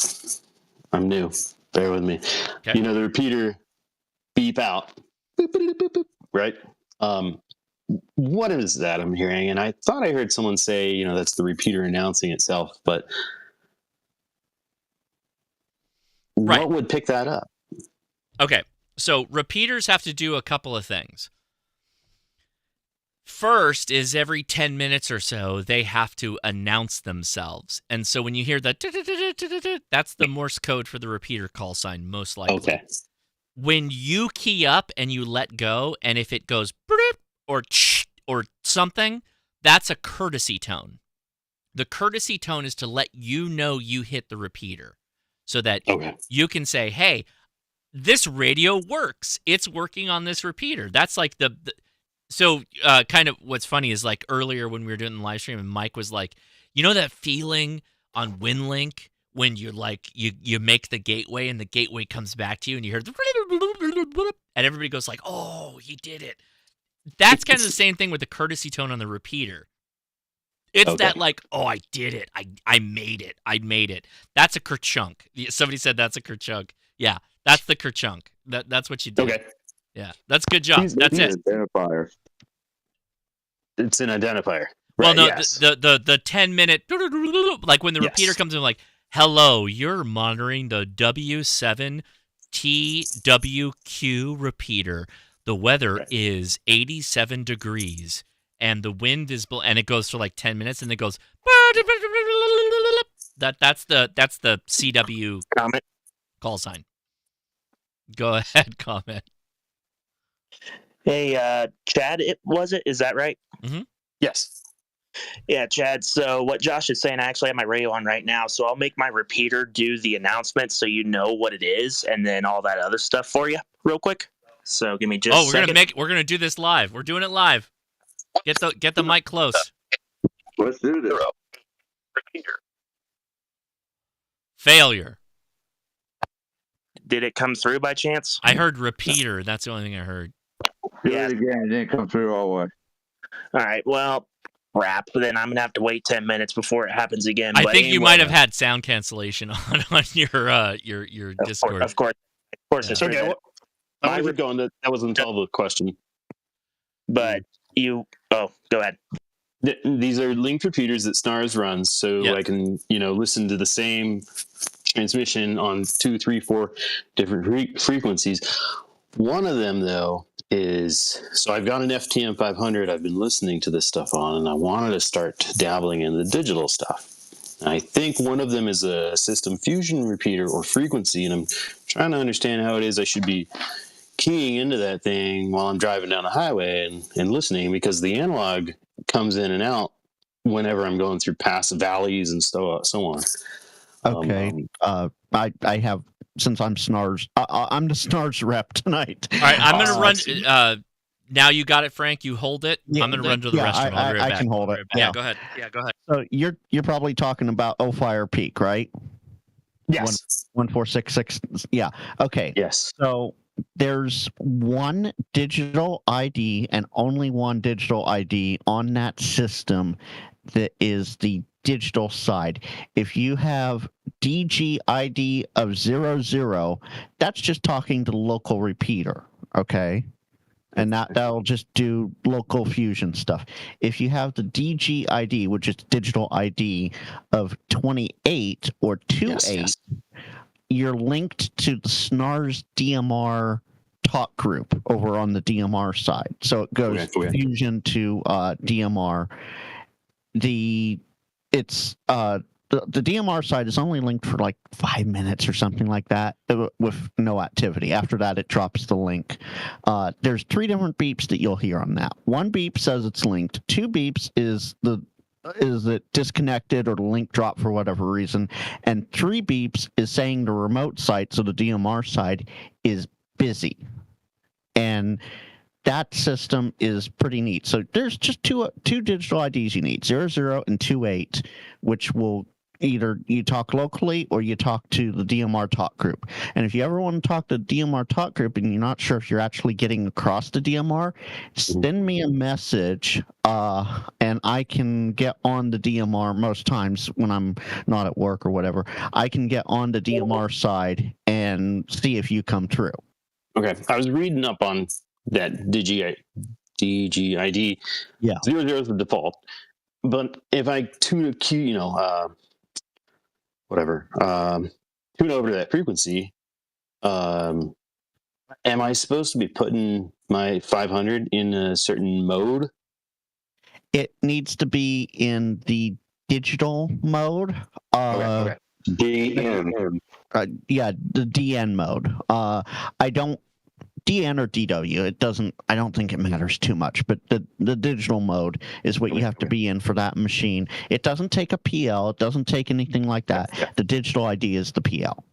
I'm new. Bear with me. Okay. The repeater beep out. Boop, boop, boop, boop, right? What is that I'm hearing? And I thought I heard someone say, that's the repeater announcing itself. But what would pick that up? Okay. So repeaters have to do a couple of things. First is every 10 minutes or so, they have to announce themselves. And so when you hear the that's the Morse code for the repeater call sign, most likely. Okay. When you key up and you let go, and if it goes or something, that's a courtesy tone. The courtesy tone is to let you know you hit the repeater so that you can say, hey, this radio works. It's working on this repeater. That's like So kind of what's funny is like earlier when we were doing the live stream and Mike was like, that feeling on WinLink when you make the gateway and the gateway comes back to you and you hear and everybody goes like, oh, he did it. That's kind of the same thing with the courtesy tone on the repeater. It's that like, oh, I did it. I made it. I made it. That's a kerchunk. Somebody said that's a kerchunk. Yeah, that's the kerchunk. That's what you did. Okay. Yeah, that's good job. That's it. Identifier. It's an identifier. Well, Right, no, yes. the 10-minute, like when the repeater comes in, like, hello, you're monitoring the W7TWQ repeater. The weather is 87 degrees, and the wind is, and it goes for like 10 minutes, and it goes, that's the CW comment call sign. Go ahead, comment. Hey, Chad, is that right? Mm-hmm. Yes. Yeah, Chad. So what Josh is saying, I actually have my radio on right now, so I'll make my repeater do the announcement so you know what it is, and then all that other stuff for you, real quick. So give me just. Oh, we're gonna do this live. We're doing it live. Get the mic close. Let's do this. Repeater. Failure. Did it come through by chance? I heard repeater. That's the only thing I heard. Do it again. It didn't come through all the way. All right. Well, crap. Then I'm gonna have to wait 10 minutes before it happens again. I think you might have had sound cancellation on your Discord. Of course. It's okay. Well, I was going. That wasn't all the question. But you. Oh, go ahead. These are linked repeaters that SNARS runs, so I can listen to the same transmission on 2, 3, 4 different frequencies. One of them, though, is so I've got an FTM 500 I've been listening to this stuff on, and I wanted to start dabbling in the digital stuff. I think one of them is a system fusion repeater or frequency, and I'm trying to understand how it is I should be keying into that thing while I'm driving down the highway and listening, because the analog comes in and out whenever I'm going through past valleys and so on. Okay. I have, since I'm SNARS, I'm the SNARS rep tonight. All right, I'm going to run. Now you got it, Frank. You hold it. I'm going to run to the restroom. I'll be right I back. can hold it. Yeah, go ahead. Go ahead. So you're probably talking about Fire Peak, right? Yes. 1466. Yeah. Okay. Yes. So there's one digital ID and only one digital ID on that system that is the digital side. If you have DGID of 00, that's just talking to the local repeater, okay? And that'll just do local fusion stuff. If you have the DGID, which is digital ID of 28 or 28, you're linked to the SNARS DMR talk group over on the DMR side. So it goes fusion to DMR. The DMR side is only linked for like 5 minutes or something like that with no activity. After that, it drops the link. There's 3 different beeps that you'll hear on that. 1 beep says it's linked. 2 beeps is it disconnected or the link dropped for whatever reason. And 3 beeps is saying the remote site, so the DMR side, is busy. And that system is pretty neat. So there's just two digital IDs you need, 00 and 28, which will either you talk locally or you talk to the DMR talk group. And if you ever want to talk to the DMR talk group and you're not sure if you're actually getting across the DMR, send me a message and I can get on the DMR most times when I'm not at work or whatever. I can get on the DMR side and see if you come through. Okay. I was reading up on that DGID. Yeah. 00 is the default. But if I tune tune over to that frequency, am I supposed to be putting my 500 in a certain mode? It needs to be in the digital mode. Okay. DN. Yeah, the DN mode. I don't DN or DW. I don't think it matters too much, but the digital mode is what you have to be in for that machine. It doesn't take a PL. It doesn't take anything like that. Yeah. The digital ID is the PL.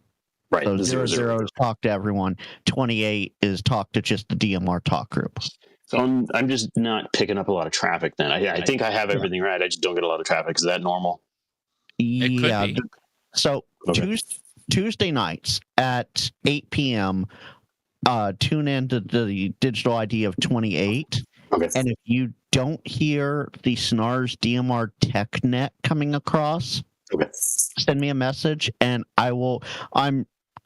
Right. So 00 is talk to everyone. 28 is talk to just the DMR talk group. So I'm just not picking up a lot of traffic then. I think I have everything right. I just don't get a lot of traffic. Is that normal? Yeah. So Tuesday nights at 8 p.m., tune into the digital ID of 28 Okay. And if you don't hear the SNARS DMR TechNet coming across, okay, send me a message, and I will.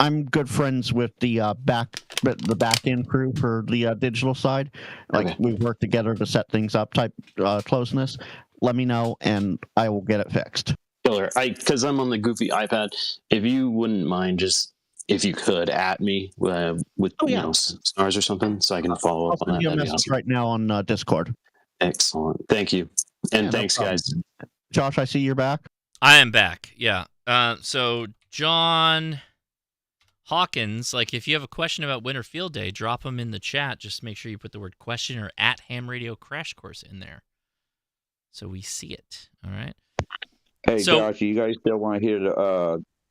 I'm good friends with the back end crew for the digital side. Like Okay. we've worked together to set things up type closeness. Let me know, and I will get it fixed. Killer. Because I'm on the goofy iPad. If you wouldn't mind, just if you could at me with you know SNARS or something, so I can follow up on that. I'll send you a That'd be message awesome. right now on Discord. Excellent. Thank you, and Yeah, no thanks, problem. guys. Josh, I see you're back. I am back. Yeah. So John Hawkins, like if you have a question about Winter Field Day, drop them in the chat. Just make sure you put the word question or at Ham Radio Crash Course in there, so we see it. All right. Hey, So- Josh, you guys still want to hear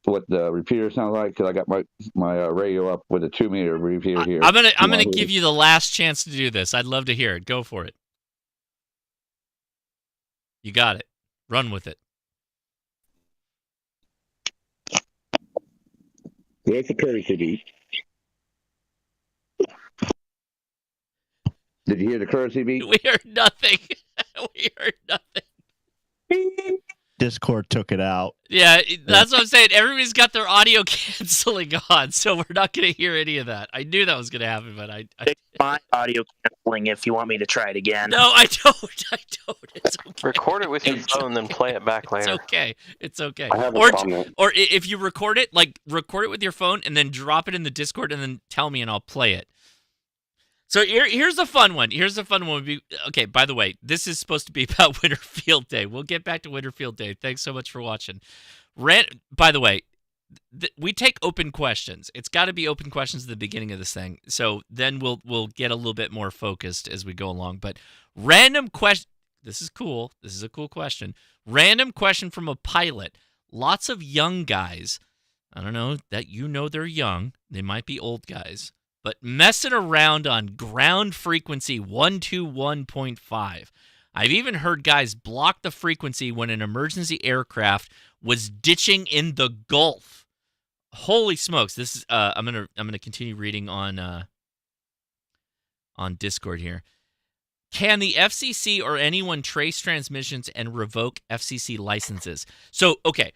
what the repeater sounds like? Because I got my radio up with a 2-meter repeater here. I'm gonna give you the last chance to do this. I'd love to hear it. Go for it. You got it. Run with it. It's a courtesy beat. Did you hear the courtesy beat? We heard nothing. We heard nothing. Discord took it out. Yeah, that's what I'm saying. Everybody's got their audio canceling on, so we're not going to hear any of that. I knew that was going to happen, but I my audio canceling if you want me to try it again. No, I don't. It's okay. Record it with your phone, then play it back later. It's okay. It's okay. I have a Or comment. or if you record it, like record it with your phone and then drop it in the Discord and then tell me and I'll play it. So here's a fun one. Okay, by the way, this is supposed to be about Winter Field Day. We'll get back to Winter Field Day. Thanks so much for watching. By the way, we take open questions. It's got to be open questions at the beginning of this thing. So then we'll get a little bit more focused as we go along. But random question. This is cool. This is a cool question. Random question from a pilot. Lots of young guys. I don't know that they're young. They might be old guys. But messing around on ground frequency 121.5. I've even heard guys block the frequency when an emergency aircraft was ditching in the Gulf. Holy smokes! This is I'm gonna continue reading on Discord here. Can the FCC or anyone trace transmissions and revoke FCC licenses? So, okay,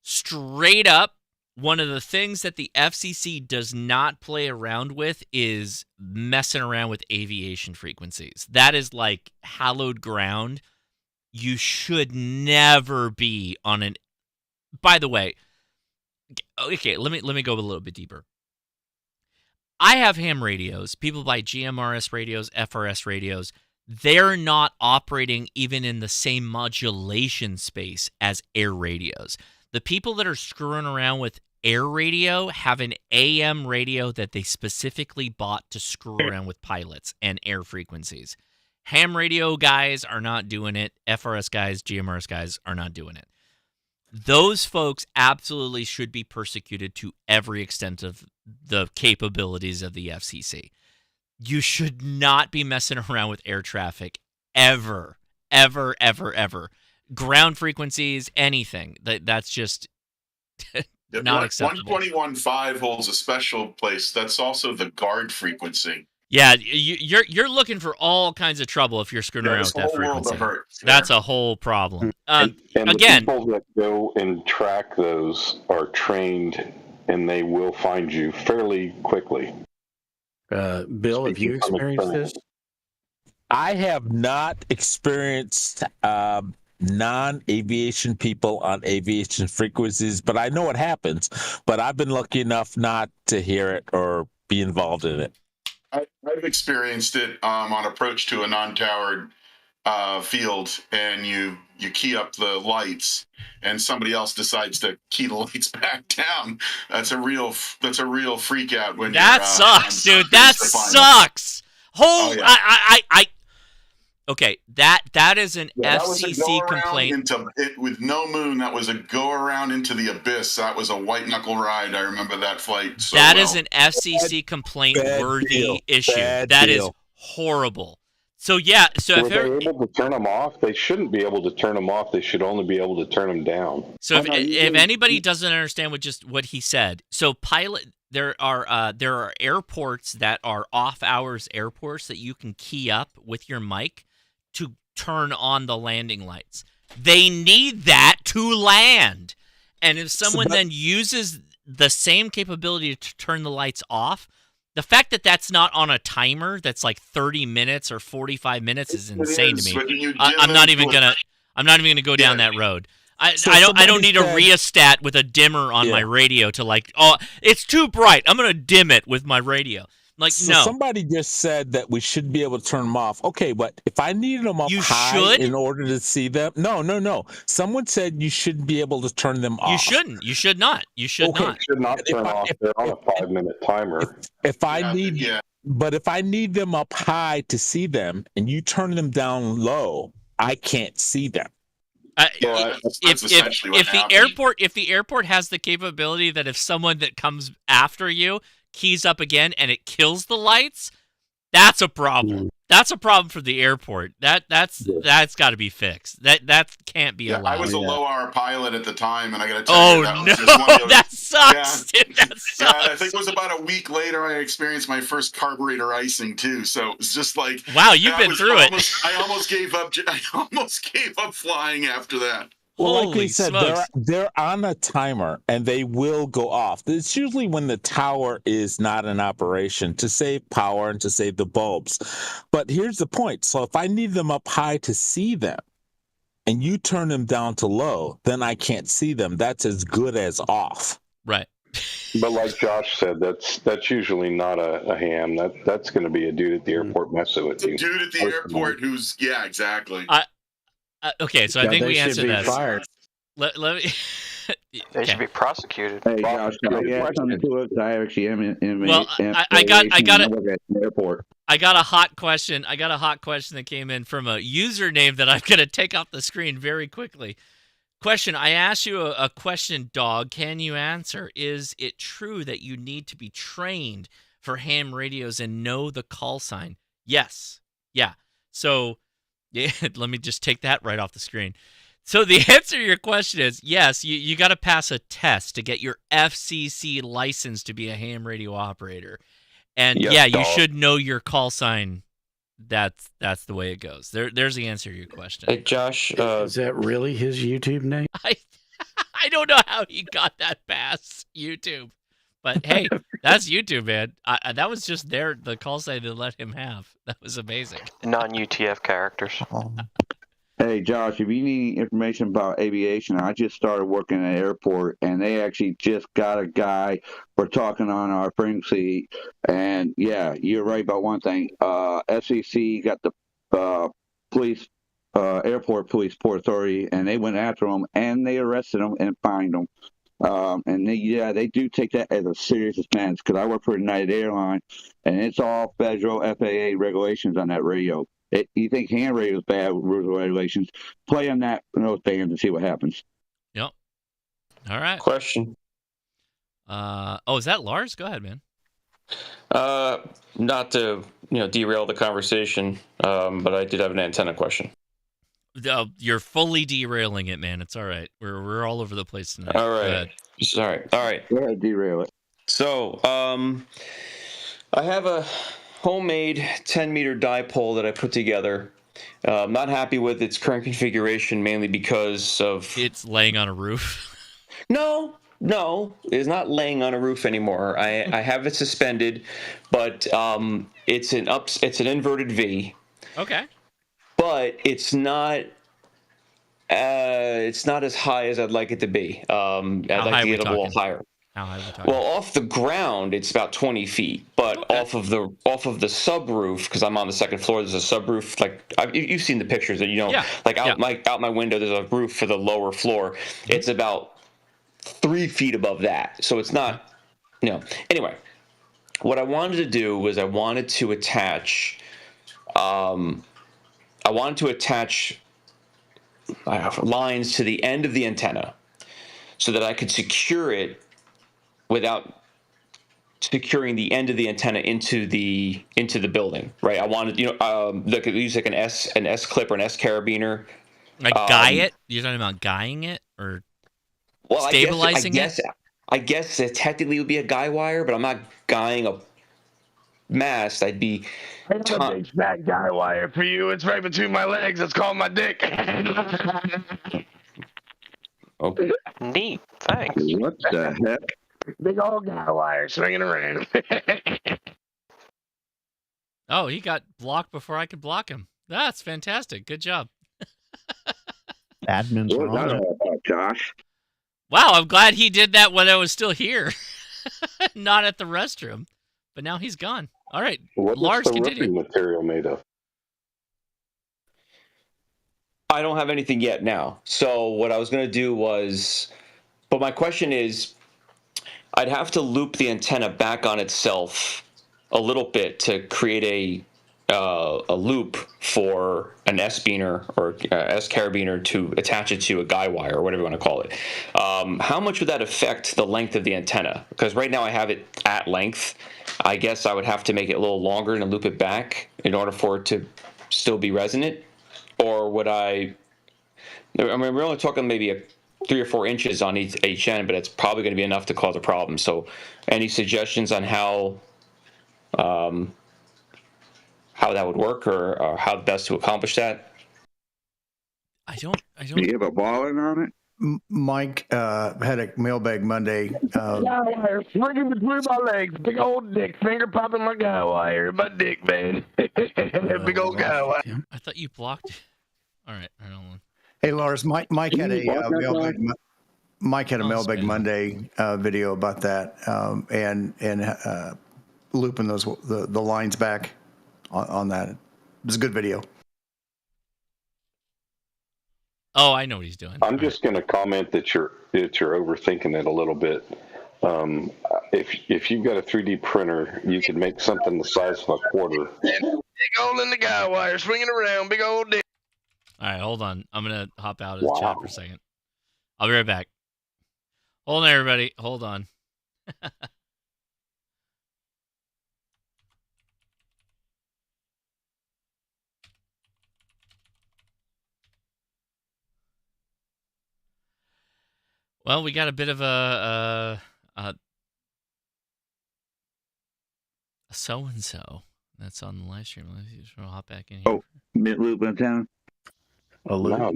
straight up, one of the things that the FCC does not play around with is messing around with aviation frequencies. That is like hallowed ground. You should never be on an... By the way, okay, let me go a little bit deeper. I have ham radios. People buy GMRS radios, FRS radios. They're not operating even in the same modulation space as air radios. The people that are screwing around with air radio have an AM radio that they specifically bought to screw around with pilots and air frequencies. Ham radio guys are not doing it. FRS guys, GMRS guys are not doing it. Those folks absolutely should be persecuted to every extent of the capabilities of the FCC. You should not be messing around with air traffic ever, ever, ever, ever. Ground frequencies, anything. That's just not acceptable. 121.5 holds a special place. That's also the guard frequency. Yeah, you're looking for all kinds of trouble if you're screwing around with that frequency. That's a whole problem. And Again, the people that go and track those are trained, and they will find you fairly quickly. Bill, have you experienced this? I have not experienced non-aviation people on aviation frequencies, but I know what happens. But I've been lucky enough not to hear it or be involved in it. I've experienced it on approach to a non-towered field, and you key up the lights, and somebody else decides to key the lights back down. That's a real freak out when that sucks, dude. That sucks. Okay, that is an FCC complaint. With no moon, that was a go around into the abyss. That was a white knuckle ride. I remember that flight so That well. is an FCC complaint-worthy issue. That is horrible. So yeah, Were they able to turn them off? They shouldn't be able to turn them off. They should only be able to turn them down. So if anybody doesn't understand what he said, so there are airports that are off-hours airports that you can key up with your mic to turn on the landing lights. They need that to land. And if someone then uses the same capability to turn the lights off, the fact that that's not on a timer that's like 30 minutes or 45 minutes is insane to me. I'm not even gonna go down that road. I don't need a rheostat with a dimmer on my radio to like, oh, it's too bright, I'm gonna dim it with my radio. Like, no. Somebody just said that we should be able to turn them off. Okay, but if I needed them up high in order to see them, no. Someone said you should be able to turn them off. You shouldn't. You should not. You should not. You should not turn off. They're on a 5-minute timer. If I need them up high to see them, and you turn them down low, I can't see them. If the airport has the capability that if someone that comes after you keys up again and it kills the lights, that's a problem. That's a problem for the airport. That's got to be fixed. That can't be allowed. I was a low-hour pilot at the time, and I got to you, tell that was just one of those, that sucks. Dude, that sucks. Yeah, I think it was about a week later I experienced my first carburetor icing too. So it's just like, wow, you've been through it. I almost gave up. I almost gave up flying after that. Well, like we said, they're on a timer and they will go off. It's usually when the tower is not in operation to save power and to save the bulbs. But here's the point. So if I need them up high to see them and you turn them down to low, then I can't see them. That's as good as off. Right. But like Josh said, that's usually not a ham. That's going to be a dude at the airport messing with you. Dude at the airport who's, yeah, exactly. Okay, so I think we answered that. Fired. Let me. They should be prosecuted. Hey, Josh, I got something to it. I actually am in. Well, I got an airport. I got a hot question. I got a hot question that came in from a username that I'm gonna take off the screen very quickly. Question: I asked you a question, dog. Can you answer? Is it true that you need to be trained for ham radios and know the call sign? Yes. Yeah. So. Yeah, let me just take that right off the screen. So the answer to your question is yes, you got to pass a test to get your FCC license to be a ham radio operator. And you should know your call sign. That's the way it goes. There's the answer to your question. Hey, Josh, is that really his YouTube name? I don't know how he got that past YouTube. But hey, that's YouTube, man. That was just the call sign they let him have. That was amazing. Non-UTF characters. Hey, Josh, if you need information about aviation, I just started working at an airport, and they actually just got a guy. We're talking on our frequency, and yeah, you're right about one thing. FCC got the police, airport police, Port Authority, and they went after him, and they arrested him and fined him. And they do take that as a serious offense because I work for United Airlines, and it's all federal FAA regulations on that radio. You think ham radio is bad rules and regulations? Play on that those bands and see what happens. Yep. All right. Question. Is that Lars? Go ahead, man. Not to derail the conversation, but I did have an antenna question. You're fully derailing it, man. It's all right. We're all over the place tonight. All right. Sorry. All right. Go ahead, derail it. So, I have a homemade 10-meter dipole that I put together. I'm not happy with its current configuration, mainly because of it's laying on a roof. No, it's not laying on a roof anymore. I have it suspended, but it's an inverted V. Okay. But it's not as high as I'd like it to be. I'd like to get a little higher. How high are we talking? Well, off the ground, it's about 20 feet, but off of the subroof, because I'm on the second floor, there's a subroof. Like you've seen the pictures that out my window, there's a roof for the lower floor. Mm-hmm. It's about 3 feet above that, so it's not. Anyway, what I wanted to do was I wanted to attach lines to the end of the antenna so that I could secure it without securing the end of the antenna into the building, right? I wanted, use like an S clip or an S carabiner. Like guy it? You're talking about guying it or stabilizing it? I guess it technically would be a guy wire, but I'm not guying a mast. I'd be. I got a big fat guy wire for you. It's right between my legs. It's called my dick. Okay. Neat. Thanks. What the heck? Big old guy wire swinging around. Oh, he got blocked before I could block him. That's fantastic. Good job. Admins What are was on that it. all about, Josh? Wow, I'm glad he did that when I was still here. Not at the restroom. But now he's gone. All right. What Lars, is the continue. roofing material made of? I don't have anything yet now. So what I was going to do was, but my question is, I'd have to loop the antenna back on itself a little bit to create a loop for an S-beaner or S-carabiner to attach it to a guy wire or whatever you want to call it. How much would that affect the length of the antenna? Because right now I have it at length. I guess I would have to make it a little longer and loop it back in order for it to still be resonant. Or would I mean, we're only talking maybe 3 or 4 inches on each end, but it's probably going to be enough to cause a problem. So any suggestions on how that would work or how best to accomplish that? I don't. Do you have a ball in on it? Mike had a mailbag Monday. Guy wire swinging between my legs. Big old dick. Finger popping my guy wire. My dick, man. Big old guy wire. I thought you blocked. All right. Hold on. Hey, Lars, Mike had a mailbag. Mike had a mailbag Monday video about that and looping the lines back on that. It was a good video. Oh, I know what he's doing. I'm just going to comment that you're overthinking it a little bit. If you've got a 3D printer, you could make something the size of a quarter. Big old in the guy wire swinging around. Big old dick. All right, hold on. I'm going to hop out of the chat for a second. I'll be right back. Hold on, everybody. Hold on. Well, we got a bit of a so-and-so that's on the live stream. Let's just hop back in here. Oh, mid-loop antenna? No,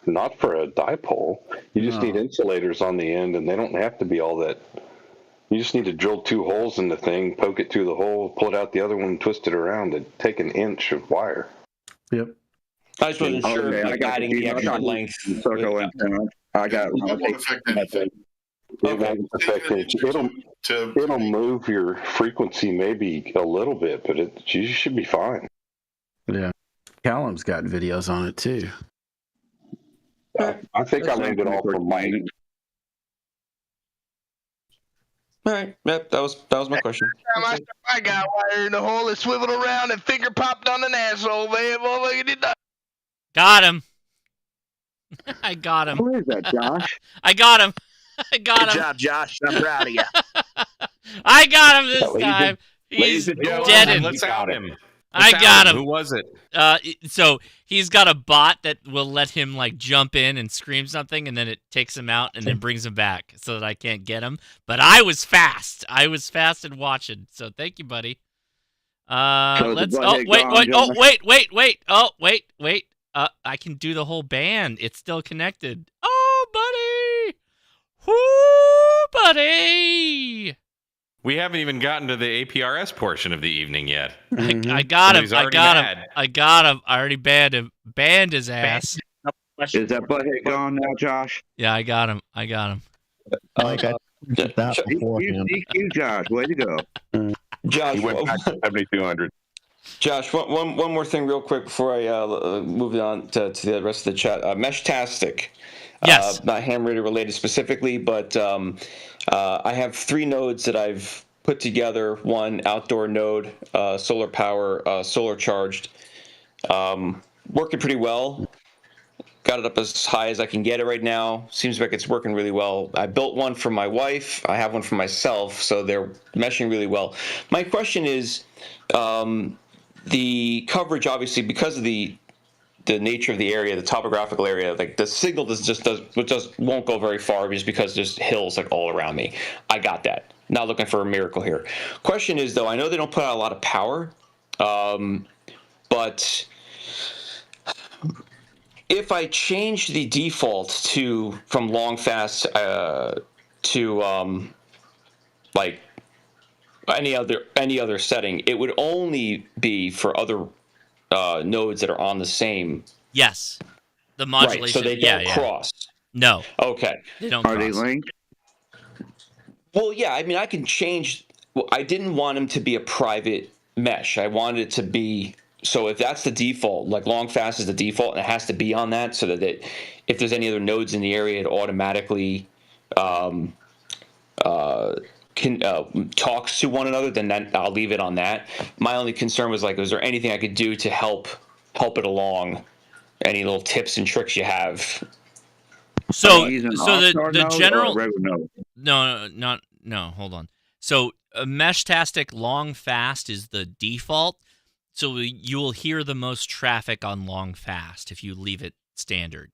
not for a dipole. You just need insulators on the end, and they don't have to be all that. You just need to drill 2 holes in the thing, poke it through the hole, pull it out the other one, twist it around, and take an inch of wire. Yep. I just wasn't sure if you're adding the extra length. Circle antenna. I got. It won't affect anything. It won't affect anything. It'll move your frequency maybe a little bit, but you should be fine. Yeah. Callum's got videos on it too. I think I learned it all from Mike. All right. Yep, that was my question. I got wire in the hole and swiveled around and finger popped on an asshole, man. Motherfucker did that. Got him. I got him. Who is that, Josh? I got him. I got him. Good job, Josh. I'm proud of you. I got him this time. He's dead. Let's out him. I got him. Who was it? So he's got a bot that will let him like jump in and scream something, and then it takes him out and then brings him back so that I can't get him. But I was fast. I was fast and watching. So thank you, buddy. Let's. Oh wait. I can do the whole band. It's still connected. Oh, buddy. Whoo, buddy. We haven't even gotten to the APRS portion of the evening yet. I got him. He's I already got mad. him. I got him. I already banned him. Banned his ass. Is that butthead gone now, Josh? Yeah, I got him. I Like I did that beforehand. DQ Josh, way to go. Josh, He went back to 7,200. Josh, one more thing real quick before I move on to the rest of the chat. Meshtastic. Yes. Not ham radio related specifically, but I have 3 nodes that I've put together. One outdoor node, solar power, solar charged, working pretty well. Got it up as high as I can get it right now. Seems like it's working really well. I built one for my wife. I have one for myself, so they're meshing really well. My question is, the coverage, obviously, because of the the nature of the area, the topographical area, like the signal just won't go very far just because there's hills like all around me. I got that. Not looking for a miracle here. Question is though, I know they don't put out a lot of power, but if I change the default from long fast to like any other setting, it would only be for other nodes that are on the same. Yes, the modulation. Right, so they don't cross. No. Okay. They don't cross. Are they linked? Well, yeah. I mean, I can change. Well, I didn't want them to be a private mesh. I wanted it to be. So if that's the default, like long fast is the default, and it has to be on that, so that if there's any other nodes in the area, it automatically talks to one another. Then I'll leave it on that. My only concern was like, was there anything I could do to help it along? Any little tips and tricks you have? So the general no, hold on. So Meshtastic long fast is the default. So you will hear the most traffic on long fast if you leave it standard.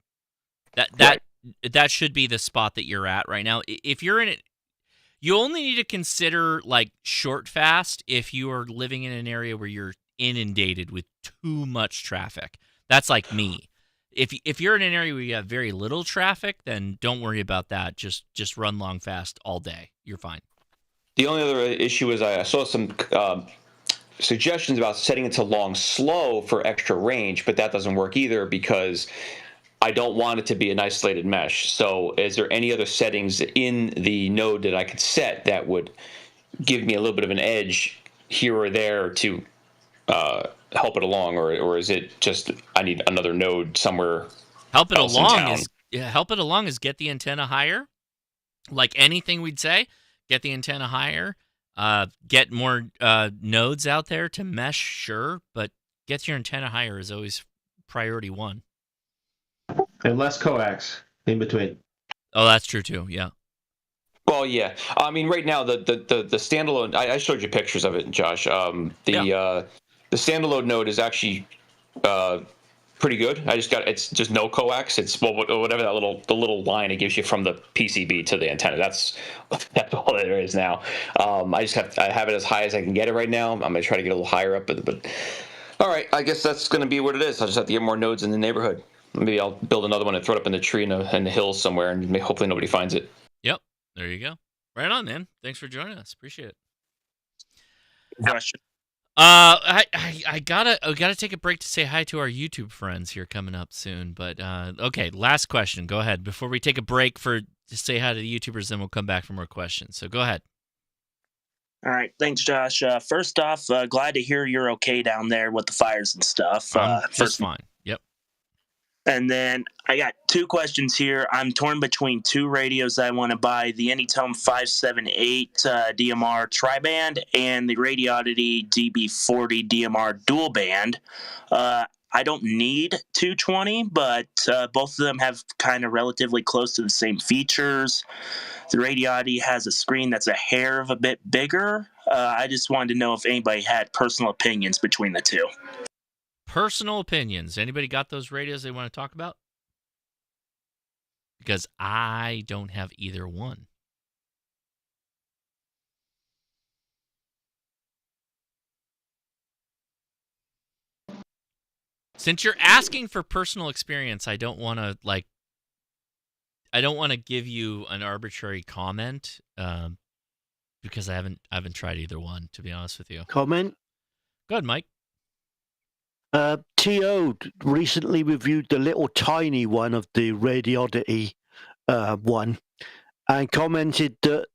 That should be the spot that you're at right now. If you're in it, you only need to consider like short fast if you are living in an area where you're inundated with too much traffic. That's like me. If you're in an area where you have very little traffic, then don't worry about that. Just run long fast all day. You're fine. The only other issue is I saw some suggestions about setting it to long slow for extra range, but that doesn't work either because I don't want it to be an isolated mesh. So is there any other settings in the node that I could set that would give me a little bit of an edge here or there to help it along, or is it just I need another node somewhere? Help it along is get the antenna higher. Like anything we'd say, get the antenna higher. Get more nodes out there to mesh, sure, but get your antenna higher is always priority one. And less coax in between. Oh, that's true too. Yeah. Well, yeah. I mean, right now the standalone. I showed you pictures of it, Josh. The standalone node is actually pretty good. It's just no coax. It's whatever the little line it gives you from the PCB to the antenna. That's all there is now. I have it as high as I can get it right now. I'm gonna try to get a little higher up, but all right. I guess that's gonna be what it is. I just have to get more nodes in the neighborhood. Maybe I'll build another one and throw it up in the tree in the hills somewhere, and hopefully nobody finds it. Yep. There you go. Right on, man. Thanks for joining us. Appreciate it. Question. I gotta take a break to say hi to our YouTube friends here coming up soon. But okay, last question. Go ahead before we take a break to say hi to the YouTubers. Then we'll come back for more questions. So go ahead. All right, thanks, Josh. First off, glad to hear you're okay down there with the fires and stuff. Just fine. Yep. And then I got two questions here. I'm torn between two radios I want to buy, the Anytone 578 DMR tri-band and the Radioddity DB40 DMR dual band. I don't need 220, but both of them have kind of relatively close to the same features. The Radioddity has a screen that's a hair of a bit bigger. I just wanted to know if anybody had personal opinions between the two. Personal opinions. Anybody got those radios they want to talk about? Because I don't have either one. Since you're asking for personal experience, I don't want to give you an arbitrary comment because I haven't tried either one, to be honest with you. Comment? Go ahead, Mike. T.O. recently reviewed the little tiny one of the Radioddity one and commented that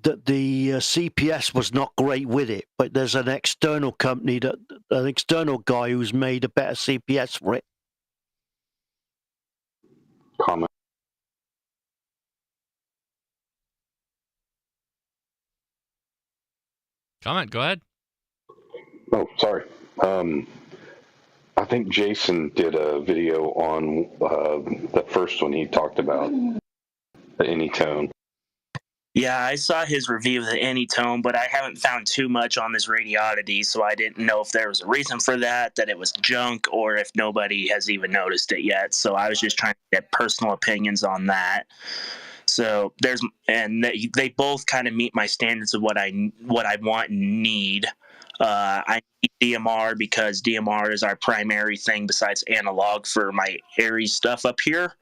that the CPS was not great with it, but there's an external company, an external guy who's made a better CPS for it. Comment. Go ahead. Oh, sorry. I think Jason did a video on the first one he talked about, the Anytone. Yeah, I saw his review of the Anytone, but I haven't found too much on this Radiodity, so I didn't know if there was a reason for that it was junk, or if nobody has even noticed it yet. So I was just trying to get personal opinions on that. So they both kind of meet my standards of what I want and need. I need DMR because DMR is our primary thing besides analog for my Aries stuff up here.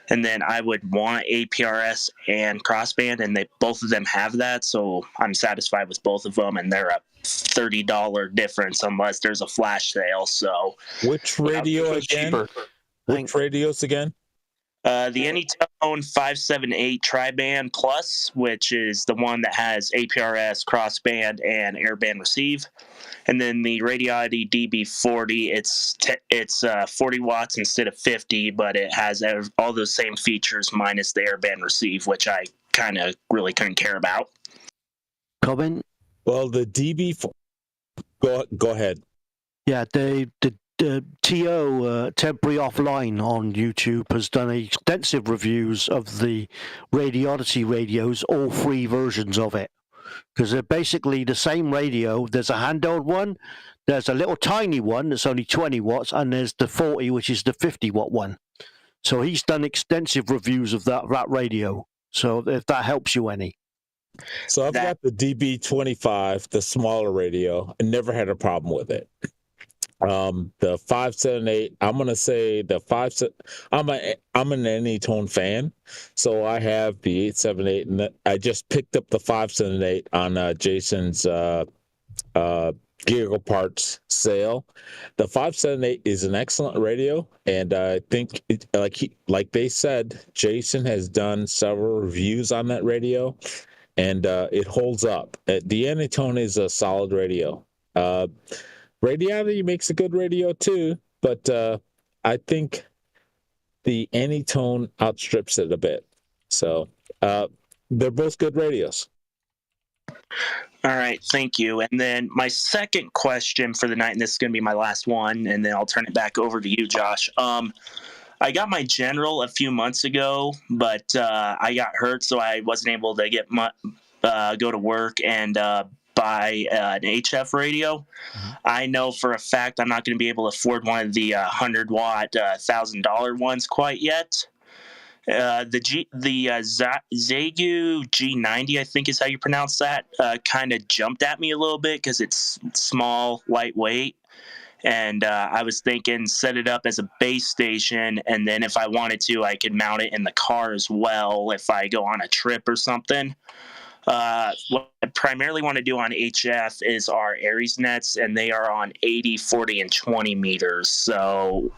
And then I would want APRS and crossband, and both of them have that, so I'm satisfied with both of them, and they're a $30 difference unless there's a flash sale. So which radio again? Which radios again? The Anytone 578 Tri-Band Plus, which is the one that has APRS, crossband, and airband receive. And then the Radiodity DB40, it's 40 watts instead of 50, but it has all those same features minus the airband receive, which I kind of really couldn't care about. Comment? Well, the DB4. Go ahead. Yeah, the TO Temporary Offline on YouTube has done extensive reviews of the Radiodity radios, all 3 versions of it. Because they're basically the same radio. There's a handheld one, there's a little tiny one that's only 20 watts, and there's the 40, which is the 50 watt one. So he's done extensive reviews of that radio. So if that helps you any. So I've got the DB25, the smaller radio, and never had a problem with it. The 578, I'm gonna say the 5. I'm an Anytone fan, so I have the 878, and I just picked up the 578 on Jason's Giggle Parts sale. The 578 is an excellent radio, and I think like they said, Jason has done several reviews on that radio, and it holds up. The Anytone is a solid radio. Radiodity makes a good radio too, but I think the Anytone outstrips it a bit. So they're both good radios. All right, thank you. And then my second question for the night, and this is going to be my last one, and then I'll turn it back over to you, Josh. I got my General a few months ago, but I got hurt, so I wasn't able to go to work and buy an HF radio. I know for a fact I'm not going to be able to afford one of the 100-watt, $1,000 ones quite yet. The Zagu G90, I think is how you pronounce that, kind of jumped at me a little bit because it's small, lightweight. And I was thinking set it up as a base station, and then if I wanted to, I could mount it in the car as well if I go on a trip or something. What I primarily want to do on HF is our Aries nets, and they are on 80, 40, and 20 meters. So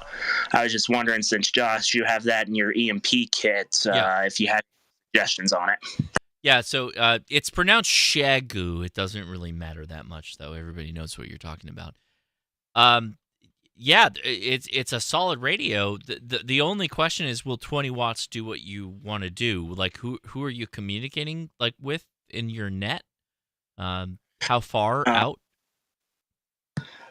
I was just wondering, since Josh, you have that in your EMP kit, if you had suggestions on it. Yeah, so it's pronounced Shagu. It doesn't really matter that much, though. Everybody knows what you're talking about. Yeah, it's a solid radio. The only question is, will 20 watts do what you want to do? Like, who are you communicating with in your net? How far out?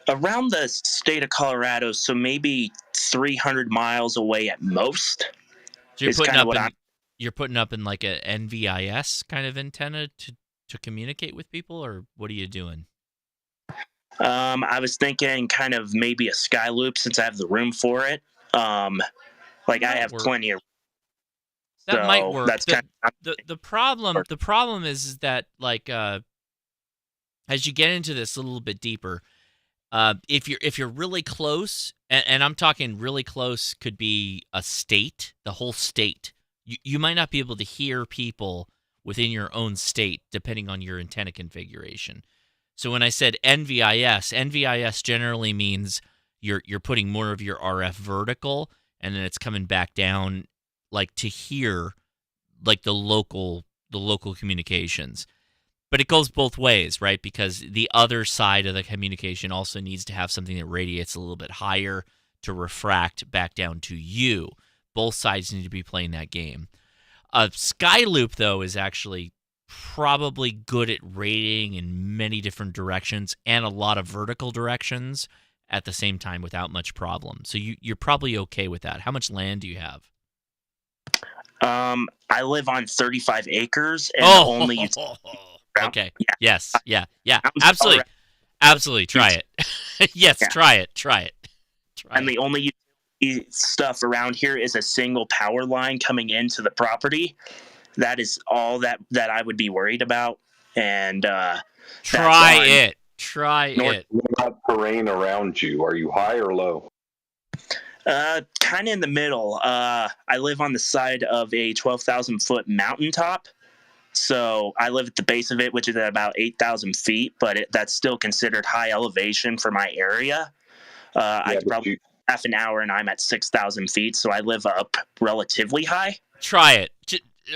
Around the state of Colorado, so maybe 300 miles away at most. So you're putting up in like a NVIS kind of antenna to communicate with people, or what are you doing? I was thinking kind of maybe a sky loop since I have the room for it. I have plenty of. That might work. That's the problem is that as you get into this a little bit deeper, if you're really close, and I'm talking really close, could be a state, the whole state. You might not be able to hear people within your own state depending on your antenna configuration. So when I said NVIS generally means you're putting more of your RF vertical, and then it's coming back down to hear the local communications. But it goes both ways, right? Because the other side of the communication also needs to have something that radiates a little bit higher to refract back down to you. Both sides need to be playing that game. A sky loop, though, is actually probably good at radiating in many different directions and a lot of vertical directions at the same time without much problem. So you're probably okay with that. How much land do you have? I live on 35 acres, and the only okay. Yes. Yeah. Absolutely. Absolutely. Try it. Yes. Yeah. Try it. And the only stuff around here is a single power line coming into the property. That is all that I would be worried about. And try it. What about terrain around you? Are you high or low? Kind of in the middle. I live on the side of a 12,000-foot mountaintop. So I live at the base of it, which is at about 8,000 feet, but that's still considered high elevation for my area. I could probably half an hour and I'm at 6,000 feet, so I live up relatively high. Try it.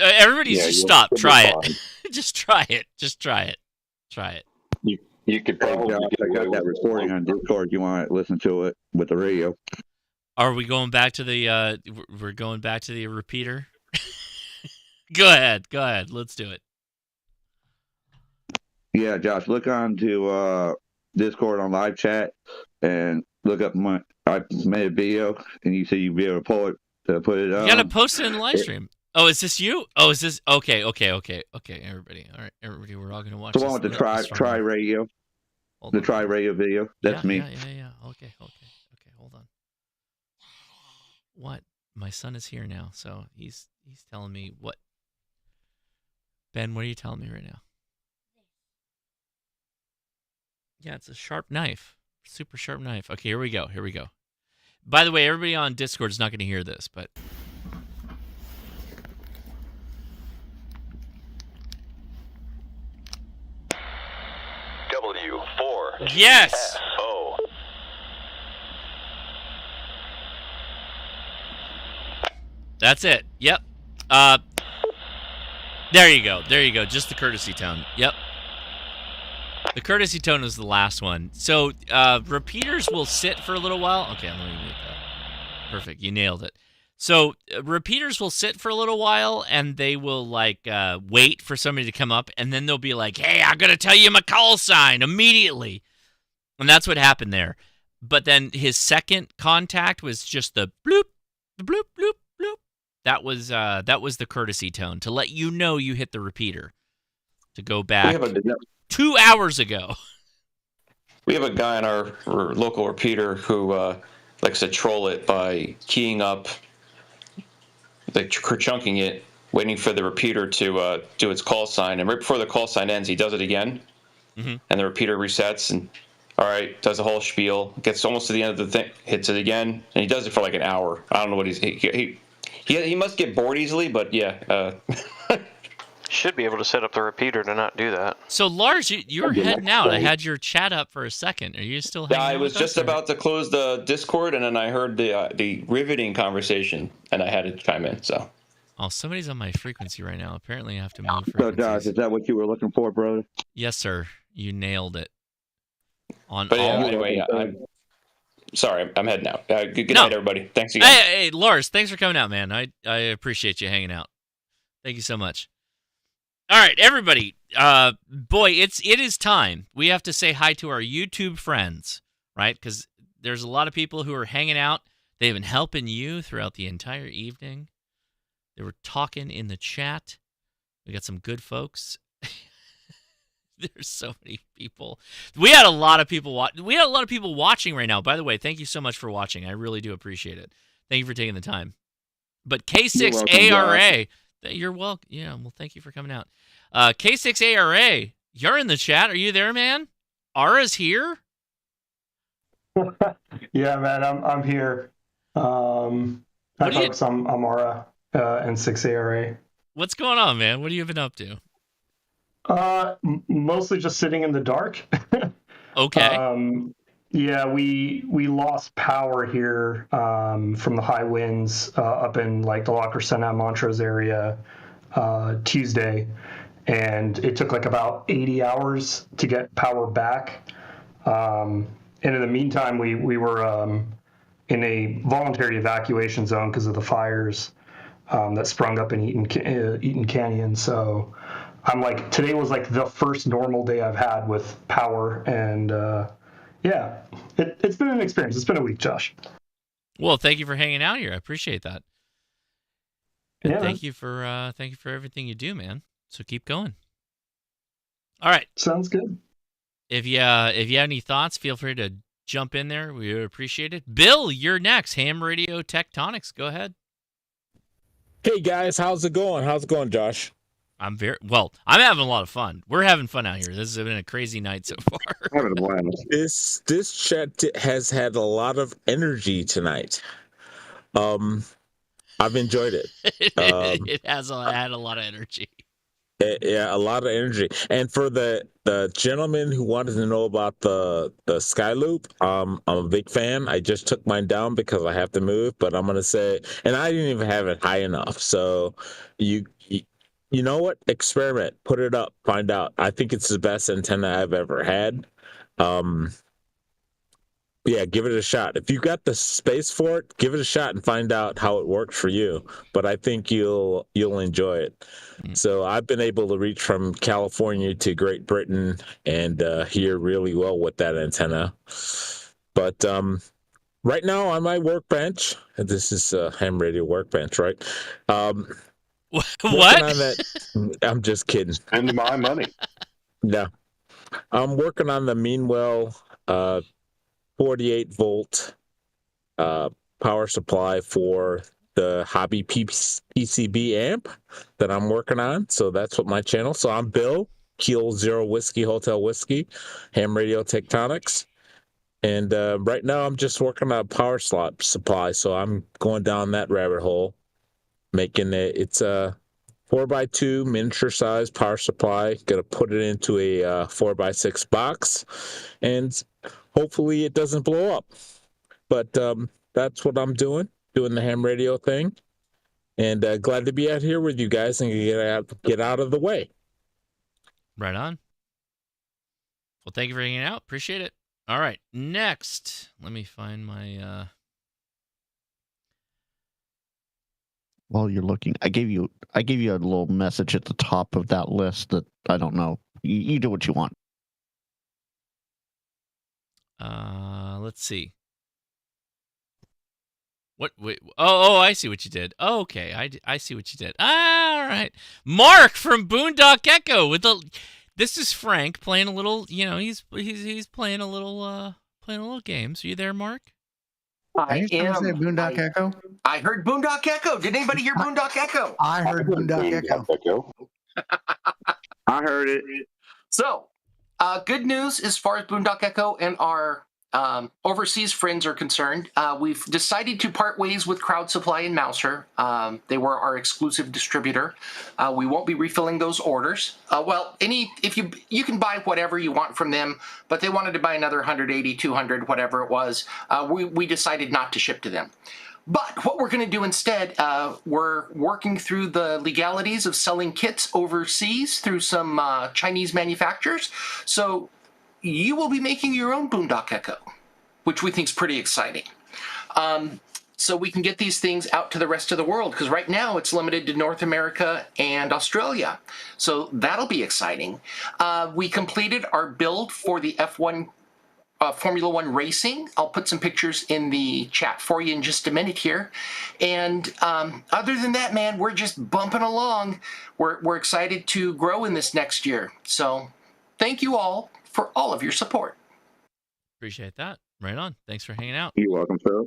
Everybody just stop. Try it. Just try it. Try it. You could probably I got that recording on Discord. You want to listen to it with the radio. Are we going back to the we're going back to the repeater? Go ahead. Let's do it. Yeah, Josh, look on to Discord on live chat and look up I made a video, and you say you'd be able to pull it to put it up. You got to post it in the live stream. Oh, is this you? Oh, is this okay? Everybody, all right, everybody, we're all gonna watch. The one with the try radio. The try radio video. That's me. Yeah. Okay. Hold on. What? My son is here now, so he's telling me what. Ben, what are you telling me right now? Yeah, it's a sharp knife. Super sharp knife. Okay, here we go. By the way, everybody on Discord is not going to hear this, but... W4. Yes! O. That's it. Yep. There you go. Just the courtesy tone. Yep. The courtesy tone was the last one. So repeaters will sit for a little while. Okay, I'm going to mute that. Perfect. You nailed it. So repeaters will sit for a little while, and they will wait for somebody to come up, and then they'll be like, "Hey, I'm going to tell you my call sign immediately," and that's what happened there. But then his second contact was just the bloop, the bloop, bloop, bloop. That was the courtesy tone to let you know you hit the repeater. To go back 2 hours ago. We have a guy on our local repeater who likes to troll it by keying up, chunking it, waiting for the repeater to do its call sign, and right before the call sign ends, he does it again, and the repeater resets, and all right, does the whole spiel, gets almost to the end of the thing, hits it again, and he does it for like an hour. I don't know what he must get bored easily, but yeah. Should be able to set up the repeater to not do that. So Lars, you were heading out. I had your chat up for a second. Are you still hanging out? I was just about to close the Discord, and then I heard the riveting conversation, and I had to chime in. So. Oh, somebody's on my frequency right now. Apparently, I have to move frequencies. So, Josh, is that what you were looking for, brother? Yes, sir. You nailed it. Anyway, I'm sorry. I'm heading out. Good night, everybody. Thanks again. Hey, Lars, thanks for coming out, man. I appreciate you hanging out. Thank you so much. All right, everybody. Boy, it is time. We have to say hi to our YouTube friends, right? Because there's a lot of people who are hanging out. They've been helping you throughout the entire evening. They were talking in the chat. We got some good folks. There's so many people. We had a lot of people watching right now. By the way, thank you so much for watching. I really do appreciate it. Thank you for taking the time. But K6ARA, you're welcome. Yeah, well, thank you for coming out. K6ARA, you're in the chat. Are you there, man? Ara's here? Yeah, man, I'm here. I'm Ara and 6ARA. What's going on, man? What have you been up to? Mostly just sitting in the dark. Okay. Yeah, we lost power here from the high winds up in like the La Crescenta, Montrose area Tuesday, and it took like about 80 hours to get power back. And in the meantime, we were in a voluntary evacuation zone because of the fires that sprung up in Eaton Canyon. So I'm like, today was like the first normal day I've had with power, and yeah, it's been an experience. It's been a week, Josh. Well, thank you for hanging out here. I appreciate that. And thank you for everything you do, man. So keep going. All right. Sounds good. If you have any thoughts, feel free to jump in there. We would appreciate it. Bill, you're next. Ham Radio Tectonics. Go ahead. Hey guys, how's it going? How's it going, Josh? I'm having a lot of fun. We're having fun out here. This has been a crazy night so far. Having a blast. This chat has had a lot of energy tonight. I've enjoyed it. It had a lot of energy. Yeah, a lot of energy. And for the gentleman who wanted to know about the Skyloop, I'm a big fan. I just took mine down because I have to move, but I'm gonna say, and I didn't even have it high enough. So you know what? Experiment, put it up, find out. I think it's the best antenna I've ever had. Yeah, give it a shot. If you got the space for it, give it a shot and find out how it works for you. But I think you'll enjoy it. So I've been able to reach from California to Great Britain and hear really well with that antenna. But right now on my workbench, this is Ham Radio Workbench, right? What? I'm just kidding. Spend my money. No, I'm working on the Meanwell 48 volt power supply for the hobby PCB amp that I'm working on. So that's what my channel. So I'm Bill, Kilo Zero Whiskey Hotel Whiskey, Ham Radio Tectonics. And right now I'm just working on a power slot supply. So I'm going down that rabbit hole, making it's a 4x2 miniature size power supply. Gonna put it into a 4x6 box, and hopefully it doesn't blow up. But that's what I'm doing the ham radio thing. And glad to be out here with you guys and get out of the way. Right on. Well, thank you for hanging out. Appreciate it. All right, next, let me find my... While you're looking, I gave you a little message at the top of that list that I don't know. You do what you want. Let's see. What? Wait. Oh, I see what you did. Oh, okay, I see what you did. All right, Mark from Boondock Echo with the. This is Frank playing a little. He's playing a little games. Are you there, Mark? I am. Say Boondock Echo? I heard Boondock Echo. Did anybody hear Boondock Echo? I heard Boondock Echo. I heard it. So, good news as far as Boondock Echo and our overseas friends are concerned. We've decided to part ways with Crowd Supply and Mouser. They were our exclusive distributor. We won't be refilling those orders. If you can buy whatever you want from them, but they wanted to buy another 180, 200, whatever it was. We decided not to ship to them. But what we're going to do instead, we're working through the legalities of selling kits overseas through some Chinese manufacturers. So you will be making your own Boondock Echo, which we think is pretty exciting. So we can get these things out to the rest of the world, because right now it's limited to North America and Australia. So that'll be exciting. We completed our build for the F1 Formula One racing. I'll put some pictures in the chat for you in just a minute here. And other than that, man, we're just bumping along. We're excited to grow in this next year. So thank you all for all of your support. Appreciate that. Right on. Thanks for hanging out. You're welcome, sir.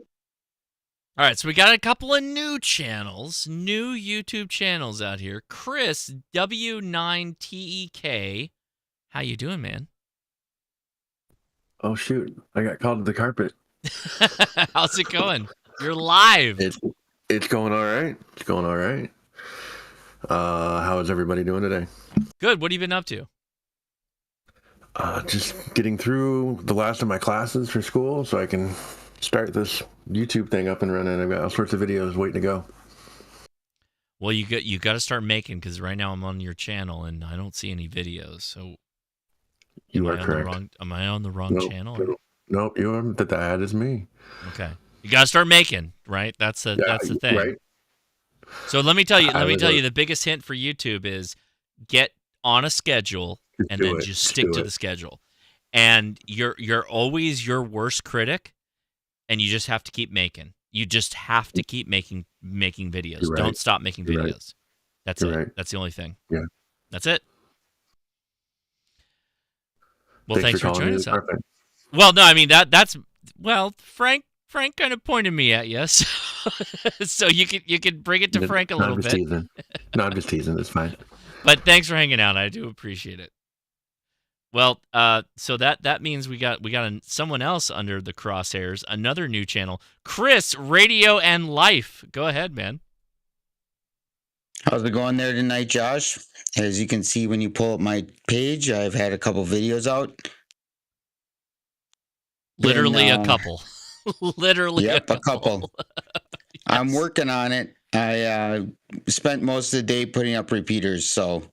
All right, so we got a couple of new YouTube channels out here. Chris W9TEK, how you doing, man? Oh shoot! I got called to the carpet. How's it going? You're live. It's going all right. It's going all right. How is everybody doing today? Good. What have you been up to? Just getting through the last of my classes for school so I can start this YouTube thing up and running. I've got all sorts of videos waiting to go. Well, you got to start making, because right now I'm on your channel and I don't see any videos. So you are correct. Am I on the wrong channel? Nope, you are. That is me. Okay, you got to start making, right? That's the thing. Right. So let me tell you. The biggest hint for YouTube is get on a schedule and then just stick to the schedule. And you're always your worst critic, and you just have to keep making. You just have to keep making videos. You're right. Don't stop making You're videos. right. That's You're it. right. That's the only thing. Yeah. That's it. Well, thanks for calling joining me. us. Up. Perfect. Well, no, I mean that's Frank kind of pointed me at you, so you could bring it to Frank a little bit. Teasing. No, I'm just teasing. It's fine. But thanks for hanging out. I do appreciate it. Well, so that means we got someone else under the crosshairs, another new channel, Chris, Radio and Life. Go ahead, man. How's it going there tonight, Josh? As you can see when you pull up my page, I've had a couple videos out. Literally a couple. Literally yep, a couple. Yes. I'm working on it. I spent most of the day putting up repeaters, so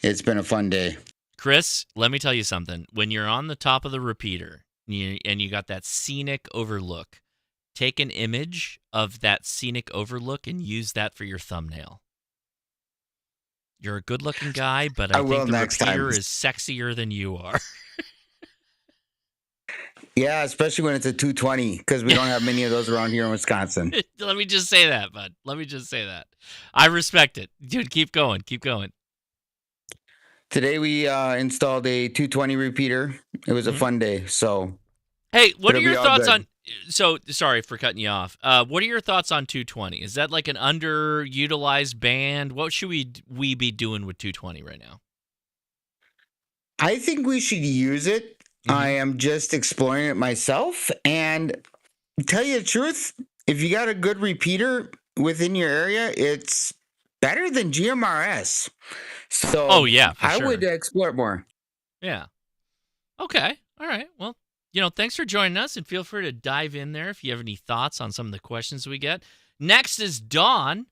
it's been a fun day. Chris, let me tell you something. When you're on the top of the repeater and you got that scenic overlook, take an image of that scenic overlook and use that for your thumbnail. You're a good-looking guy, but I think the repeater is sexier than you are. Yeah, especially when it's a 220, because we don't have many of those around here in Wisconsin. Let me just say that, bud. Let me just say that. I respect it. Dude, keep going. Keep going. Today we installed a 220 repeater. It was a fun day, so... Hey, what are your thoughts on... So, sorry for cutting you off. What are your thoughts on 220? Is that like an underutilized band? What should we be doing with 220 right now? I think we should use it. I am just exploring it myself. And to tell you the truth, if you got a good repeater within your area, it's better than GMRS. So oh, yeah, for I sure. would explore it more. Yeah. Okay. All right. Well, thanks for joining us, and feel free to dive in there if you have any thoughts on some of the questions we get. Next is Dawn,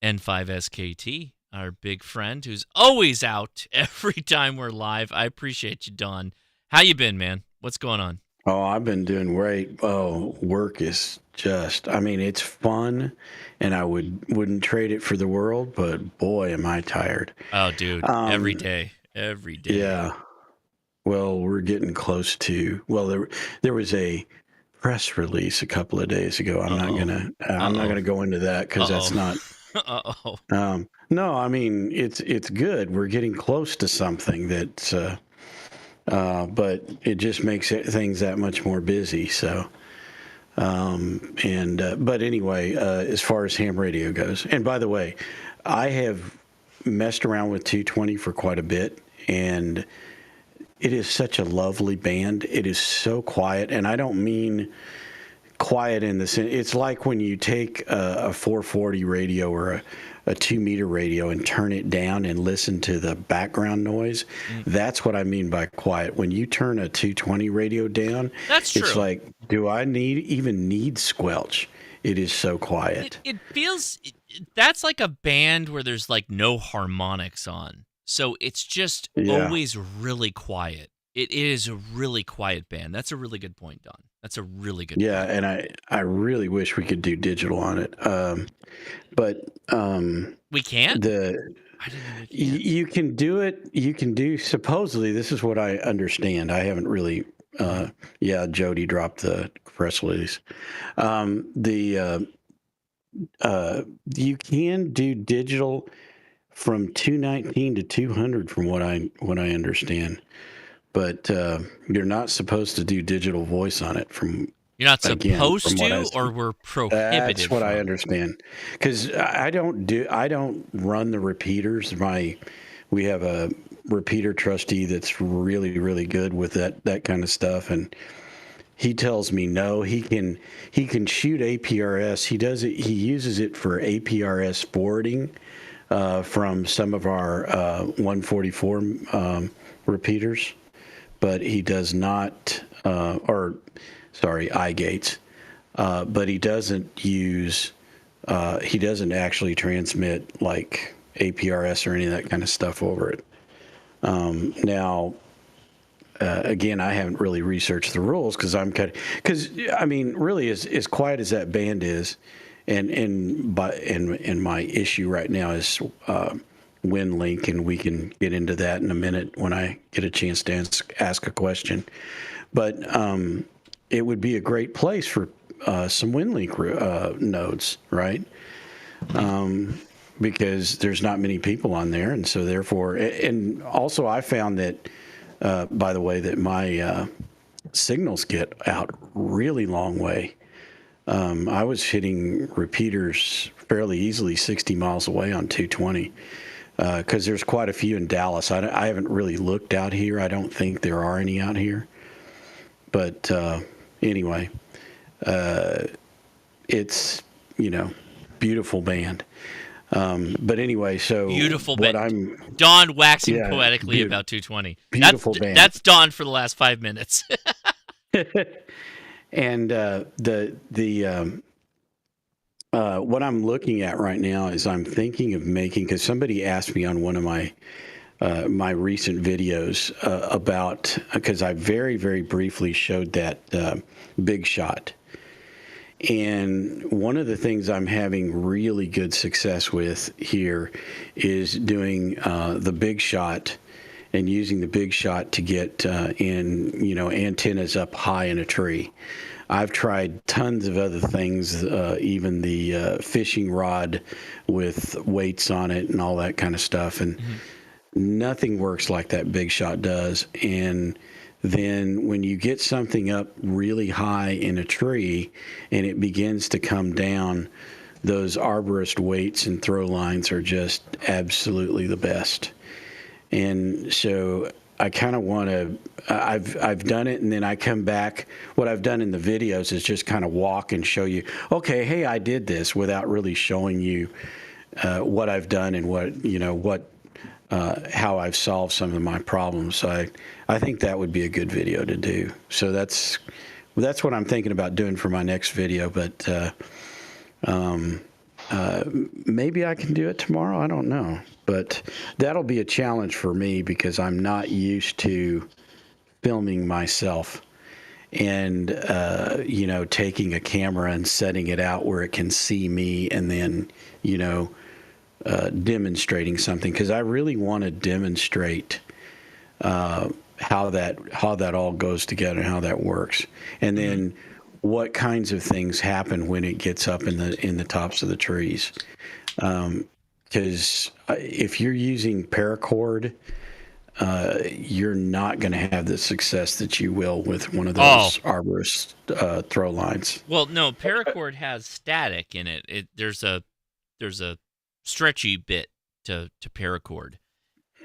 N5SKT, our big friend who's always out every time we're live. I appreciate you, Dawn. How you been, man? What's going on? Oh, I've been doing great. Oh, work is it's fun, and I wouldn't trade it for the world, but boy, am I tired. Oh, dude, every day. Yeah. Well, we're getting close to. Well, there was a press release a couple of days ago. I'm not gonna go into that because that's not. No, I mean it's good. We're getting close to something that's. But it just makes things that much more busy. So, but anyway, as far as ham radio goes, and by the way, I have messed around with 220 for quite a bit, and it is such a lovely band. It is so quiet, and I don't mean quiet in the sense. It's like when you take a 440 radio or a 2-meter radio and turn it down and listen to the background noise. That's what I mean by quiet. When you turn a 220 radio down, that's true. It's like, do I even need squelch? It is so quiet. It feels that's like a band where there's like no harmonics on. So it's just always really quiet. It is a really quiet band. That's a really good point, Don. That's a really good point. And I really wish we could do digital on it. But we can't. You can do it. You can do, supposedly, this is what I understand. I haven't really Jody dropped the press release. You can do digital from 219 to 200 from what I understand. But you're not supposed to do digital voice on it. You're not supposed to, or we're prohibited. That's what I understand. Because I don't run the repeaters. We have a repeater trustee that's really, really good with that kind of stuff, and he tells me no. He can shoot APRS. He does it. He uses it for APRS forwarding from some of our 144 repeaters. But he does not, iGates, but he doesn't use, he doesn't actually transmit like APRS or any of that kind of stuff over it. Now, again, I haven't really researched the rules because really as quiet as that band is, and my issue right now is WinLink, and we can get into that in a minute when I get a chance to ask a question. But it would be a great place for some WinLink nodes, right? Because there's not many people on there, and so therefore, and also I found that, by the way, that my signals get out really long way. I was hitting repeaters fairly easily 60 miles away on 220 because there's quite a few in Dallas. I haven't really looked out here. I don't think there are any out here. But anyway, it's, beautiful band. But anyway, so beautiful band. Don waxing poetically about 220. Beautiful band. That's Don for the last 5 minutes. And what I'm looking at right now is I'm thinking of making, because somebody asked me on one of my my recent videos about, because I very, very briefly showed that big shot. And one of the things I'm having really good success with here is doing the big shot and using the big shot to get antennas up high in a tree. I've tried tons of other things, even the fishing rod with weights on it and all that kind of stuff, and nothing works like that big shot does. And then when you get something up really high in a tree and it begins to come down, those arborist weights and throw lines are just absolutely the best. And so I kind of want to, I've done it, and then I come back. What I've done in the videos is just kind of walk and show you, okay, hey, I did this, without really showing you what I've done and how I've solved some of my problems. So I think that would be a good video to do. So that's what I'm thinking about doing for my next video. But maybe I can do it tomorrow. I don't know. But that'll be a challenge for me because I'm not used to filming myself and, taking a camera and setting it out where it can see me and then, demonstrating something. Because I really want to demonstrate how that all goes together and how that works. And then what kinds of things happen when it gets up in the tops of the trees. Because if you're using paracord, you're not going to have the success that you will with one of those arborist throw lines. Well, no, paracord has static in it. There's a stretchy bit to paracord.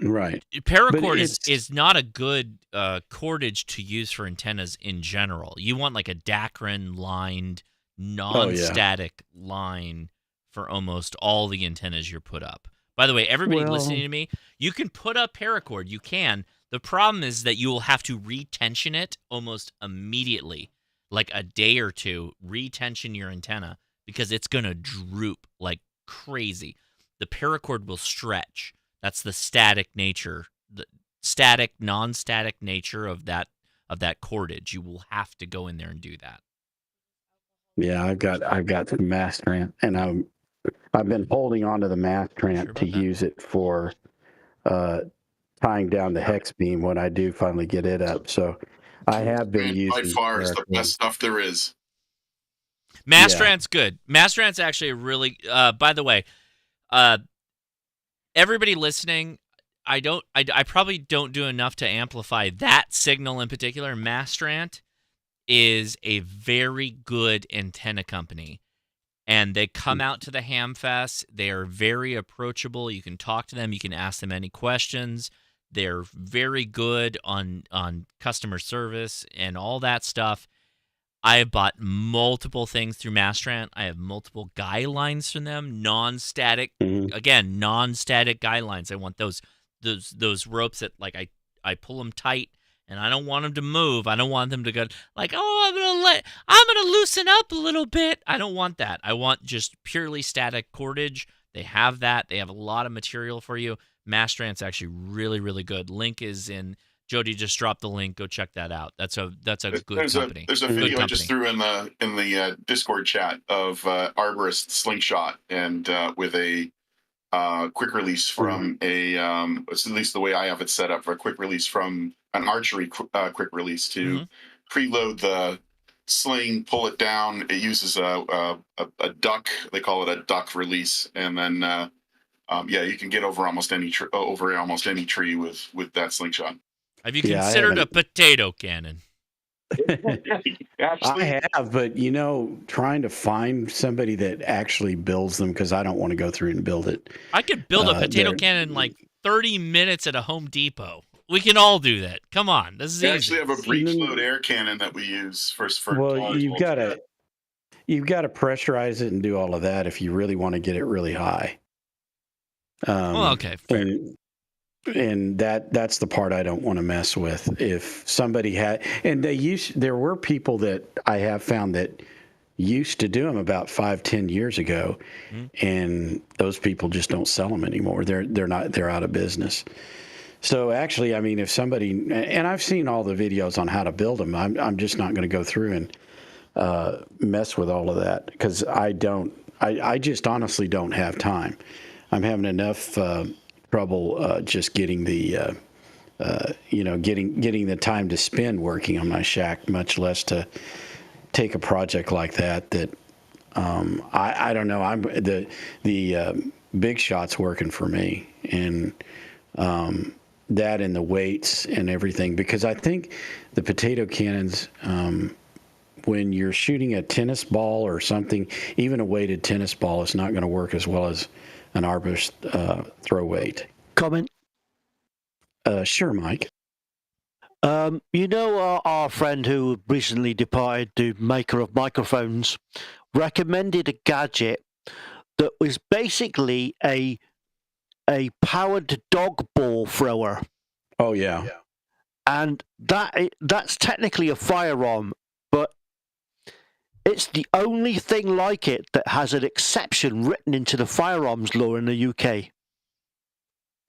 Right. Paracord is not a good cordage to use for antennas in general. You want like a Dacron lined, non-static line for almost all the antennas you're put up. By the way, everybody listening to me, you can put up paracord. You can. The problem is that you will have to retension it almost immediately, like a day or two, retension your antenna because it's going to droop like crazy. The paracord will stretch. That's the static nature, the static, non-static nature of that cordage. You will have to go in there and do that. Yeah, I've got the Mastrant, and I've been holding on to the Mastrant to use it for tying down the hex beam when I do finally get it up. So I have been using. By far, is the best stuff there is. Mastrant's good. Mastrant's actually a really. By the way, everybody listening, I probably don't do enough to amplify that signal in particular. Mastrant is a very good antenna company, and they come out to the Hamfest. They are very approachable. You can talk to them. You can ask them any questions. They're very good on customer service and all that stuff. I have bought multiple things through Mastrant. I have multiple guy lines from them, non-static. Again, non-static guy lines. I want those ropes that like I pull them tight, and I don't want them to move. I don't want them to go like, oh, I'm gonna loosen up a little bit. I don't want that. I want just purely static cordage. They have that. They have a lot of material for you. Mastrant's actually really, really good. Link is in. Jody just dropped the link. Go check that out. That's a good company. There's a video I just threw in the Discord chat of arborist slingshot and with a quick release from it's at least the way I have it set up, for a quick release from an archery quick release to preload sling, pull it down. It uses a duck. They call it a duck release, and then you can get over almost any tree with that slingshot. Have you considered a potato cannon? I have, but trying to find somebody that actually builds them, because I don't want to go through and build it. I could build a potato cannon in like 30 minutes at a Home Depot. We can all do that. Come on, this is easy. We actually have a breech load air cannon that we use for. Well, you've got to pressurize it and do all of that if you really want to get it really high. Okay. Fair. And that's the part I don't want to mess with. If somebody had, and there were people that I have found that used to do them about 5-10 years ago, and those people just don't sell them anymore. They're out of business. So actually, I mean, if somebody, and I've seen all the videos on how to build them, I'm just not going to go through and mess with all of that, because I just honestly don't have time. I'm having enough trouble just getting the getting the time to spend working on my shack, much less to take a project like that. I don't know. I'm the big shot's working for me, and that and the weights and everything, because I think the potato cannons, when you're shooting a tennis ball or something, even a weighted tennis ball is not going to work as well as an arborist throw weight. Comment? Sure, Mike. Our friend who recently departed, the maker of microphones, recommended a gadget that was basically a powered dog ball thrower. Oh, yeah. And that's technically a firearm, but it's the only thing like it that has an exception written into the firearms law in the UK.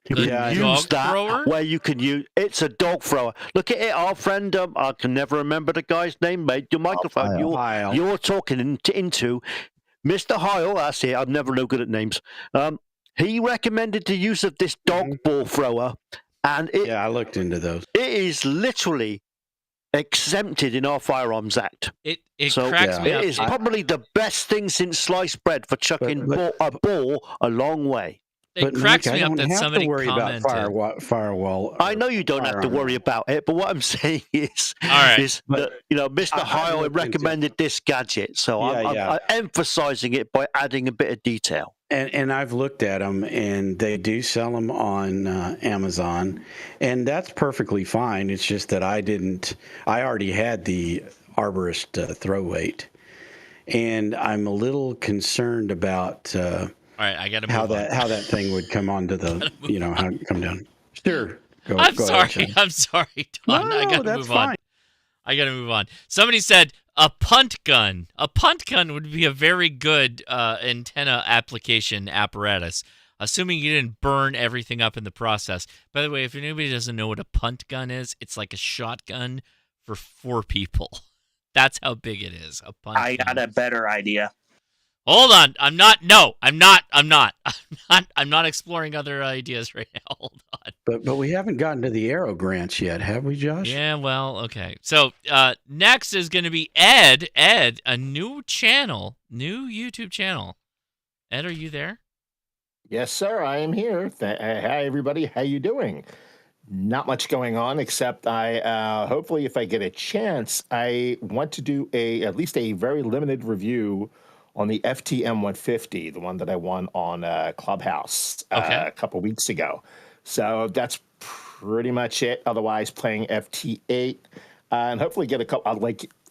You can use that thrower? Where you can use it's a dog thrower. Look at it, our friend. I can never remember the guy's name. Mate, your microphone. You're talking into Mr. Heil. That's it. I'm never no good at names. He recommended the use of this dog ball thrower, and I looked into those. It is literally exempted in our Firearms Act. It cracks me up. It is probably the best thing since sliced bread for chucking a ball a long way. It cracks me up that somebody commented. About firewall. I know you don't have to worry about it, but what I'm saying is, that, Mr. Heil recommended this gadget, so I'm emphasizing it by adding a bit of detail. And I've looked at them, and they do sell them on Amazon, and that's perfectly fine. It's just that I already had the arborist throw weight, and I'm a little concerned about. All right, I got to how that thing would come onto the how it come down. Sure. I'm sorry, Don. No, I got to move on. I got to move on. Somebody said a punt gun. A punt gun would be a very good antenna application apparatus, assuming you didn't burn everything up in the process. By the way, if anybody doesn't know what a punt gun is, it's like a shotgun for 4 people. That's how big it is. A punt gun. I got a better idea. Hold on. I'm not exploring other ideas right now. Hold on. But we haven't gotten to the Aero grants yet, have we, Josh? Yeah, well, okay. So next is going to be Ed. Ed, a new YouTube channel. Ed, are you there? Yes, sir. I am here. Hi, everybody. How you doing? Not much going on, except I hopefully, if I get a chance, I want to do at least a very limited review on the FTM 150, the one that I won on Clubhouse a couple weeks ago. So that's pretty much it. Otherwise, playing FT8 and hopefully get a couple.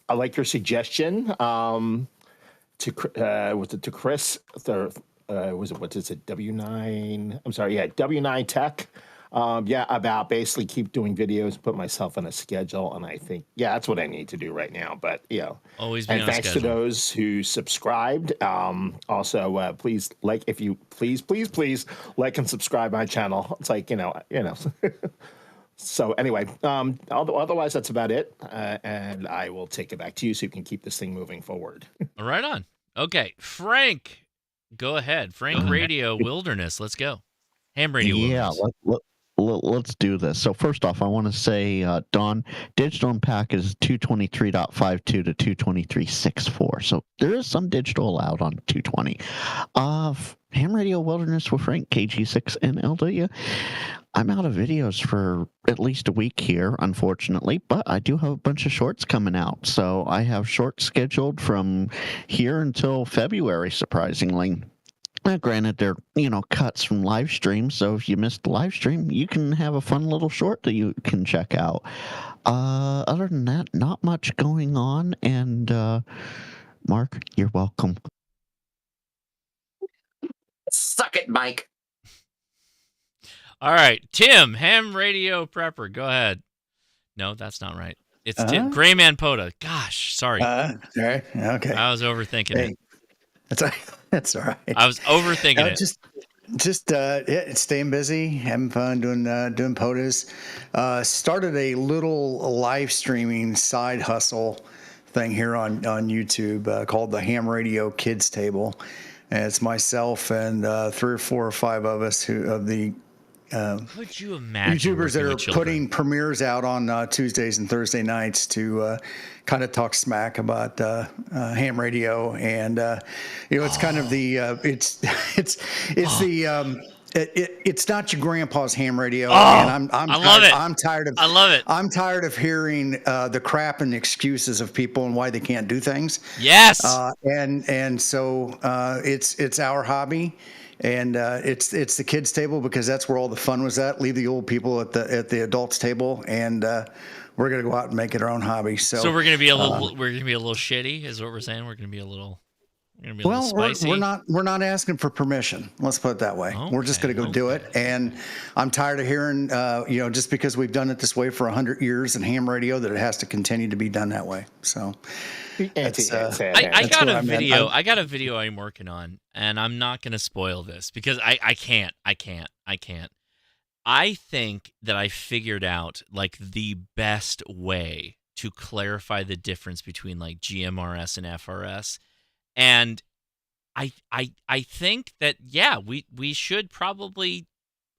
I like your suggestion to Chris. What is it? W9. I'm sorry. Yeah, W9 Tech. About basically keep doing videos, put myself on a schedule, and I think that's what I need to do right now. But always be and on thanks schedule. to those who subscribed. Also, please please like and subscribe my channel. It's like So anyway, otherwise that's about it, and I will take it back to you so you can keep this thing moving forward. Right on. Okay, Frank, go ahead. Frank Radio Wilderness. Let's go. Ham Radio Wilderness. let's do this. So first off, I want to say, Don, digital and packet is 223.52 to 223.64. So there is some digital allowed on 220. Ham Radio Wilderness with Frank, KG6 and LW. I'm out of videos for at least a week here, unfortunately, but I do have a bunch of shorts coming out. So I have shorts scheduled from here until February, surprisingly. Granted, they're, cuts from live streams, so if you missed the live stream, you can have a fun little short that you can check out. Other than that, not much going on, and Mark, you're welcome. Suck it, Mike. All right, Tim, Ham Radio Prepper, go ahead. No, that's not right. It's Tim, Grayman Poda. Gosh, sorry. Okay. I was overthinking it. That's all right. I was overthinking it. Just staying busy, having fun, doing POTAs. Started a little live streaming side hustle thing here on YouTube called the Ham Radio Kids Table. And it's myself and 3 or 4 or 5 of us could you imagine YouTubers that are putting premieres out on Tuesdays and Thursday nights to kind of talk smack about ham radio, and it's kind of the it's not your grandpa's ham radio, and I'm tired of I'm tired of hearing the crap and excuses of people and why they can't do things. Yes, and so it's our hobby. And it's the kids' table because that's where all the fun was at. Leave the old people at the adults' table, and we're gonna go out and make it our own hobby. So we're gonna be a little shitty, is what we're saying. We're gonna be a little spicy. We're not asking for permission. Let's put it that way. Okay, we're just gonna go do it. And I'm tired of hearing, just because we've done it this way for 100 years in ham radio, that it has to continue to be done that way. So. I got a video. I got a video I'm working on, and I'm not going to spoil this because I can't. I think that I figured out like the best way to clarify the difference between like GMRS and FRS, and I think that we should probably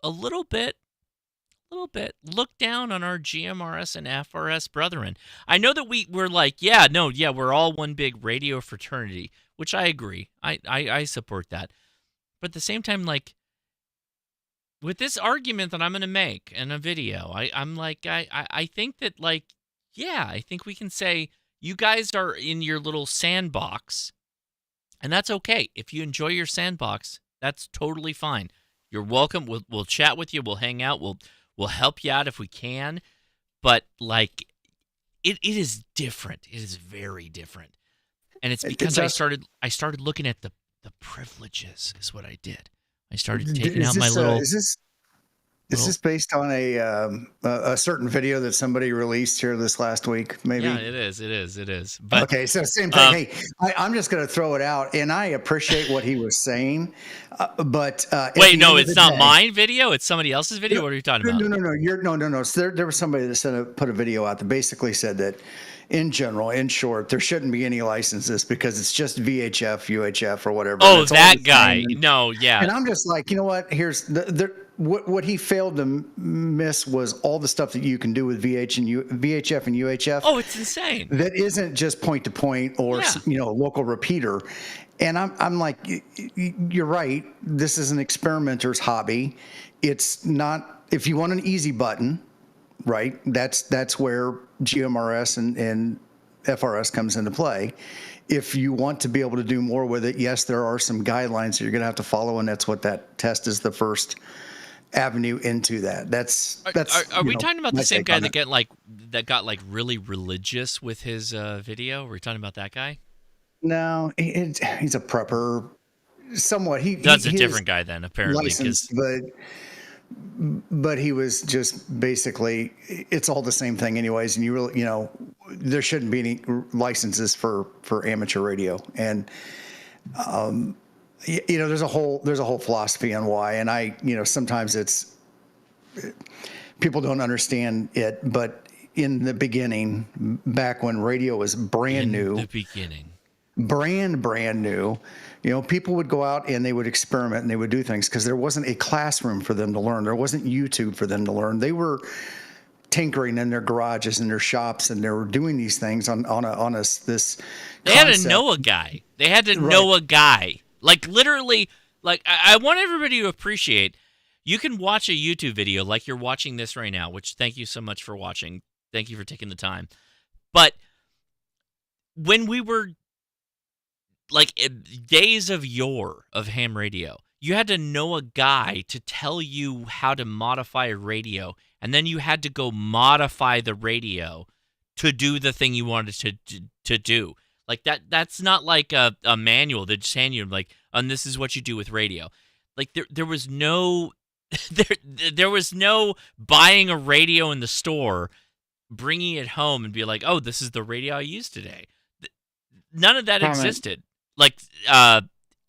a little bit look down on our GMRS and FRS brethren. I know that we're like, we're all one big radio fraternity, which I agree. I support that. But at the same time, like, with this argument that I'm going to make in a video, I'm like, I think that, like, I think we can say you guys are in your little sandbox, and that's okay. If you enjoy your sandbox, that's totally fine. You're welcome. We'll chat with you. We'll hang out. We'll help you out if we can, but like, it is different. It is very different, and it's because I started looking at the privileges. Is what I did. I started taking out my little. Is this based on a certain video that somebody released here this last week? Maybe. Yeah, it is. But, okay, so same thing. Hey, I'm just going to throw it out, and I appreciate what he was saying, but wait, no, it's not my video. It's somebody else's video. What are you talking about? No. So there was somebody that put a video out that basically said that, in general, in short, there shouldn't be any licenses because it's just VHF, UHF, or whatever. Oh, that guy. No, yeah. And I'm just like, you know what? Here's what he failed to miss was all the stuff that you can do with VHF and UHF. Oh, it's insane. That isn't just point to point or local repeater. And I'm like, you're right. This is an experimenter's hobby. It's not. If you want an easy button, right? That's where GMRS and FRS comes into play. If you want to be able to do more with it, yes, there are some guidelines that you're going to have to follow, and that's what that test is, the first avenue into that. Are we talking about the same guy that got really religious with his video? Are we talking about that guy? No, he's a prepper. Somewhat. That's a different guy then, apparently. Licensed, but he was just basically, it's all the same thing anyways. And you really, there shouldn't be any licenses for amateur radio. And, there's a whole philosophy on why. And sometimes people don't understand it, but in the beginning, back when radio was brand new, brand new, people would go out and they would experiment and they would do things because there wasn't a classroom for them to learn. There wasn't YouTube for them to learn. They were tinkering in their garages and their shops, and they were doing these things on this. They had to know a guy. They had to know a guy. Like literally, like I want everybody to appreciate. You can watch a YouTube video like you're watching this right now, which thank you so much for watching. Thank you for taking the time. But when we were like days of yore of ham radio, you had to know a guy to tell you how to modify a radio, and then you had to go modify the radio to do the thing you wanted to do. Like that's not like a manual that just hand you like, and this is what you do with radio. Like there was no there was no buying a radio in the store, bringing it home and be like, oh, this is the radio I used today. None of that existed. Like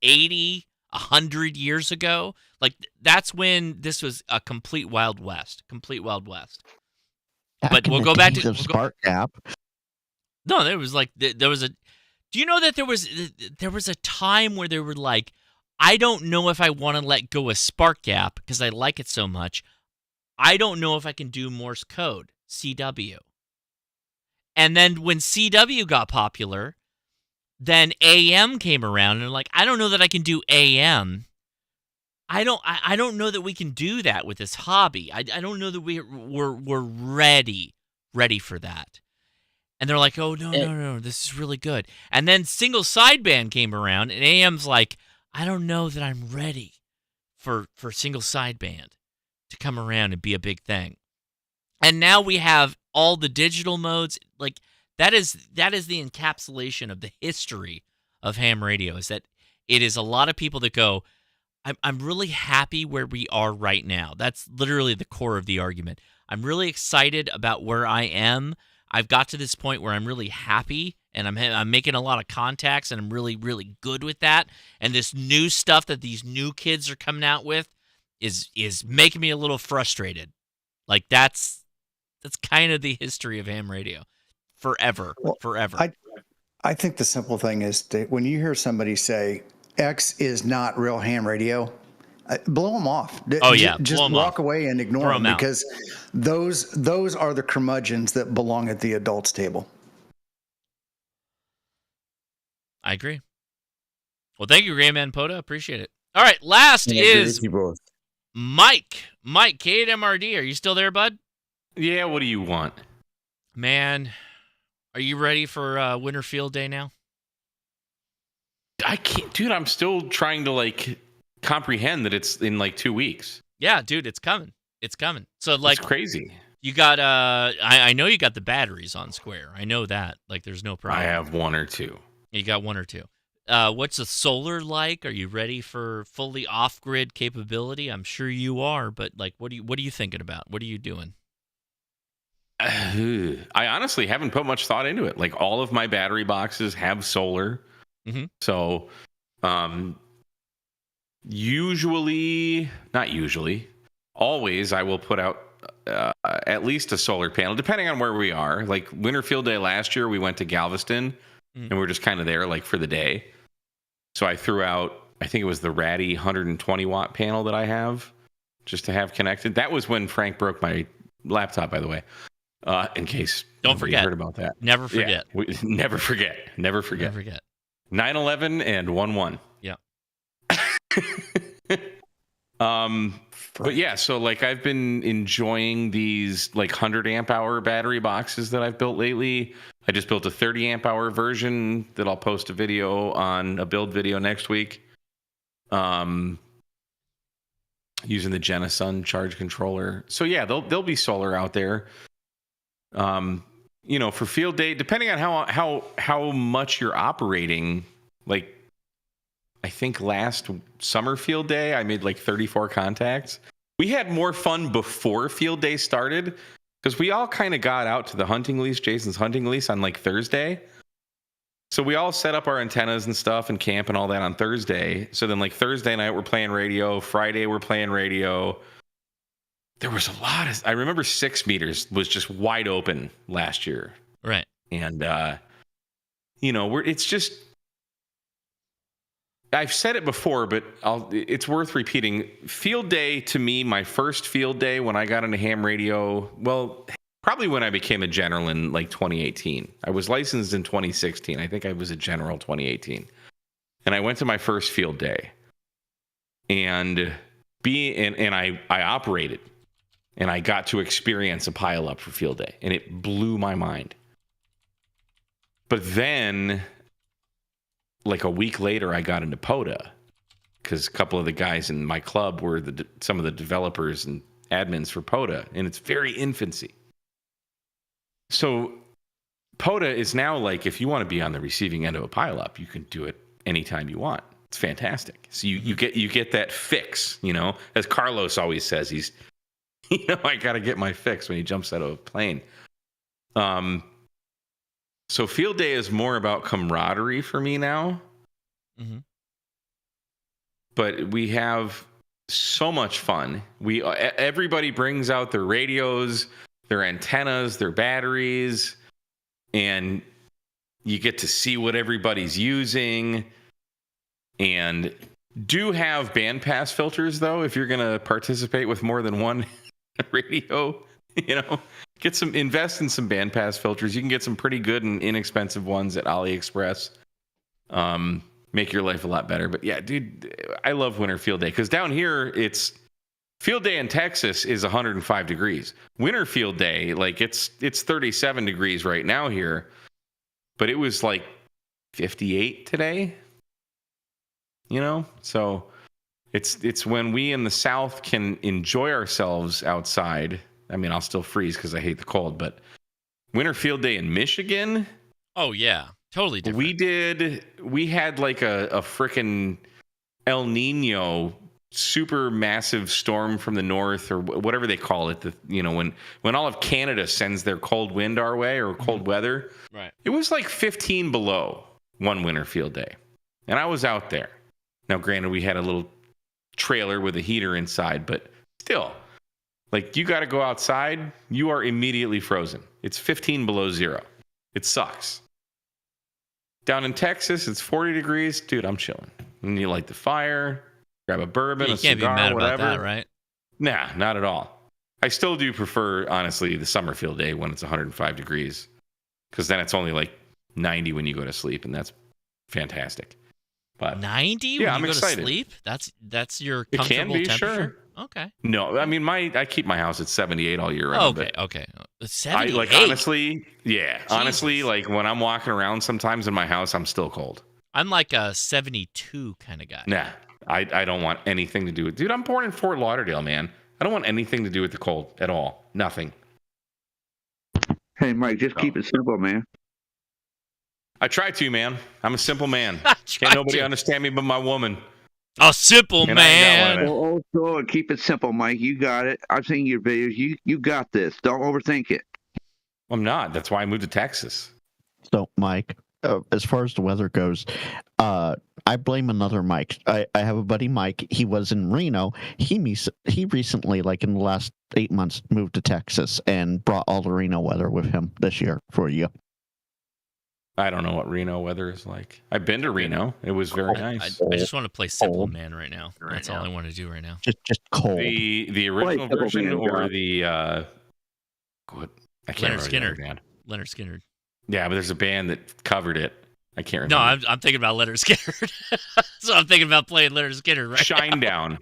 80, 100 years ago, like that's when this was a complete Wild West. But we'll go back to Spark Gap. No, there was like there was a. Do you know that there was a time where they were like, I don't know if I want to let go of Spark Gap because I like it so much. I don't know if I can do Morse code, CW. And then when CW got popular, then AM came around and they're like, I don't know that I can do AM. I don't know that we can do that with this hobby. I don't know that we're ready for that. And they're like, oh, no, this is really good. And then single sideband came around, and AM's like, I don't know that I'm ready for single sideband to come around and be a big thing. And now we have all the digital modes. Like that is the encapsulation of the history of ham radio, is that it is a lot of people that go, I'm really happy where we are right now. That's literally the core of the argument. I'm really excited about where I am. I've got to this point where I'm really happy, and I'm making a lot of contacts, and I'm really, really good with that. And this new stuff that these new kids are coming out with is making me a little frustrated. Like that's kind of the history of ham radio, forever. I think the simple thing is that when you hear somebody say X is not real ham radio, blow them off. Oh yeah, just walk away and ignore them because those are the curmudgeons that belong at the adults table. I agree. Well, thank you, Rayman Poda. Appreciate it. All right, last is Mike. Mike, K8MRD. Are you still there, bud? Yeah. What do you want, man? Are you ready for Winter Field Day now? I can't, dude. I'm still trying to like comprehend that it's in like 2 weeks. Yeah, dude, it's coming. So like, it's crazy. You got I know you got the batteries on Square. I know that. Like, there's no problem. I have one or two. You got one or two. What's the solar like? Are you ready for fully off-grid capability? I'm sure you are, but like, what are you thinking about? What are you doing? I honestly haven't put much thought into it. Like, all of my battery boxes have solar. Mm-hmm. So, always I will put out at least a solar panel, depending on where we are. Like Winter Field Day last year, we went to Galveston, and we were just kind of there like for the day. So I threw out, I think it was the Ratty 120 watt panel that I have just to have connected. That was when Frank broke my laptop, by the way. In case don't forget, heard about that. Never forget. Yeah, never forget. 9/11 and 1/1. Yeah. But yeah, so like I've been enjoying these like 100 amp hour battery boxes that I've built lately. I just built a 30 amp hour version that I'll post a video on, a build video next week. Using the Genasun charge controller. So yeah, there'll be solar out there. For field day, depending on how much you're operating, like I think last summer field day, I made like 34 contacts. We had more fun before field day started because we all kind of got out to the hunting lease, Jason's hunting lease, on like Thursday. So we all set up our antennas and stuff and camp and all that on Thursday. So then like Thursday night, we're playing radio. Friday, we're playing radio. There was a lot of, I remember 6 meters was just wide open last year. Right. And, it's just, I've said it before, but it's worth repeating. Field day to me, my first field day when I got into ham radio, well, probably when I became a general in like 2018. I was licensed in 2016. I think I was a general 2018. And I went to my first field day. And I operated. And I got to experience a pileup for field day. And it blew my mind. But then, like a week later, I got into POTA. Because a couple of the guys in my club were some of the developers and admins for POTA. And it's very infancy. So POTA is now like, if you want to be on the receiving end of a pileup, you can do it anytime you want. It's fantastic. So you get that fix, as Carlos always says, he's, I got to get my fix when he jumps out of a plane. So field day is more about camaraderie for me now. Mm-hmm. But we have so much fun. Everybody brings out their radios, their antennas, their batteries, and you get to see what everybody's using. And do have bandpass filters, though, if you're going to participate with more than one radio. Invest in some bandpass filters. You can get some pretty good and inexpensive ones at AliExpress. Make your life a lot better. But yeah, dude, I love winter field day because down here it's field day in Texas is 105 degrees. Winter field day, like it's 37 degrees right now here, but it was like 58 today. So it's when we in the South can enjoy ourselves outside. I mean, I'll still freeze because I hate the cold, but winter field day in Michigan. Oh yeah, totally different. We had like a frickin' El Nino super massive storm from the north or whatever they call it. When all of Canada sends their cold wind our way or cold weather. Right. It was like 15 below one winter field day. And I was out there. Now, granted, we had a little trailer with a heater inside, but still, like you got to go outside. You are immediately frozen. It's 15 below zero. It sucks. Down in Texas, it's 40 degrees. Dude, I'm chilling. And you light the fire, grab a bourbon, a cigar, you can't be mad whatever. about that, right? Nah, not at all. I still do prefer, honestly, the summer field day when it's 105 degrees. Because then it's only like 90 when you go to sleep, and that's fantastic. But 90 when you go to sleep? That's your comfortable temperature? Sure. Okay. No, I mean, I keep my house at 78 all year round. Okay. 78? Honestly, yeah. Jesus. Honestly, like when I'm walking around sometimes in my house, I'm still cold. I'm like a 72 kind of guy. Nah, I don't want anything to do with... Dude, I'm born in Fort Lauderdale, man. I don't want anything to do with the cold at all. Nothing. Hey, Mike, just keep it simple, man. I try to, man. I'm a simple man. Can't nobody understand me but my woman. A simple man. Also, keep it simple, Mike. You got it. I've seen your videos. You got this. Don't overthink it. I'm not. That's why I moved to Texas. So, Mike, as far as the weather goes, I blame another Mike. I have a buddy, Mike. He was in Reno. He recently, like in the last 8 months, moved to Texas and brought all the Reno weather with him this year for you. I don't know what Reno weather is like. I've been to Reno. It was very nice. I just want to play Simple Man right now. That's all I want to do right now. Just cold. The original version or the what? I can't remember. Leonard Skinner. Yeah, but there's a band that covered it. I can't remember. No, I'm thinking about Leonard Skinner. So I'm thinking about playing Leonard Skinner right now. Shinedown.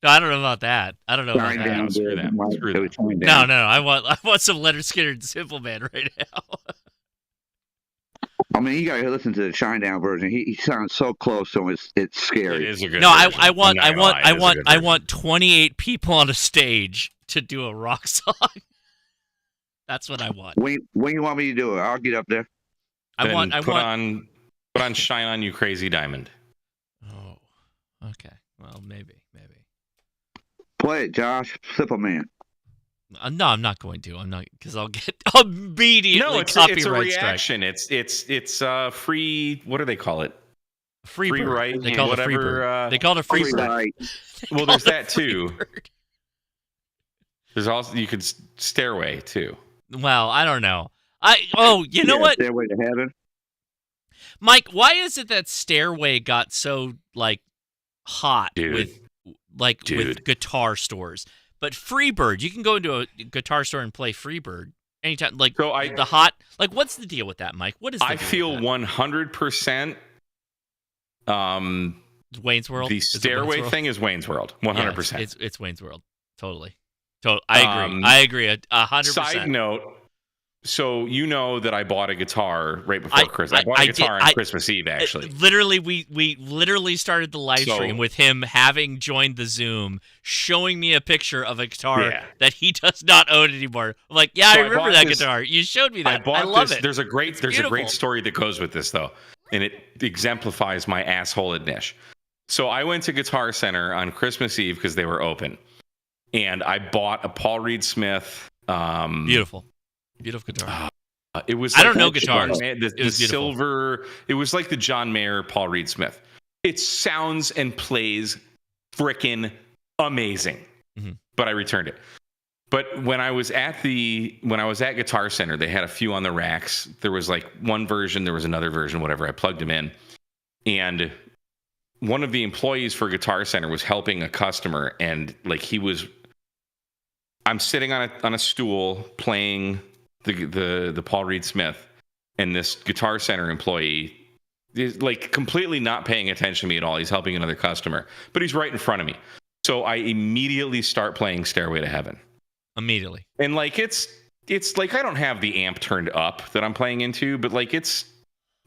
No, I don't know about that. I don't know about that. Screw that. No. I want some Leonard Skinner and Simple Man right now. I mean, you gotta listen to the Shinedown version. He sounds so close, so it's scary. It is a good. No, version. I want 28 people on a stage to do a rock song. That's what I want. When you want me to do it, I'll get up there. Put on Shine On You Crazy Diamond. Oh, okay. Well, maybe. Play it, Josh. Simple Man. No, I'm not going to. I'm not, because I'll get immediately copyright it's a reaction. Strike. It's free. What do they call it? Free right. They call it a free bird. They call it a free bird. Well, there's that too. There's also you could Stairway too. Well, I don't know. You know what? Stairway to Heaven. Mike, why is it that Stairway got so like hot with guitar stores, but Freebird, you can go into a guitar store and play Freebird anytime. Like what's the deal with that, Mike? What is? I feel 100%. Wayne's World. The Stairway thing is Wayne's World. 100%. Yeah, it's Wayne's World. Totally. I agree. 100%. Side note. So you know that I bought a guitar right before Christmas. I bought a guitar on Christmas Eve, actually. Literally, we literally started the live stream with him having joined the Zoom, showing me a picture of a guitar that he does not own anymore. I'm like, I remember that guitar. You showed me that. I love it. There's a great story that goes with this though, and it exemplifies my assholedness. So I went to Guitar Center on Christmas Eve because they were open, and I bought a Paul Reed Smith. Beautiful guitar. It was. I don't know guitars. The silver. It was like the John Mayer Paul Reed Smith. It sounds and plays frickin' amazing. Mm-hmm. But I returned it. But when I was at Guitar Center, they had a few on the racks. There was like one version, there was another version, whatever. I plugged them in, and one of the employees for Guitar Center was helping a customer, and like I'm sitting on a stool playing the Paul Reed Smith, and this Guitar Center employee is like completely not paying attention to me at all. He's helping another customer, but he's right in front of me. So I immediately start playing Stairway to Heaven. Immediately. And like it's like I don't have the amp turned up that I'm playing into, but like it's,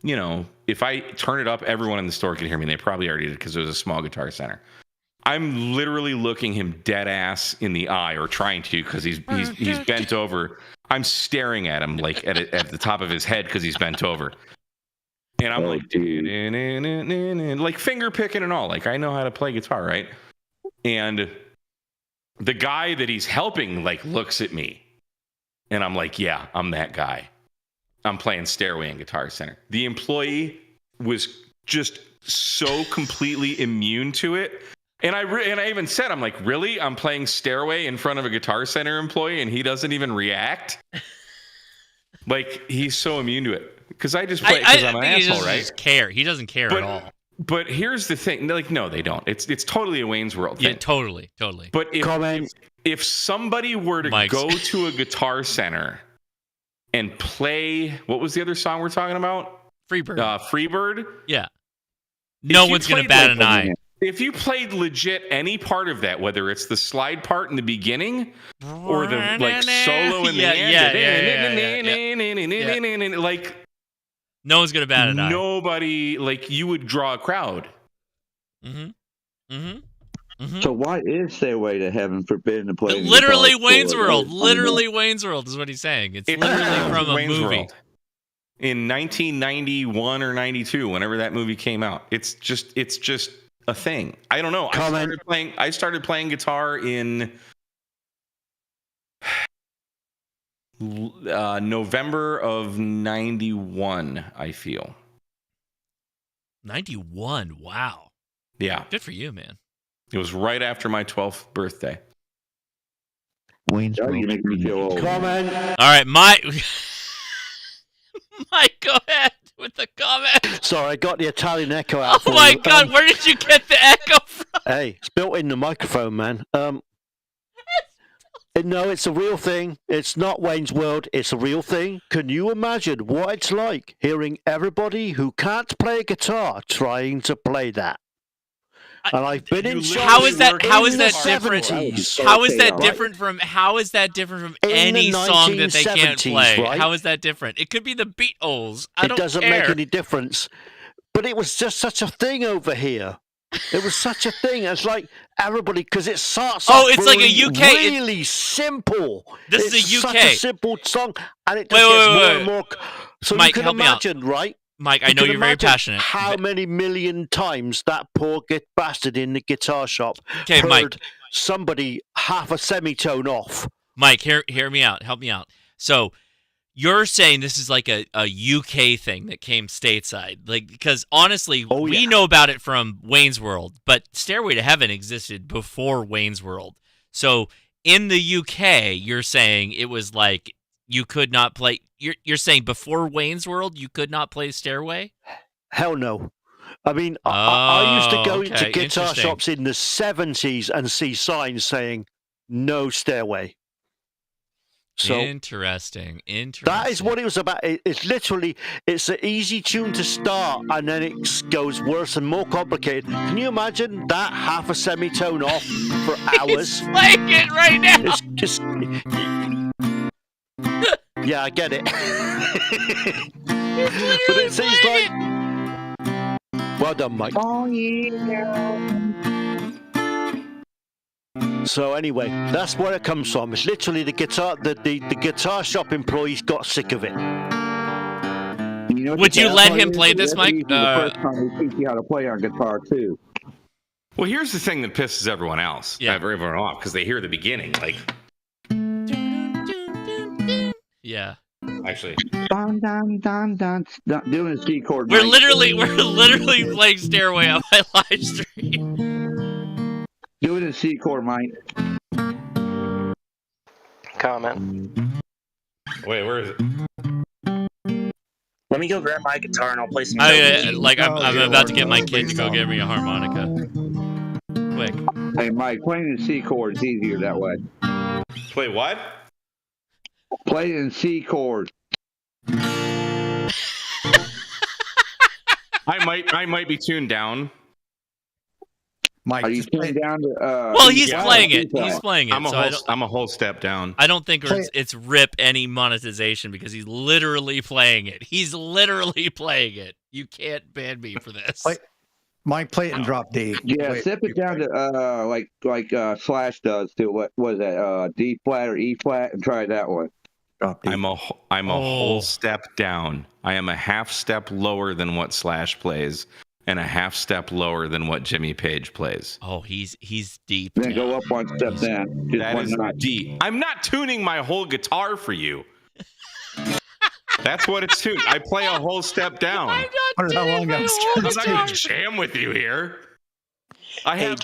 you know, if I turn it up, everyone in the store can hear me. And they probably already did because it was a small Guitar Center. I'm literally looking him dead ass in the eye, or trying to, because he's bent over. I'm staring at him like at the top of his head because he's bent over, and I'm like finger picking and all. Like I know how to play guitar, right? And the guy that he's helping like looks at me, and I'm like, yeah, I'm that guy. I'm playing Stairway in Guitar Center. The employee was just so completely immune to it. And I even said, I'm like, really? I'm playing Stairway in front of a Guitar Center employee and he doesn't even react? Like, he's so immune to it. Because I just play because I'm an asshole, right? He doesn't care at all. But here's the thing. Like, no, they don't. It's totally a Wayne's World thing. Yeah, totally. But if somebody were to go to a Guitar Center and play, what was the other song we're talking about? Freebird. Freebird? Yeah. No one's going to bat an eye. If you played legit any part of that, whether it's the slide part in the beginning or the like solo in the end, like no one's gonna bat an eye. Nobody, like you would draw a crowd. So why is Stairway to Heaven forbidden to play? Literally Wayne's World. Literally Wayne's World is what he's saying. It's literally from a Wayne's movie. World. In 1991 or 92, whenever that movie came out, it's just a thing. I don't know. I started playing guitar in November of 91, I feel. 91. Wow. Yeah. Good for you, man. It was right after my 12th birthday. Wayne's World. You make me feel old. Comment. All right, Mike, go ahead with the comment. Sorry, I got the Italian echo out. Oh my God, where did you get the echo from? Hey, it's built in the microphone, man. No, it's a real thing. It's not Wayne's World. It's a real thing. Can you imagine what it's like hearing everybody who can't play guitar trying to play that? And I've been in. How is that different? How is that different from any song that they can't play? Right? How is that different? It could be the Beatles. It doesn't make any difference. But it was just such a thing over here. It was such a thing. It's like everybody, because it starts off it's like a UK. Really simple. This is a UK. Such a simple song, and it just gets more and more. So Mike, you can imagine, right? Mike, I know you're very passionate. How many million times that poor bastard in the guitar shop heard Mike. Somebody half a semitone off. Mike, hear me out. Help me out. So you're saying this is like a UK thing that came stateside, like because honestly, we know about it from Wayne's World, but Stairway to Heaven existed before Wayne's World. So in the UK, you're saying it was like you could not play. You're saying before Wayne's World, you could not play Stairway? Hell no. I mean, I used to go into guitar Interesting. shops in the 70s and see signs saying no stairway. So Interesting. that is what it was about. It's literally, it's an easy tune to start, and then it goes worse and more complicated. Can you imagine that half a semitone off for hours? He's playing it right now. It's just, yeah, I get it. But it's like, well done, Mike. Oh yeah. So anyway, that's where it comes from. It's literally the guitar shop employees got sick of it. You know Would you let him play this, Mike? The first time they teach you how to play on guitar too. Well, here's the thing that pisses everyone off because they hear the beginning, like. Yeah. Actually. Dun, dun, dun, dun, dun, doing a C chord. We're literally playing Stairway on my live stream. Doing a C chord, Mike. Comment. Wait, where is it? Let me go grab my guitar and I'll play some. I'm about to get my kid to go get me a harmonica. Quick. Hey, Mike, playing the C chord is easier that way. Play what? Play in C chord. I might be tuned down. Mike, are you tuned down to? Well, he's playing it. He's playing it. I'm a whole step down. I don't think it's rip any monetization because he's literally playing it. He's literally playing it. You can't ban me for this. Mike, play it and drop D. Yeah, zip it down to like Slash does to what was that D flat or E flat, and try that one. I'm a whole step down. I am a half step lower than what Slash plays, and a half step lower than what Jimmy Page plays. Oh, he's deep. Then go up one step down. That is deep. I'm not tuning my whole guitar for you. That's what it's tuned. I play a whole step down. I'm not going to jam with you here. In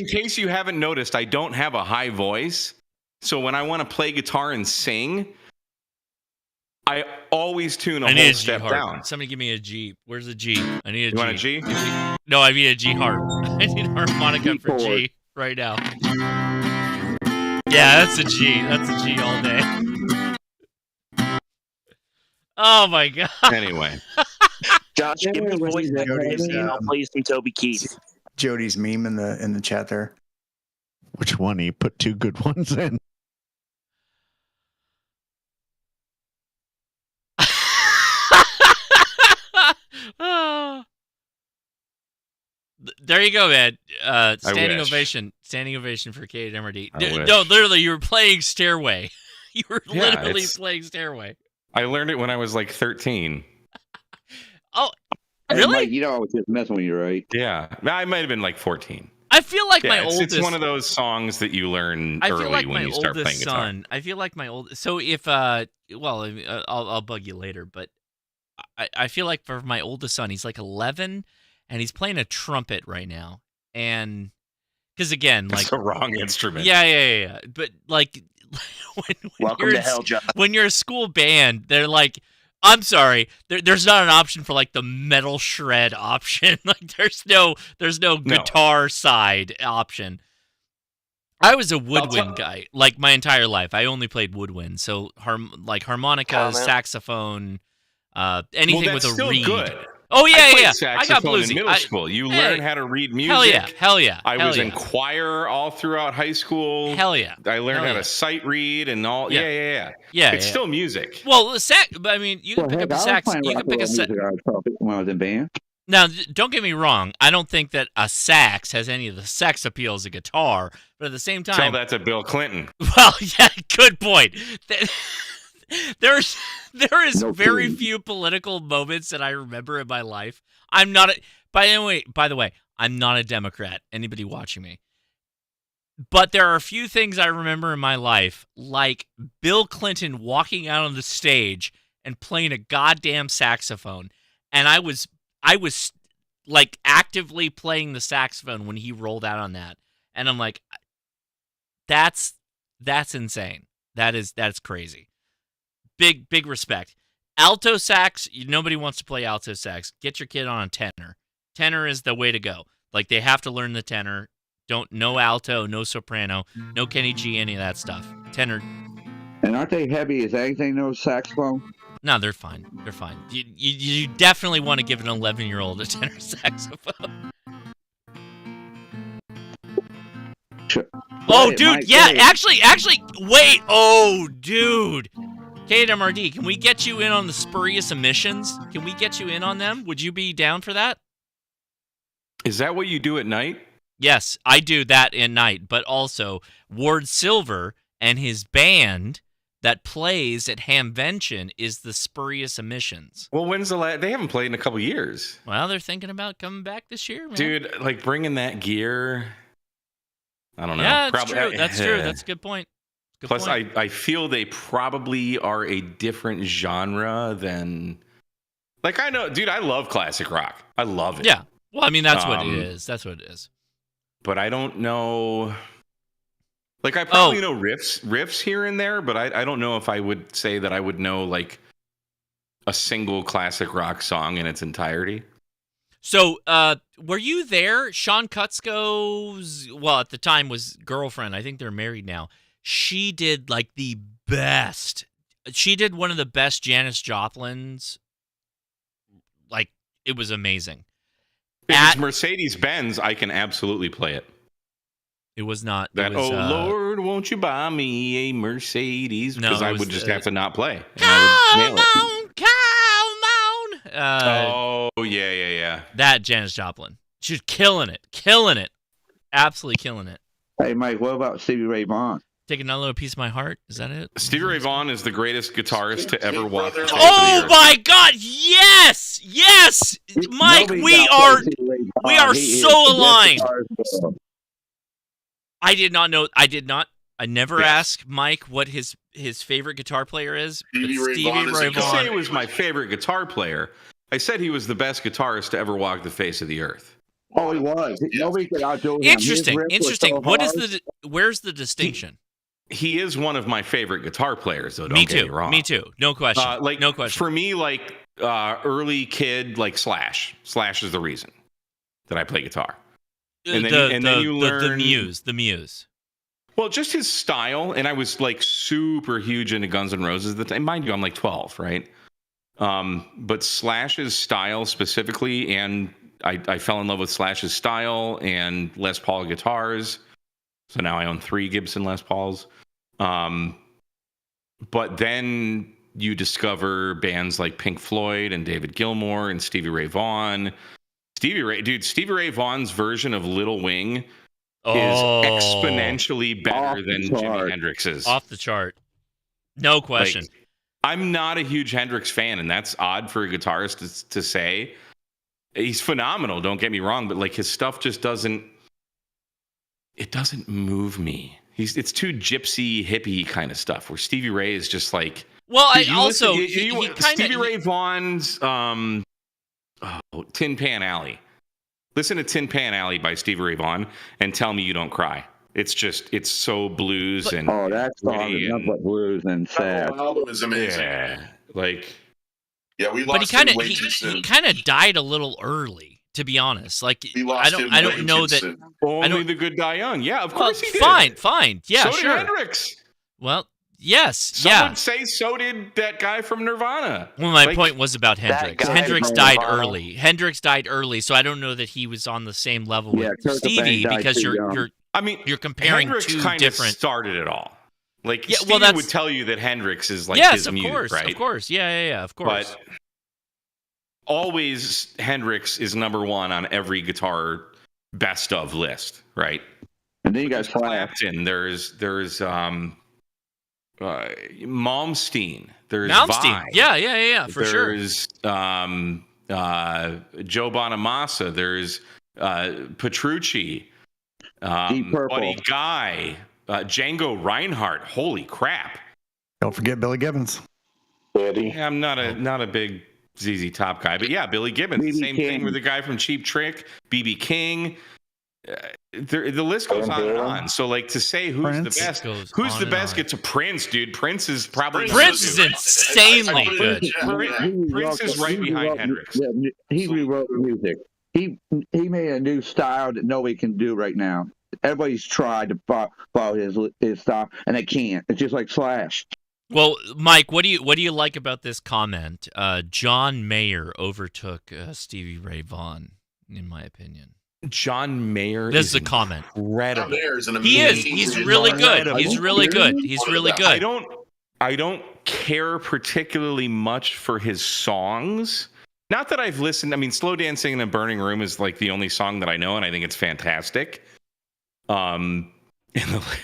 case you haven't noticed, I don't have a high voice. So when I want to play guitar and sing, I always tune a whole step down. Somebody give me a G. Where's the G? I need a G. You want a G? No, I need a G harp. I need a harmonica for G right now. Yeah, that's a G. That's a G all day. Oh my god. Anyway. Josh, give me voice and I'll play you some Toby Keith. Jody's meme in the chat there. Which one? He put two good ones in. There you go, man. Standing ovation for Kate MRD. I No, literally, you were playing Stairway. You were literally playing Stairway. I learned it when I was like 13. Oh, really? Mike, you know I was just messing with you, right? Yeah, I might have been like 14. I feel like my oldest. It's one of those songs that you learn early when you start playing guitar. I feel like my old. So if I'll bug you later, but I feel like for my oldest son, he's like 11, and he's playing a trumpet right now, and because again, like it's a wrong instrument. Yeah. But like, Welcome to hell, John. When you're a school band, they're like, I'm sorry, there's not an option for like the metal shred option. Like there's no guitar side option. I was a woodwind guy like my entire life. I only played woodwind, so harmonica, saxophone, anything with a reed. Good. Oh yeah, I got bluesy in middle school. You learn how to read music. Hell yeah. I was in choir all throughout high school. Hell yeah. I learned how to sight read and all. Yeah. It's still music. Well, I mean, you can pick up a sax. You can pick a sax when I was in band. Now, don't get me wrong. I don't think that a sax has any of the sex appeal as a guitar, but at the same time, tell that to Bill Clinton. Well, yeah, good point. There is very few political moments that I remember in my life. I'm not by the way, I'm not a Democrat. Anybody watching me? But there are a few things I remember in my life, like Bill Clinton walking out on the stage and playing a goddamn saxophone, and I was like actively playing the saxophone when he rolled out on that, and I'm like, that's insane. That's crazy. Big respect. Alto sax, nobody wants to play alto sax. Get your kid on a tenor. Tenor is the way to go. Like, they have to learn the tenor. No alto, no soprano, no Kenny G, any of that stuff. Tenor. And aren't they heavy as anything, those saxophone? No, they're fine. They're fine. You definitely want to give an 11-year-old a tenor saxophone. Sure. Oh, Wait, dude, Mike, yeah, wait. actually, wait. Oh, dude. KMRD, can we get you in on the spurious emissions? Can we get you in on them? Would you be down for that? Is that what you do at night? Yes, I do that at night, but also Ward Silver and his band that plays at Hamvention is the Spurious Emissions. Well, when's the last? They haven't played in a couple years. Well, they're thinking about coming back this year, man. Dude, like bringing that gear. I don't know. Yeah, that's true. That's true. That's a good point. Plus, I feel they probably are a different genre than. Like, I know, dude, I love classic rock. I love it. Yeah. Well, I mean, that's what it is. That's what it is. But I don't know. Like, I probably know riffs here and there, but I don't know if I would say that I would know, like, a single classic rock song in its entirety. So, were you there? Sean Kutzko's, well, at the time was girlfriend. I think they're married now. She did, like, the best. She did one of the best Janis Joplin's. Like, it was amazing. If it's Mercedes-Benz, I can absolutely play it. It was not. That, was, Lord, won't you buy me a Mercedes? Because I would just have to not play. Come on, come on. Yeah. That Janis Joplin. She's killing it. Absolutely killing it. Hey, Mike, what about Stevie Ray Vaughan? Take another little piece of my heart. Is that it? Stevie Ray Vaughan is the greatest guitarist to ever walk the face of the Oh earth. my God! Yes, Mike. We are so aligned. I did not know. I never asked Mike what his favorite guitar player is. Stevie Ray I Vaughan. didn't say he was my favorite guitar player. I said he was the best guitarist to ever walk the face of the earth. Oh, he was. Nobody could outdo him. Interesting. His riff was so What is hard. where's the distinction? He is one of my favorite guitar players, though. Don't Me get too. me wrong. Me too. No question. No question. For me, like early kid, like Slash. Slash is the reason that I play guitar. And then you learn the Muse. Well, just his style, and I was like super huge into Guns N' Roses at the time. Mind you, I'm like 12, right? But Slash's style specifically, and I fell in love with Slash's style and Les Paul guitars. So now I own 3 Gibson Les Pauls. But then you discover bands like Pink Floyd and David Gilmour and Stevie Ray Vaughan. Stevie Ray Vaughan's version of Little Wing is exponentially better than Jimi Hendrix's. Off the chart. No question. Like, I'm not a huge Hendrix fan, and that's odd for a guitarist to say. He's phenomenal, don't get me wrong, but like his stuff just doesn't move me. It's too gypsy, hippie kind of stuff, where Stevie Ray is just like... Well, Stevie Ray Vaughan's Tin Pan Alley. Listen to Tin Pan Alley by Stevie Ray Vaughan and tell me you don't cry. It's so blues and... Oh, that song is nothing but blues and sad. That album is amazing. Yeah, like... Yeah, we But lost he him way too soon. he kind of died a little early, to be honest. Like I don't know that Only the good die young. Yeah, of course he did. Fine. Yeah, so sure. did Hendrix. Well, yes, Some would say so did that guy from Nirvana. Well, my point was about Hendrix. Hendrix died early, so I don't know that he was on the same level with Stevie because you're comparing Hendrix two kind different. of started it all. Like Yeah, Stevie well, would tell you that Hendrix is like Yes, his of muse, course, right? of course. Yeah, of course. But always Hendrix is number one on every guitar best of list, right? And then you guys Clapton. There's Malmsteen. There's Malmsteen. Vai. Yeah, for sure. There's Joe Bonamassa. There's Petrucci. Buddy Guy. Django Reinhardt. Holy crap! Don't forget Billy Gibbons. Yeah, I'm not a big ZZ Top guy, but yeah, Billy Gibbons. B.B. Same King. thing with the guy from Cheap Trick, BB King. the list goes on and on. So, like, to say who's the best, gets a Prince, dude. Prince is probably insanely good. Prince is right behind Hendrix. He rewrote music. He made a new style that nobody can do right now. Everybody's tried to follow his style, and they can't. It's just like Slash. Well, Mike, what do you like about this comment? John Mayer overtook Stevie Ray Vaughan, in my opinion. John Mayer. This is a comment. Incredible. He is. He's really good. He's really good. He's really good. I don't care particularly much for his songs. Not that I've listened. I mean, "Slow Dancing in a Burning Room" is like the only song that I know, and I think it's fantastic. And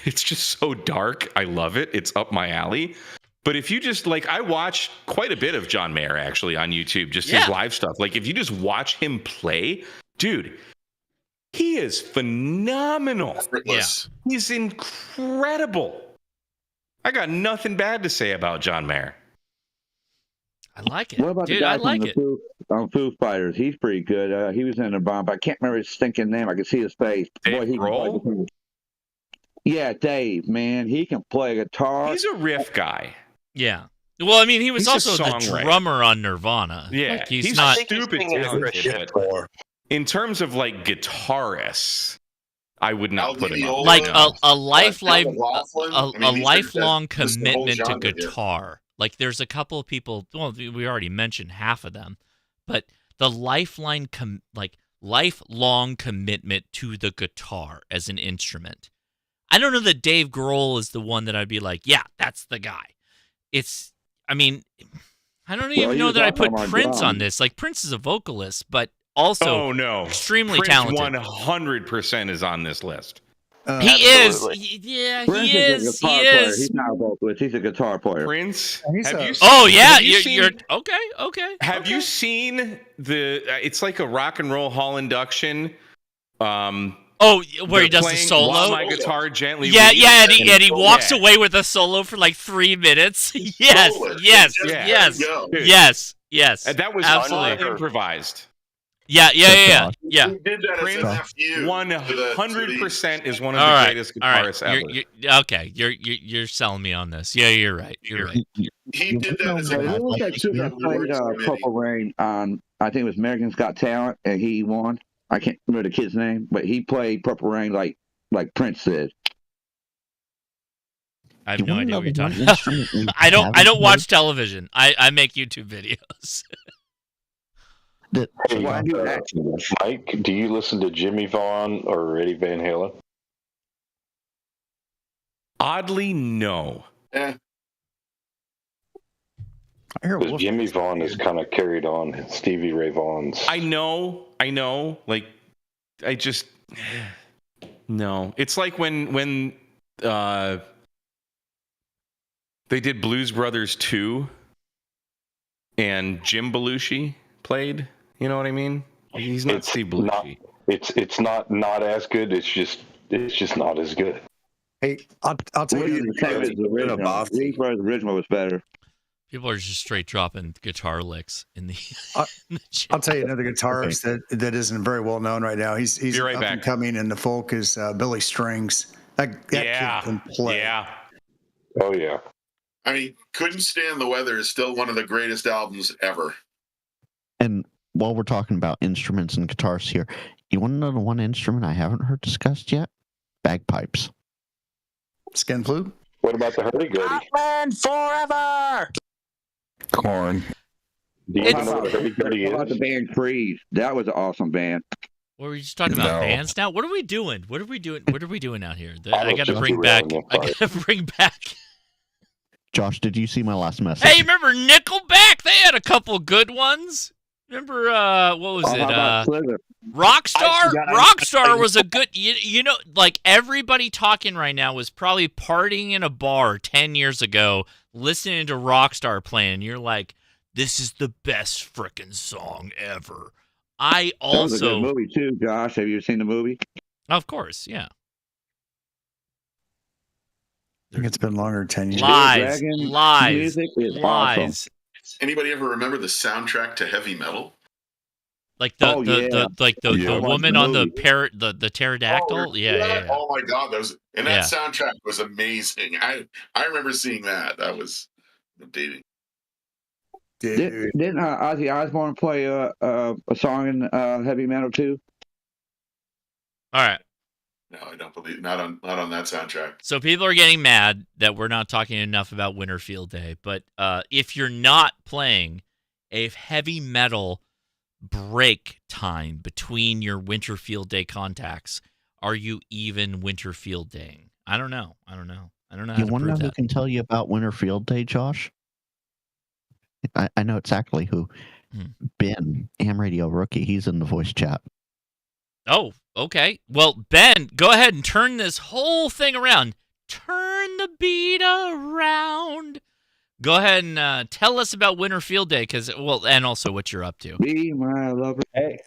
it's just so dark. I love it. It's up my alley. But if you just like, I watch quite a bit of John Mayer actually on YouTube, just his live stuff. Like, if you just watch him play, dude, he is phenomenal. Effortless. He's incredible. I got nothing bad to say about John Mayer. I like it. What about Dude, the guy I like it. Foo Fighters? He's pretty good. He was in the bomb. I can't remember his stinking name. I can see his face. Dave Grohl? Yeah, Dave, man. He can play guitar. He's a riff guy. Yeah. Well, I mean, he was He's also a the songwriter. drummer on Nirvana. Yeah, Like, he's not stupid talented. In terms of like guitarists, I would not put him on. Like a lifelong commitment to guitar. Like, there's a couple of people. Well, we already mentioned half of them, but the lifelong commitment to the guitar as an instrument. I don't know that Dave Grohl is the one that I'd be like, yeah, that's the guy. I mean, I don't even know that I put Prince on this. Like, Prince is a vocalist, but also extremely talented. 100% is on this list. He is. Prince He is a guitar player. He's not a vocalist. He's a guitar player. Prince. You're okay. Have you seen the? It's like a rock and roll hall induction. Where he does the solo. While my guitar gently. And he walks away with a solo for like 3 minutes. Yes. And that was absolutely improvised. Yeah. He did that Prince, as an FU. 100% is one of the greatest guitarists ever. You're selling me on this. Yeah, you're right. You're right. He did that as a Purple Rain on, I think it was Americans Got Talent, and he won. I can't remember the kid's name, but he played Purple Rain like Prince did. I have no idea what you're talking about. I don't watch television. I make YouTube videos. Mike, do you listen to Jimmy Vaughn or Eddie Van Halen? Oddly, no. Because Jimmy Vaughn is kind of carried on Stevie Ray Vaughan's. I know. Like, I just no. It's like when they did Blues Brothers 2 and Jim Belushi played. You know what I mean? He's not Steve Belushi. It's not as good. It's just not as good. Hey, I'll tell you. The original was better. People are just straight dropping guitar licks in the. I'll tell you another guitarist that isn't very well known right now. He's right up and coming in the folk is Billy Strings. That kid can play. Yeah. Oh yeah. I mean, Couldn't Stand the Weather is still one of the greatest albums ever. And while we're talking about instruments and guitars here, you want to know the one instrument I haven't heard discussed yet? Bagpipes. Skin flute? What about the hurdy-gurdy? Scotland forever! Corn. Do you know what hurdy-gurdy is? How about the band Freeze? That was an awesome band. What were you just talking about? Bands now? What are we doing? What are we doing out here? I got to bring back. Josh, did you see my last message? Hey, remember Nickelback? They had a couple good ones. Remember, what was it? Rockstar? Rockstar was a good, you know, like everybody talking right now was probably partying in a bar 10 years ago, listening to Rockstar playing. And you're like, this is the best frickin' song ever. I also. That was a good movie too, Josh. Have you seen the movie? Of course, yeah. I think it's been longer than 10 years. Lies. Awesome. Anybody ever remember the soundtrack to Heavy Metal? Like the woman on the pterodactyl. Oh, yeah. Oh my God, that soundtrack was amazing. I remember seeing that. That was dating. Didn't Ozzy Osbourne play a song in heavy metal too? All right. No, I don't believe not on that soundtrack. So people are getting mad that we're not talking enough about Winter Field Day, but if you're not playing a heavy metal break time between your Winter Field Day contacts, are you even Winter Field Daying? I don't know. I don't know how to prove that. You want to know who can tell you about Winter Field Day, Josh? I know exactly who. Ben, Ham Radio Rookie. He's in the voice chat. Oh, okay. Well, Ben, go ahead and turn this whole thing around. Turn the beat around. Go ahead and tell us about Winter Field Day, and also what you're up to. Be my lover. Hey,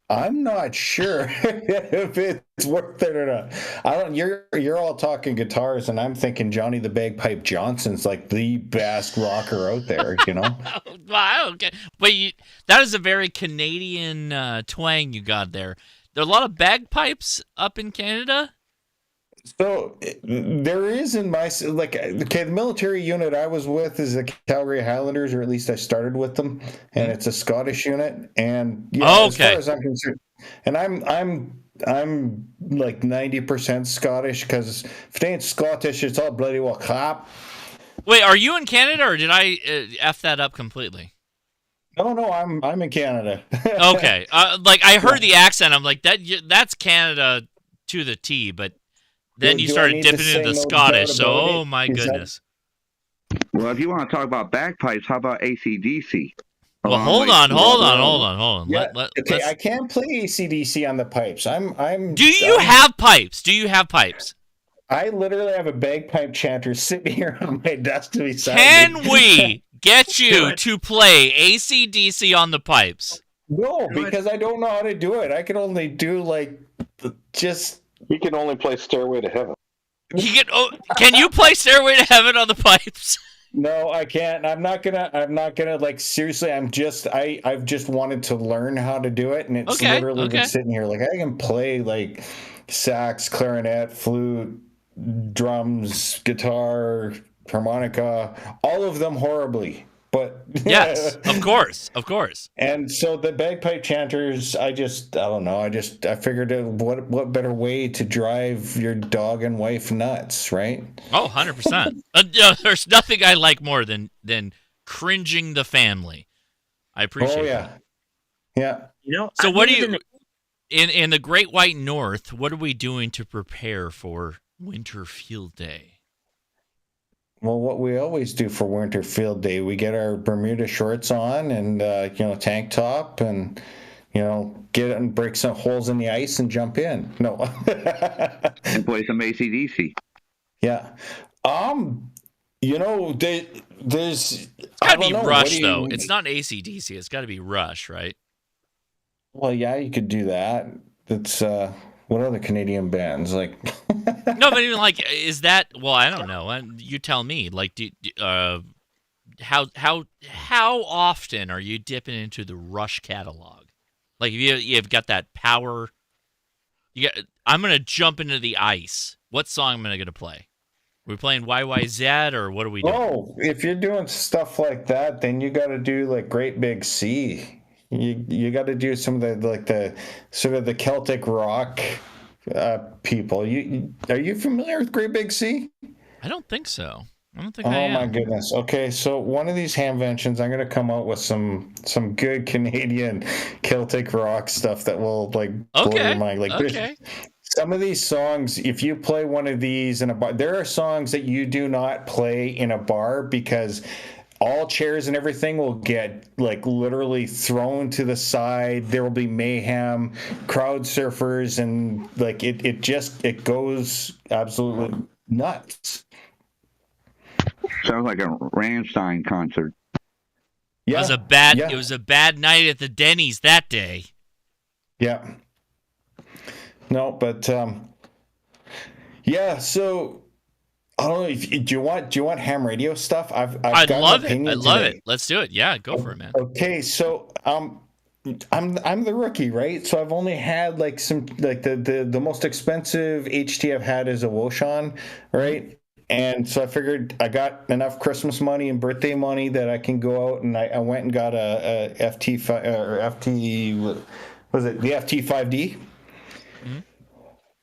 I'm not sure if it's worth it or not. I don't. You're all talking guitars, and I'm thinking Johnny the Bagpipe Johnson's like the best rocker out there. You know. Wow. Okay, but that is a very Canadian twang you got there. There are a lot of bagpipes up in Canada. So there is in my the military unit I was with is the Calgary Highlanders, or at least I started with them, and it's a Scottish unit. And as far as I'm concerned, and I'm like 90% Scottish, because if it ain't Scottish, it's all bloody well crap. Wait, are you in Canada, or did I f that up completely? No, I'm in Canada. Okay, I heard the accent. I'm like that's Canada to the T, but. Then you started dipping into the Scottish, so oh my goodness. Well, if you want to talk about bagpipes, how about AC/DC? Well, hold on. Yeah, okay, I can't play AC/DC on the pipes. Do you have pipes? I literally have a bagpipe chanter sitting here on my desk to be signed. Can we get you to play AC/DC on the pipes? No, because I don't know how to do it. I can only do He can only play Stairway to Heaven. Can you play Stairway to Heaven on the pipes? No, I can't. I'm not gonna like seriously. I've just wanted to learn how to do it, and it's literally been sitting here. Like I can play like sax, clarinet, flute, drums, guitar, harmonica, all of them horribly. But yes, of course. And so the bagpipe chanters, I don't know. I figured what better way to drive your dog and wife nuts, right? Oh, 100%. There's nothing I like more than cringing the family. I appreciate that. Yeah. So what do you in the Great White North? What are we doing to prepare for Winter Field Day? Well, what we always do for Winter Field Day, we get our Bermuda shorts on and, tank top and, get it and break some holes in the ice and jump in. No. And play some AC/DC. Yeah. There's... It's got to be Rush, though. It's not AC/DC. It's got to be Rush, right? Well, yeah, you could do that. It's... What other Canadian bands like? No, but even is that? Well, I don't know. You tell me. How often are you dipping into the Rush catalog? Like, if you've got that power, I'm gonna jump into the ice. What song am I gonna play? Are we playing YYZ or what are we doing? Oh, if you're doing stuff like that, then you got to do like Great Big Sea. You got to do some of the sort of the Celtic rock people. Are you familiar with Great Big Sea? I don't think so. I am. My goodness. Okay, so one of these hamventions, I'm going to come out with some good Canadian Celtic rock stuff that will blow your mind. Some of these songs, if you play one of these in a bar, there are songs that you do not play in a bar because all chairs and everything will get literally thrown to the side. There will be mayhem, crowd surfers, and it goes absolutely nuts. Sounds like a Rammstein concert. Yeah, it was a bad night at the Denny's that day. Yeah. No, but yeah. So I don't know. Do you want ham radio stuff? I'd love it. I love it. Let's do it. Yeah, go for it, man. Okay, so I'm the rookie, right? So I've only had like some like the most expensive HT I've had is a Woshan, right? And so I figured I got enough Christmas money and birthday money that I can go out and I went and got a was it the FT5D?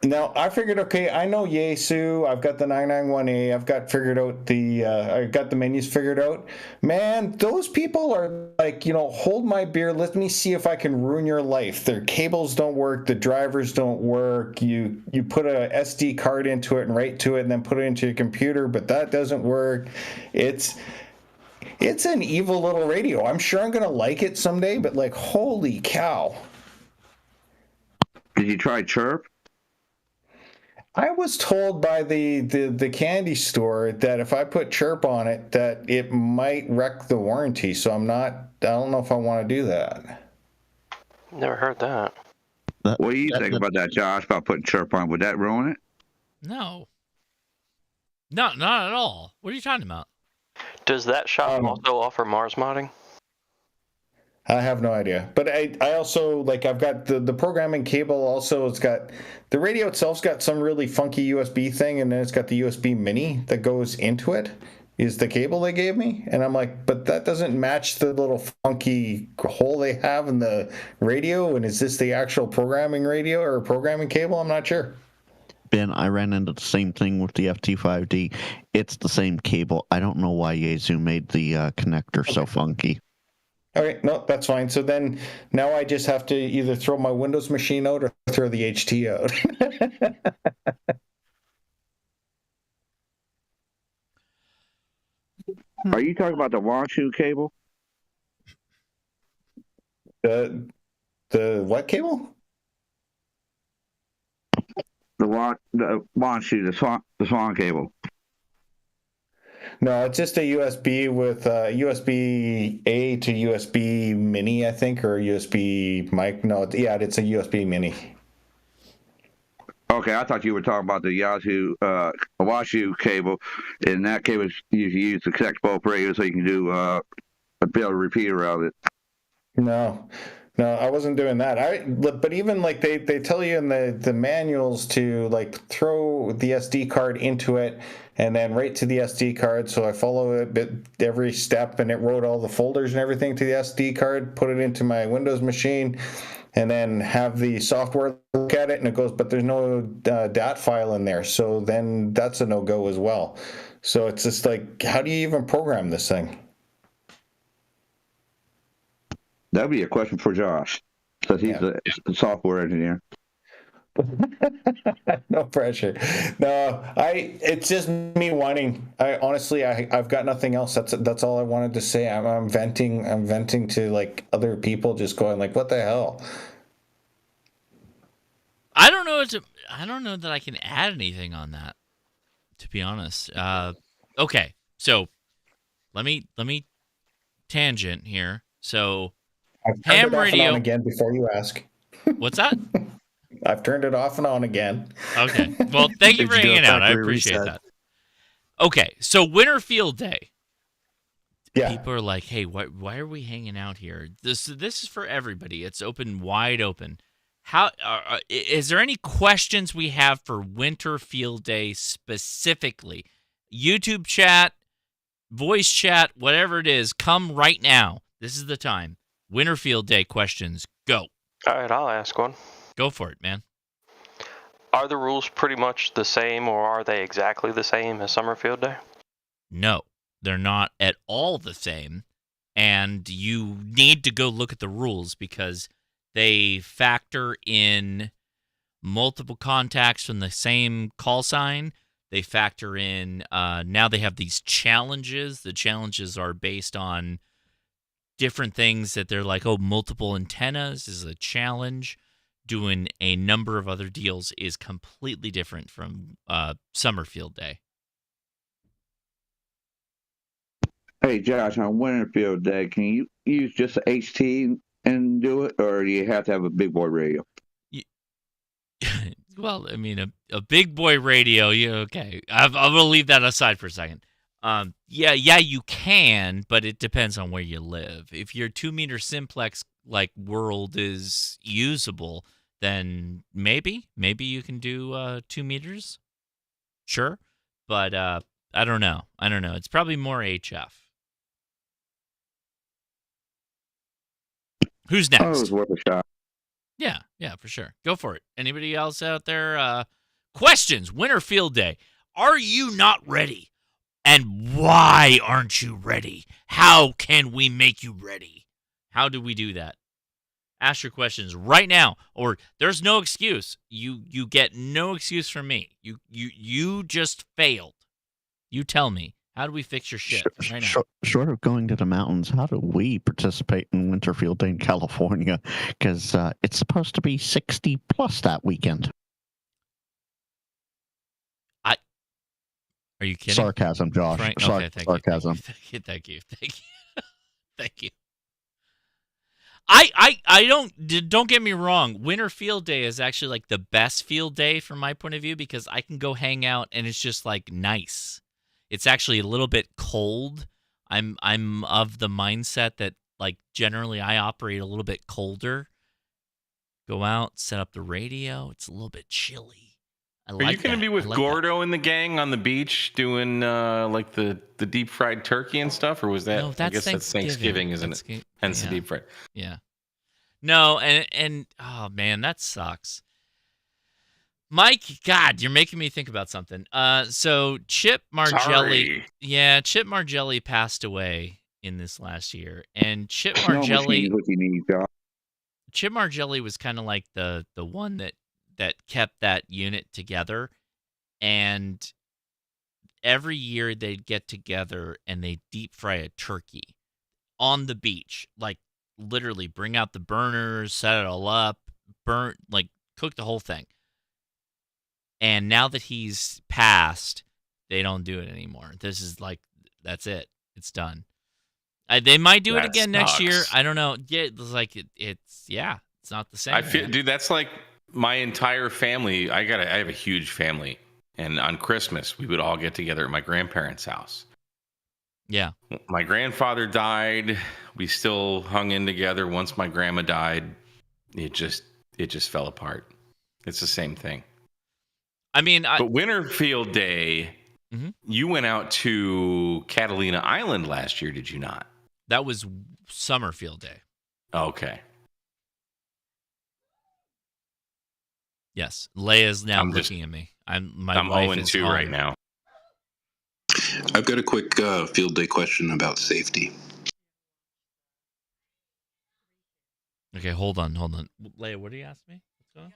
Now I figured, okay, I know Yaesu. I've got the 991A. I've got figured out I got the menus figured out. Man, those people are like, hold my beer. Let me see if I can ruin your life. Their cables don't work. The drivers don't work. You put a SD card into it and write to it, and then put it into your computer, but that doesn't work. It's an evil little radio. I'm sure I'm gonna like it someday, but like, holy cow! Did you try Chirp? I was told by the candy store that if I put Chirp on it, that it might wreck the warranty. So I don't know if I want to do that. Never heard that. What do you think about that, Josh, about putting Chirp on? Would that ruin it? No. Not at all. What are you talking about? Does that shop also offer Mars modding? I have no idea. But I also, like, I've got the programming cable also. It's got, the radio itself's got some really funky USB thing, and then it's got the USB mini that goes into it, is the cable they gave me. And I'm like, but that doesn't match the little funky hole they have in the radio. And is this the actual programming radio or programming cable? I'm not sure. Ben, I ran into the same thing with the FT5D. It's the same cable. I don't know why Yaesu made the connector so funky. All right, no, that's fine. So then now I just have to either throw my Windows machine out or throw the HT out. Are you talking about the Wanshu cable? The what cable? The Wanshu, the Swan cable. No, it's just a USB with USB A to USB mini, I think, or USB mic. No, it's a USB mini. Okay, I thought you were talking about the Washu cable. In that cable, you use to connect both radios so you can do a bit of repeater out of it. No, I wasn't doing that. But even like they tell you in the manuals to like throw the SD card into it and then right to the SD card. So I follow it every step, and it wrote all the folders and everything to the SD card, put it into my Windows machine, and then have the software look at it, and it goes, but there's no DAT file in there. So then that's a no-go as well. So it's just like, how do you even program this thing? That'd be a question for Josh, because he's a software engineer. No pressure. No, it's just me whining. I've got nothing else. That's all I wanted to say. I'm venting. I'm venting to like other people, just going like, what the hell? I don't know that I can add anything on that, to be honest. Okay, so let me tangent here. So I've turned it off and on again before you ask. What's that? I've turned it off and on again. Okay. Well, thank you for hanging out. I appreciate that. Okay, so Winter Field Day. Yeah. People are like, hey, why are we hanging out here? This is for everybody. It's open, wide open. How is there any questions we have for Winter Field Day specifically? YouTube chat, voice chat, whatever it is, come right now. This is the time. Winter Field Day questions, go. All right, I'll ask one. Go for it, man. Are the rules pretty much the same, or are they exactly the same as Summer Field Day? No, they're not at all the same, and you need to go look at the rules because they factor in multiple contacts from the same call sign. They factor in, now they have these challenges. The challenges are based on different things that they're like, multiple antennas is a challenge. Doing a number of other deals is completely different from Summer Field Day. Hey, Josh, on Winter Field Day, can you use just a HT and do it, or do you have to have a big boy radio? Well, I mean, a big boy radio, okay. I'm going to leave that aside for a second. Yeah, you can, but it depends on where you live. If your 2-meter simplex like world is usable, then maybe you can do 2 meters. Sure, but I don't know. It's probably more HF. Who's next? Oh, it was worth a shot. Yeah, for sure. Go for it. Anybody else out there? Questions? Winter Field Day. Are you not ready? And why aren't you ready? How can we make you ready? How do we do that? Ask your questions right now, or there's no excuse. You get no excuse from me. You just failed. You tell me. How do we fix your shit right now? Short of going to the mountains, how do we participate in Winter Field Day in California? Because it's supposed to be 60 plus that weekend. Are you kidding? Sarcasm, Josh. Okay, sarcasm. Thank you. Thank you. I don't get me wrong. Winter Field Day is actually like the best field day from my point of view because I can go hang out and it's just like nice. It's actually a little bit cold. I'm of the mindset that like generally I operate a little bit colder. Go out, set up the radio. It's a little bit chilly. Are you going to be with Gordo and the gang on the beach doing like the deep fried turkey and stuff, or was that? No, I guess that's Thanksgiving, isn't it? Hence the deep fried. Yeah. No, and oh man, that sucks. Mike, God, you're making me think about something. So Chip Margelli, Chip Margelli passed away in this last year, and Chip Margelli, Chip Margelli was kind of like the one that kept that unit together, and every year they'd get together and they deep fry a turkey on the beach, like literally bring out the burners, set it all up, cook the whole thing. And now that he's passed, they don't do it anymore. This is like, that's it. It's done. They might do it again next year. I don't know. Yeah, it's like it's not the same. I feel, dude, that's like my entire family. I have a huge family, and on Christmas we would all get together at my grandparents' house. Yeah. My grandfather died. We still hung in together. Once my grandma died, it just fell apart. It's the same thing. I mean, but Winter Field Day, you went out to Catalina Island last year, did you not? That was Summer Field Day. Okay. Yes, Leia's now looking at me. I'm 0-2 right now. I've got a quick field day question about safety. Okay, hold on. Leia, what do you ask me? What's going on?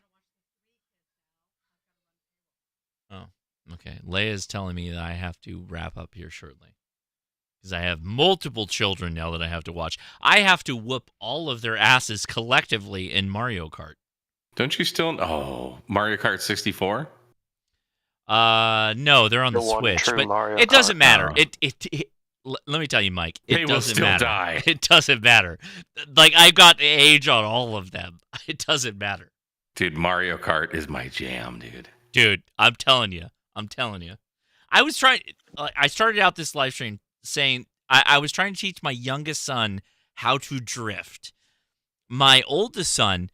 Oh, okay. Leia's telling me that I have to wrap up here shortly because I have multiple children now that I have to watch. I have to whoop all of their asses collectively in Mario Kart. Don't you still? Oh, Mario Kart 64? No, they're on the Switch, but Mario it doesn't Kart. matter. It let me tell you, Mike, it doesn't matter. Die. It doesn't matter. Like, I've got the age on all of them. It doesn't matter. Dude, Mario Kart is my jam, dude. Dude, I'm telling you. I started out this live stream saying I was trying to teach my youngest son how to drift. My oldest son,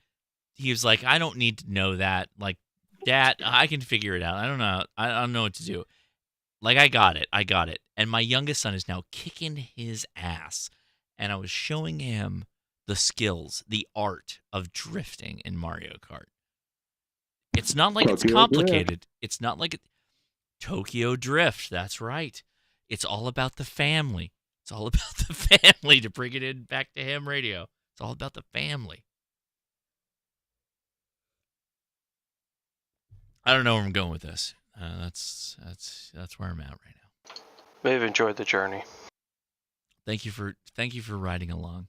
he was like, I don't need to know that. Like, Dad, I can figure it out. I don't know. I don't know what to do. Like, I got it. And my youngest son is now kicking his ass. And I was showing him the skills, the art of drifting in Mario Kart. It's not like it's complicated. It's not like Tokyo Drift. That's right. It's all about the family. It's all about the family, to bring it in back to ham radio. It's all about the family. I don't know where I'm going with this. That's where I'm at right now. May have enjoyed the journey. Thank you for riding along.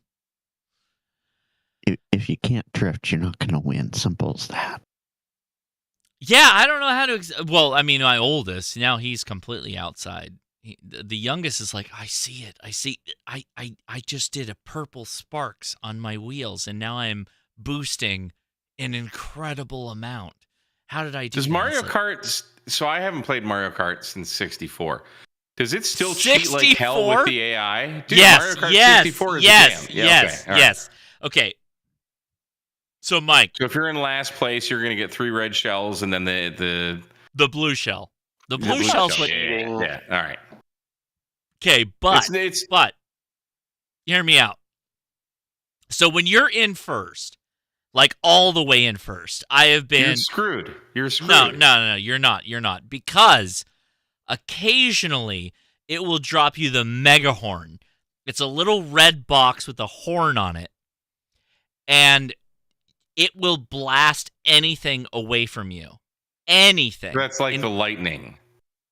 If you can't drift, you're not going to win. Simple as that. Yeah, I don't know how to. Well, I mean, my oldest now, he's completely outside. The youngest is like, I see it. I just did a purple sparks on my wheels, and now I'm boosting an incredible amount. How did I do? Does Mario Kart? So I haven't played Mario Kart since 64. Does it still cheat like hell with the AI? Dude, yes, Mario Kart yes, 64 is yes, a jam. Yeah, yes, okay, yes. Okay. So, Mike. So if you're in last place, you're going to get 3 red shells and then the blue shell. The blue shell's what. Yeah. All right. Okay, but hear me out. So when you're in first, like all the way in first, I have been. You're screwed. You're screwed. No. You're not. You're not, because occasionally it will drop you the mega horn. It's a little red box with a horn on it, and it will blast anything away from you. Anything. That's like the lightning,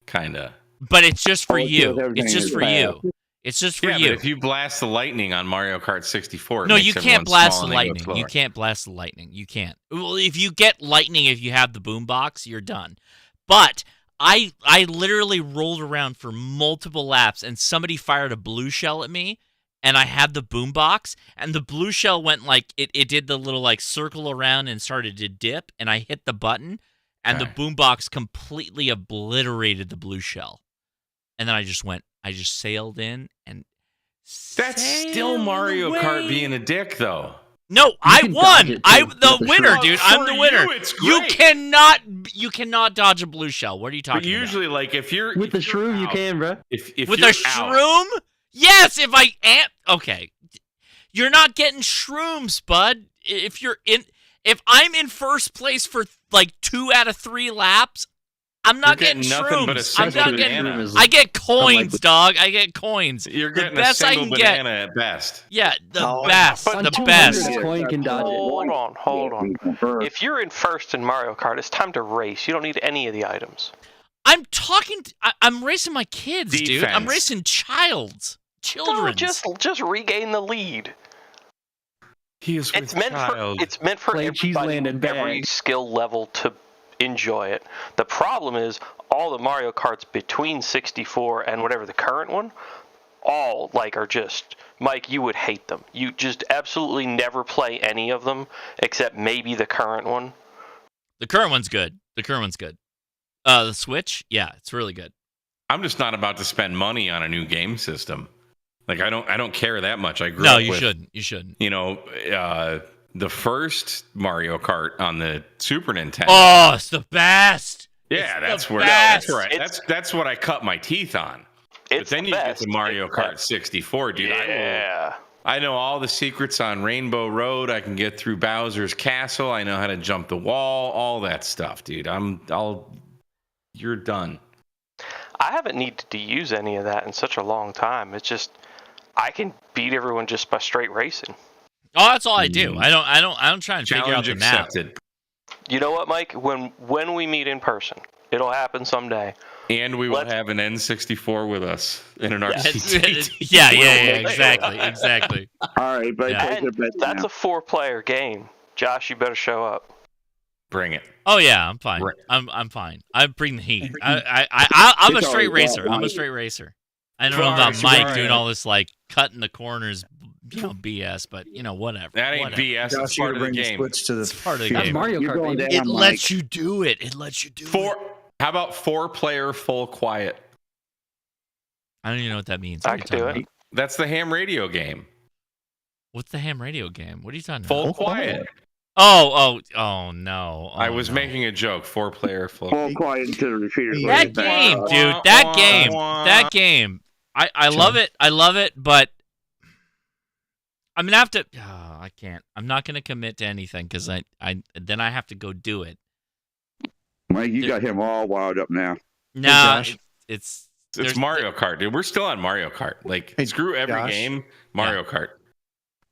kind of. But it's just for you. It's just for you. It's just for you. But if you blast the lightning on Mario Kart 64, no, you can't blast the lightning. You can't blast the lightning. You can't. Well, if you get lightning, if you have the boombox, you're done. But I literally rolled around for multiple laps, and somebody fired a blue shell at me, and I had the boombox, and the blue shell went like it did the little like circle around and started to dip, and I hit the button, and the boombox completely obliterated the blue shell, and then I just sailed in and. That's still Mario Kart being a dick, though. No, I won. I'm the winner, dude. I'm the winner. You cannot dodge a blue shell. What are you talking about? But usually, like if you're with the shroom, you can, bro. If with a shroom, yes. If I am okay, you're not getting shrooms, bud. If I'm in first place for like 2 out of 3 laps, I'm not getting shrooms. I'm not getting. I get coins, dog. I get coins. You're getting the best a single I can banana at best. Yeah, the best. The best. Coin can dodge it. Hold on. If you're in first in Mario Kart, it's time to race. You don't need any of the items. I'm racing my kids, dude. I'm racing children. No, just regain the lead. It's meant for everybody in every skill level to enjoy it. The problem is all the Mario Karts between 64 and whatever the current one, all like are just, Mike, you would hate them. You just absolutely never play any of them except maybe the current one. The current one's good. The Switch, yeah, it's really good. I'm just not about to spend money on a new game system. Like I don't care that much. I grew up with, you shouldn't. You know, the first Mario Kart on the Super Nintendo. Oh, it's the best. Yeah, that's what I cut my teeth on. But then you get to Mario Kart 64, dude. Yeah. I know all the secrets on Rainbow Road. I can get through Bowser's Castle. I know how to jump the wall. All that stuff, dude. You're done. I haven't needed to use any of that in such a long time. It's just I can beat everyone just by straight racing. Oh, that's all I do. I don't try and figure out the map. You know what, Mike? When we meet in person, it'll happen someday. And we will have an N64 with us in an RCT. Yeah, exactly. All right, but that's a 4-player game. Josh, you better show up. Bring it. Oh yeah, I'm fine. I'm fine. I bring the heat. I'm a straight racer. I'm a straight racer. I don't know about Mike doing all this like cutting the corners, BS, but whatever. That ain't BS. It's part of the game. It's part of the game. Mario Kart. It lets you do it. How about 4-player full quiet? I don't even know what that means. I can do it. That's the ham radio game. What's the ham radio game? What are you talking about? Full quiet. Oh no. I was making a joke. 4-player full quiet until the repeater. That game, dude. That game. I love it. I love it, but I'm gonna have to. I can't. I'm not gonna commit to anything because I have to go do it. Mike, you got him all wild up now. No, it's Mario Kart, dude. We're still on Mario Kart. Like, screw every game. Mario Kart.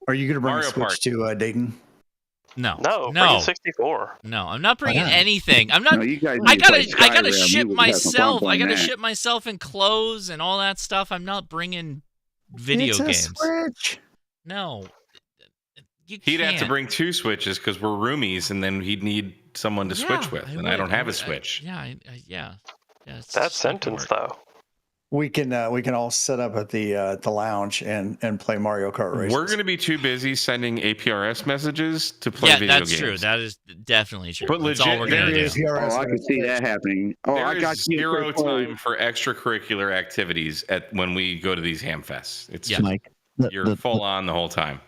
Are you gonna bring a Switch to Dayton? No, bring 64. No, I'm not bringing anything. I'm not. I gotta ship myself. I gotta ship myself in clothes and all that stuff. I'm not bringing video games. Switch. No, he'd have to bring 2 Switches because we're roomies, and then he'd need someone to switch with, and I don't have a Switch. Yeah. That sentence though. We can all set up at the lounge and play Mario Kart races. We're going to be too busy sending APRS messages to play video games. Yeah, that's true. That is definitely true. But that's all we're going to do. I can see that happening. There is zero time for extracurricular activities when we go to these ham fests. It's just, Mike, you're full on the whole time.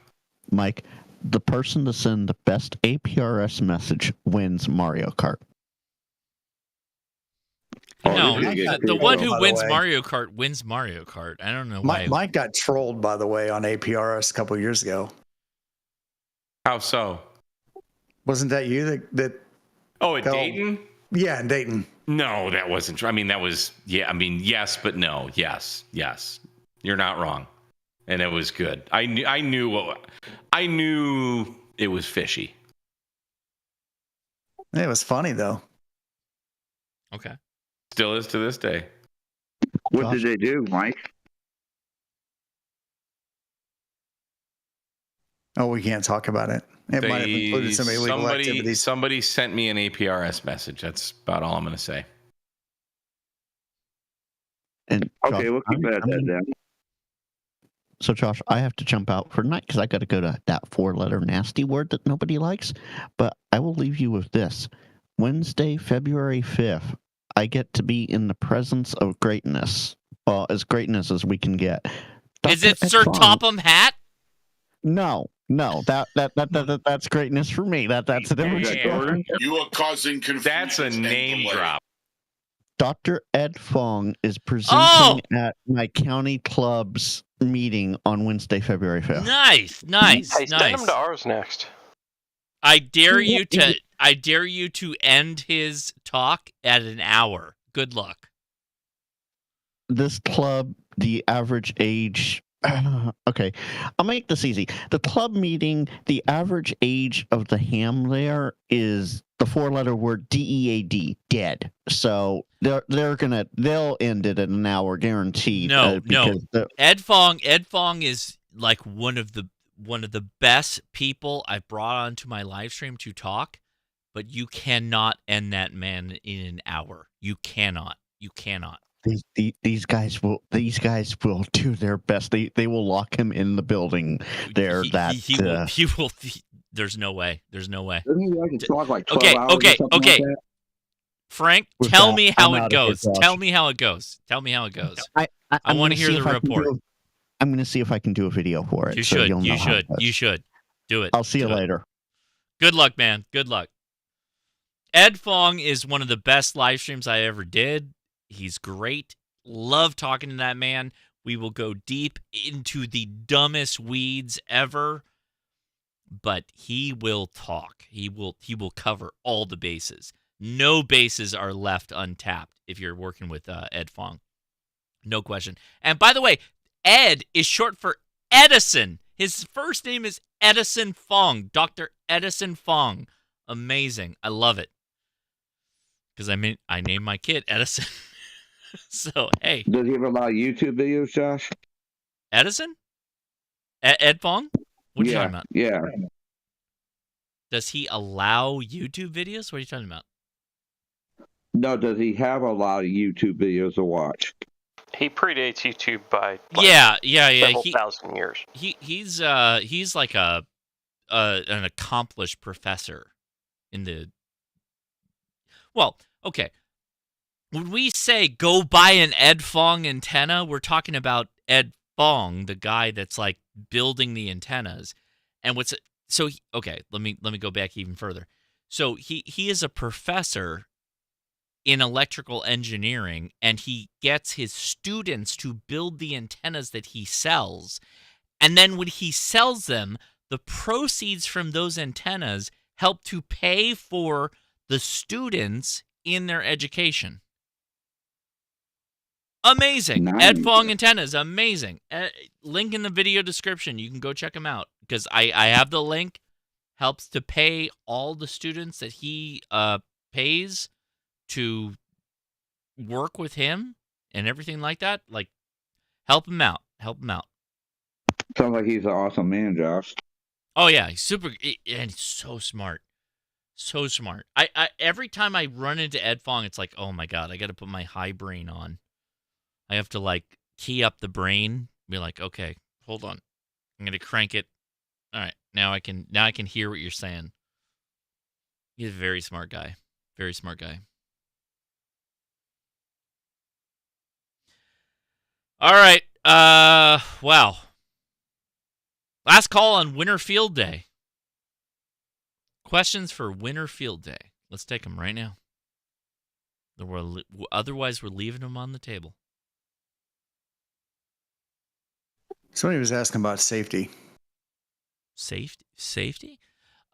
Mike, the person to send the best APRS message wins Mario Kart. No, the one who wins Mario Kart wins Mario Kart. I don't know why. Mike got trolled, by the way, on APRS a couple of years ago. How so? Wasn't that you that Oh, at Dayton? Yeah, in Dayton. No, that wasn't true. I mean, that was, yes, but no. Yes. You're not wrong. And it was good. I knew it was fishy. It was funny, though. Okay. Still is to this day. What did they do, Mike? Oh, we can't talk about it. It might have included some illegal activities. Somebody sent me an APRS message. That's about all I'm going to say. And okay, we'll keep that then. So, Josh, I have to jump out for tonight because I got to go to that 4-letter nasty word that nobody likes. But I will leave you with this. Wednesday, February 5th, I get to be in the presence of greatness. Well, as greatness as we can get. Is it Sir Topham Hat? No. That's greatness for me. That's a different story. You are causing confusion. That's a name drop. Dr. Ed Fong is presenting at my county club's meeting on Wednesday, February 5th. Nice. Hey, send him to ours next. I dare you to end his talk at an hour. Good luck. This club, the average age. Okay, I'll make this easy. The club meeting, the average age of the ham there is the 4-letter word DEAD, dead. So they'll end it in an hour, guaranteed. No. Ed Fong is like one of the best people I've brought onto my live stream to talk, but you cannot end that man in an hour. You cannot. These guys will do their best. They will lock him in the building there. He will. There's no way. Doesn't he like to talk like 12 hours Okay. Like that? Frank, tell me how it goes. Tell me how it goes. I want to hear the report. I'm going to see if I can do a video for it. You should. Do it. I'll see you later. Good luck, man. Good luck. Ed Fong is one of the best live streams I ever did. He's great. Love talking to that man. We will go deep into the dumbest weeds ever, but he will talk. He will cover all the bases. No bases are left untapped if you're working with Ed Fong. No question. And by the way, Ed is short for Edison. His first name is Edison Fong. Dr. Edison Fong. Amazing. I love it. Because I named my kid Edison. So, hey. Does he have a lot of YouTube videos, Josh? Edison? Ed Fong? What are you talking about? Yeah. Does he allow YouTube videos? What are you talking about? No, does he have a lot of YouTube videos to watch? He predates YouTube by several 1,000 years. He's like an accomplished professor in the. Well, okay. When we say go buy an Ed Fong antenna, we're talking about Ed Fong, the guy that's like building the antennas. And let me go back even further. So he is a professor in electrical engineering, and he gets his students to build the antennas that he sells. And then when he sells them, the proceeds from those antennas help to pay for the students in their education. Amazing. Nice. Ed Fong antennas, amazing. Link in the video description. You can go check him out because I have the link. Helps to pay all the students that he pays to work with him and everything like that. Like, help him out. Sounds like he's an awesome man, Josh. Oh yeah, he's super, and he's so smart. I every time I run into Ed Fong, it's like, oh my god, I got to put my high brain on. I have to like key up the brain, be like, okay, hold on, I'm gonna crank it. All right, now I can hear what you're saying. He's a very smart guy. Very smart guy. All right. Wow. Last call on Winter Field Day. Questions for Winter Field Day. Let's take them right now. Otherwise, we're leaving them on the table. Somebody was asking about safety. Safety?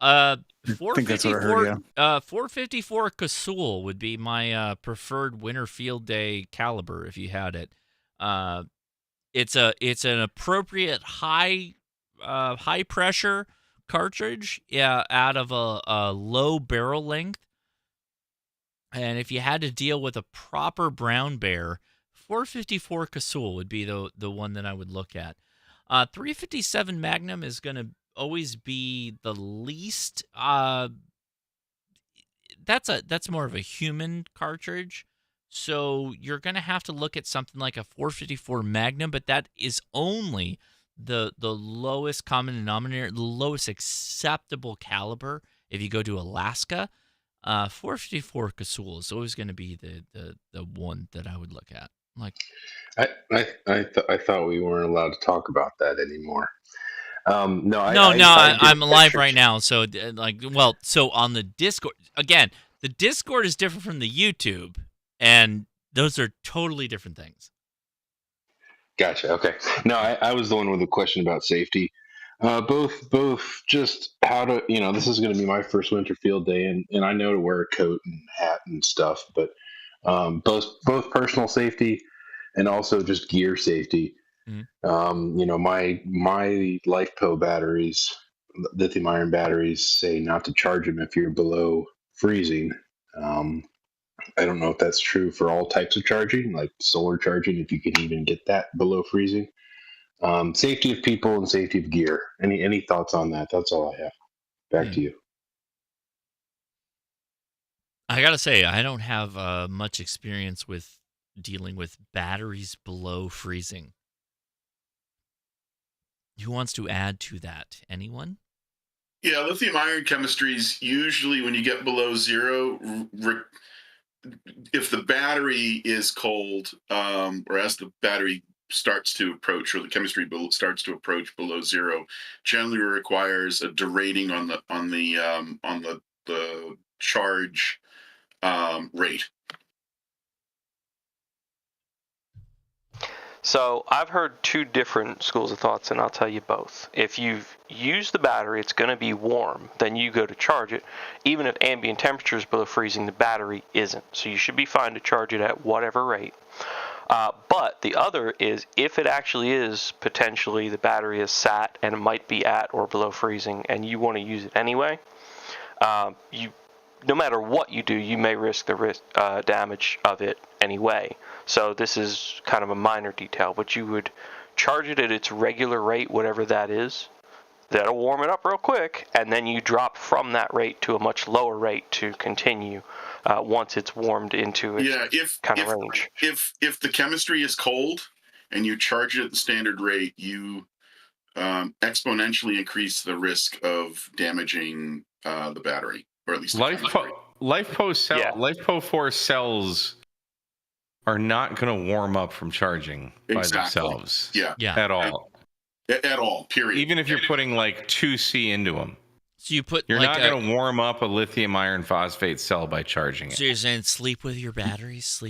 I think that's what I heard, yeah. 454 Casull would be my preferred Winter Field Day caliber if you had it. It's an appropriate high pressure cartridge, out of a low barrel length. And if you had to deal with a proper brown bear, 454 Casull would be the one that I would look at. 357 Magnum is going to always be the least. That's more of a human cartridge. So you're going to have to look at something like a 454 Magnum, but that is only the lowest common denominator, the lowest acceptable caliber. If you go to Alaska, 454 Casull is always going to be the one that I would look at. Like, I thought we weren't allowed to talk about that anymore. I'm live right now. So so on the Discord again, the Discord is different from the YouTube, and those are totally different things. Gotcha. Okay. No, I was the one with a question about safety. Both just how to, this is going to be my first Winter Field Day, and I know to wear a coat and hat and stuff, but both personal safety and also just gear safety. Mm-hmm. My LifePo batteries, lithium ion batteries, say not to charge them if you're below freezing. I don't know if that's true for all types of charging, like solar charging, if you can even get that below freezing. Safety of people and safety of gear. Any thoughts on that? That's all I have. Back to you. I gotta say, I don't have much experience with dealing with batteries below freezing. Who wants to add to that? Anyone? Yeah, lithium ion chemistries, usually when you get below zero, if the battery is cold, or as the battery starts to approach, or the chemistry starts to approach below zero, generally requires a derating on the charge rate. So I've heard two different schools of thoughts, and I'll tell you both. If you've used the battery, it's going to be warm. Then you go to charge it. Even if ambient temperature is below freezing, the battery isn't. So you should be fine to charge it at whatever rate. But the other is, if it actually is potentially the battery is sat and it might be at or below freezing, and you want to use it anyway, no matter what you do, you may risk the damage of it anyway. So this is kind of a minor detail, but you would charge it at its regular rate, whatever that is. That'll warm it up real quick, and then you drop from that rate to a much lower rate to continue once it's warmed into its kind of range. If the chemistry is cold and you charge it at the standard rate, you exponentially increase the risk of damaging the battery, or at least LifePo 4 cells are not going to warm up from charging by themselves. At all. At all, period. Even if you're putting like 2C into them. So you're not going to warm up a lithium iron phosphate cell by charging it. So you're saying sleep with your batteries?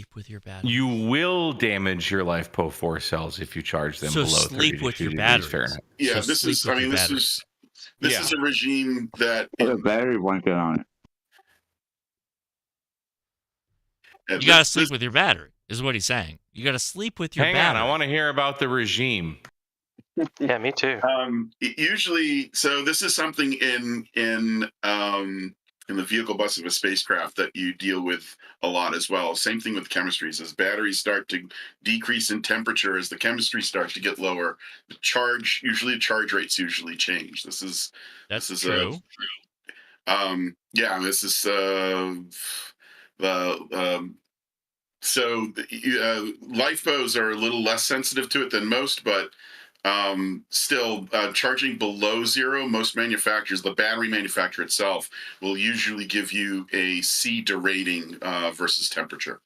You will damage your LifePo 4 cells if you charge them below 30 degrees Fahrenheit. Yeah, this is a regime that put a battery blanket on it. You got to sleep with your battery, is what he's saying. You got to sleep with your battery. Hang on, I want to hear about the regime. Yeah, me too. Usually, so this is something in the vehicle bus of a spacecraft that you deal with a lot as well. Same thing with chemistries. As batteries start to decrease in temperature, as the chemistry starts to get lower, the charge rates usually change. This is true. This is the So LiFePos are a little less sensitive to it than most, but still charging below zero, most manufacturers, the battery manufacturer itself, will usually give you a C derating versus temperature.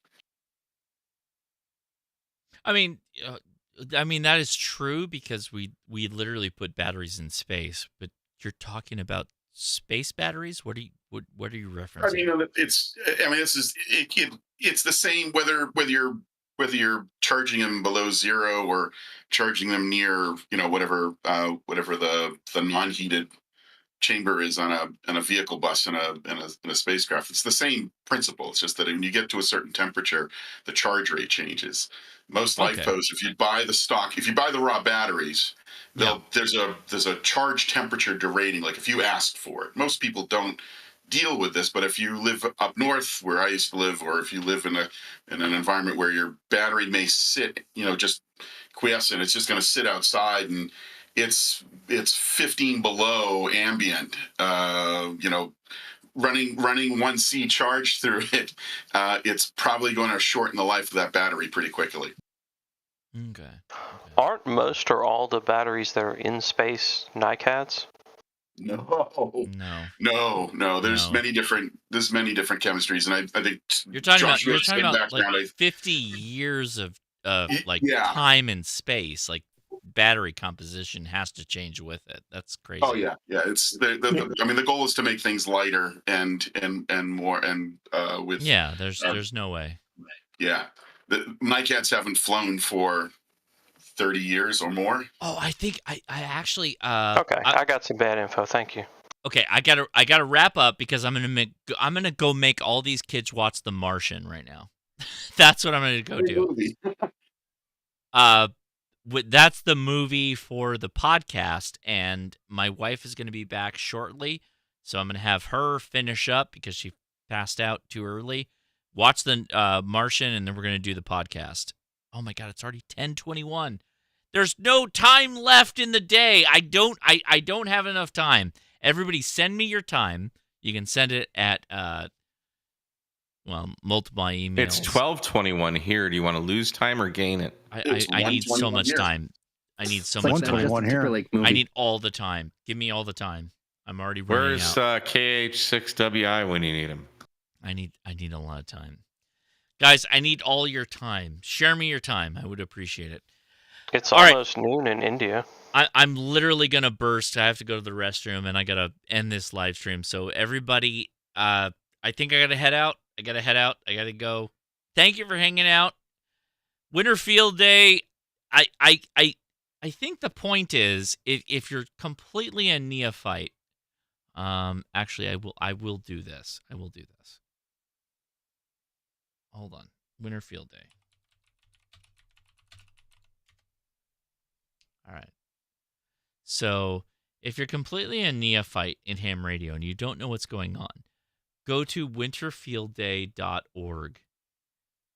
I mean, that is true because we literally put batteries in space, but you're talking about space batteries. What are you referencing? I mean, it's the same whether you're charging them below zero or charging them near whatever the non-heated chamber is on a vehicle bus in a spacecraft. It's the same principle. It's just that when you get to a certain temperature, the charge rate changes. Most LiFePos, if you buy the raw batteries, there's a charge temperature derating. Like if you asked for it, most people don't deal with this, but if you live up north where I used to live, or if you live in an environment where your battery may sit, just quiescent, it's just going to sit outside and it's 15 below ambient, running 1C charge through it, it's probably going to shorten the life of that battery pretty quickly. Okay. Aren't most or all the batteries that are in space NiCads? No. There's many different chemistries, and I think you're talking about like 50 years of time and space. Like battery composition has to change with it. That's crazy. Oh yeah. It's the goal is to make things lighter and more with. Yeah, there's no way. Yeah, the NiCads haven't flown for 30 years or more. Oh, I think I actually. Okay, I got some bad info. Thank you. Okay, I gotta wrap up because I'm gonna go make all these kids watch The Martian right now. That's what I'm gonna go do. That's the movie for the podcast, and my wife is gonna be back shortly, so I'm gonna have her finish up because she passed out too early. Watch the Martian, and then we're gonna do the podcast. Oh my God, it's already 10:21. There's no time left in the day. I don't have enough time. Everybody send me your time. You can send it at multiple emails. It's 12:21 here. Do you want to lose time or gain it? I need so much time. I need so much time. I need all the time. Give me all the time. I'm already running out. Where's KH6WI when you need him? I need a lot of time. Guys, I need all your time. Share me your time. I would appreciate it. It's almost noon in India. I'm literally going to burst. I have to go to the restroom, and I got to end this live stream. So everybody, I think I got to head out. I got to go. Thank you for hanging out. Winter Field Day. I think the point is, if you're completely a neophyte, actually, I will do this. Hold on. Winter Field Day. All right. So if you're completely a neophyte in ham radio and you don't know what's going on, go to winterfieldday.org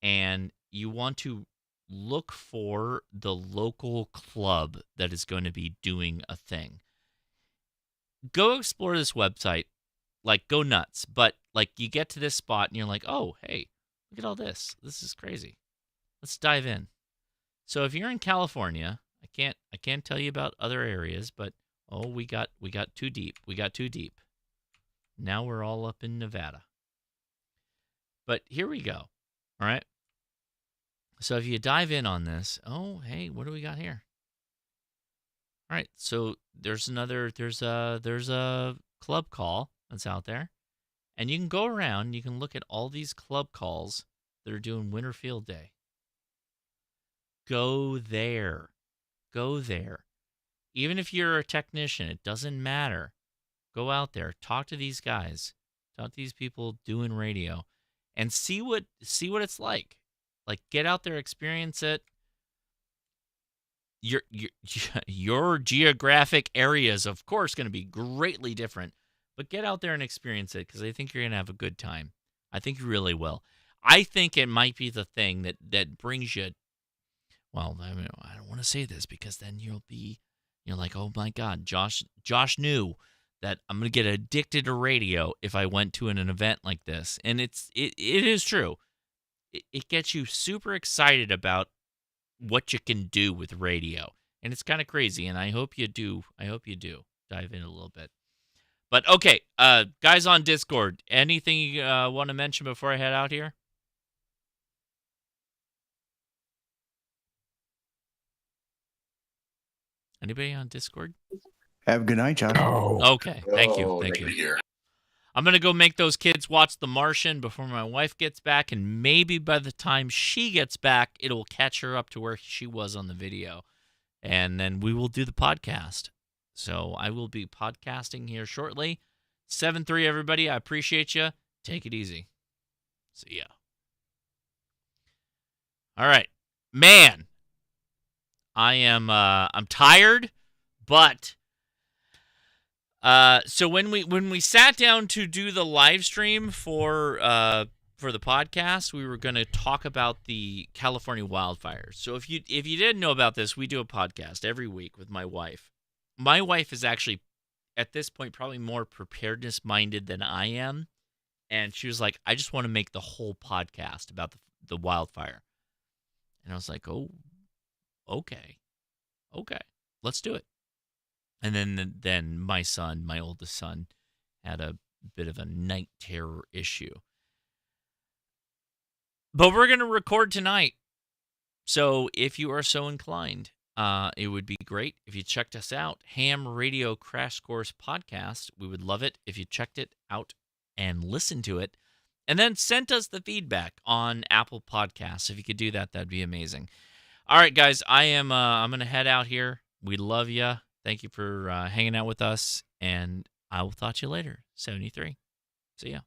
and you want to look for the local club that is going to be doing a thing. Go explore this website, go nuts. But you get to this spot and you're like, oh, hey, look at all this. This is crazy. Let's dive in. So if you're in California, I can't tell you about other areas, but we got too deep. Now we're all up in Nevada. But here we go. All right. So if you dive in on this, hey, what do we got here? All right. So there's a club call that's out there, and you can go around. You can look at all these club calls that are doing Winter Field Day. Go there. Even if you're a technician, it doesn't matter. Go out there, talk to these guys, talk to these people doing radio, and see what it's like. Get out there, experience it. Your geographic area is, of course, going to be greatly different, but get out there and experience it because I think you're going to have a good time. I think you really will. I think it might be the thing that brings you. Well, I don't want to say this because then you're like, oh my God, Josh knew that I'm going to get addicted to radio if I went to an event like this. And it is true. it gets you super excited about what you can do with radio. And it's kind of crazy, and I hope you do dive in a little bit. But okay, guys on Discord, anything you want to mention before I head out here? Anybody on Discord? Have a good night, John. Okay, thank you. I'm going to go make those kids watch The Martian before my wife gets back, and maybe by the time she gets back, it'll catch her up to where she was on the video. And then we will do the podcast. So I will be podcasting here shortly. 7-3, everybody. I appreciate you. Take it easy. See ya. All right. Man, I'm tired, but so when we sat down to do the live stream for the podcast, we were going to talk about the California wildfires. So if you didn't know about this, we do a podcast every week with my wife. My wife is actually at this point probably more preparedness minded than I am, and she was like, "I just want to make the whole podcast about the wildfire." And I was like, "Oh, okay, let's do it." And then my oldest son, had a bit of a night terror issue. But we're going to record tonight. So if you are so inclined, it would be great if you checked us out. Ham Radio Crash Course Podcast. We would love it if you checked it out and listened to it. And then sent us the feedback on Apple Podcasts. If you could do that, that'd be amazing. All right, guys, I'm going to head out here. We love you. Thank you for hanging out with us, and I will talk to you later. 73. See ya.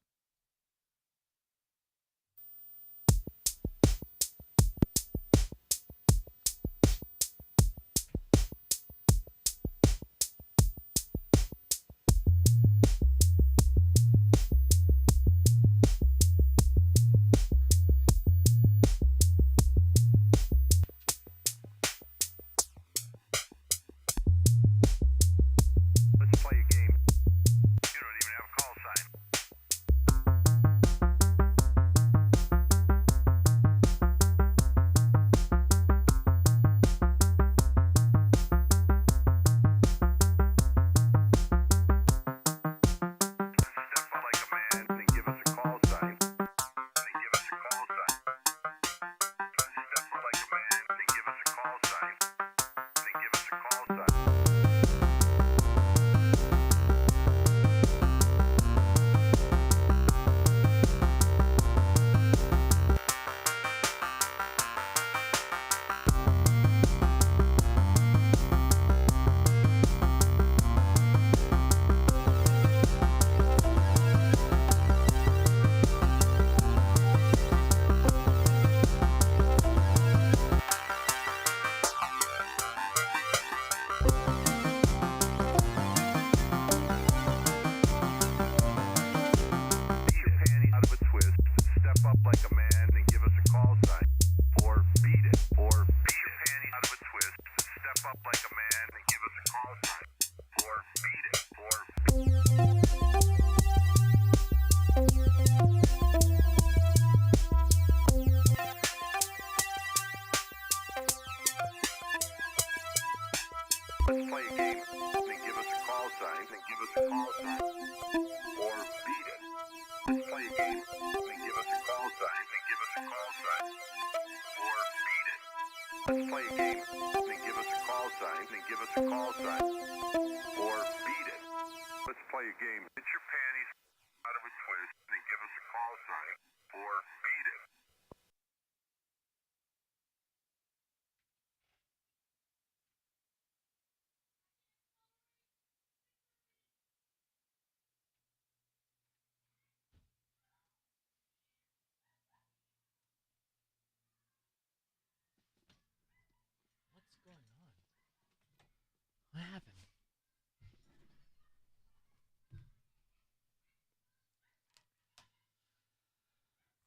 What happened?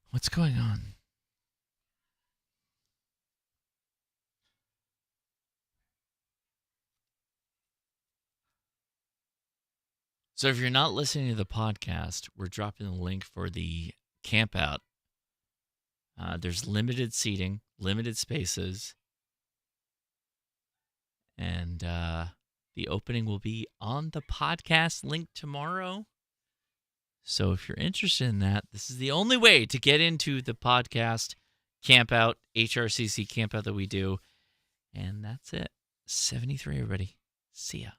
What's going on? So if you're not listening to the podcast, we're dropping the link for the camp out There's limited seating, limited spaces. And the opening will be on the podcast link tomorrow. So if you're interested in that, this is the only way to get into the podcast campout, HRCC campout that we do. And that's it. 73, everybody. See ya.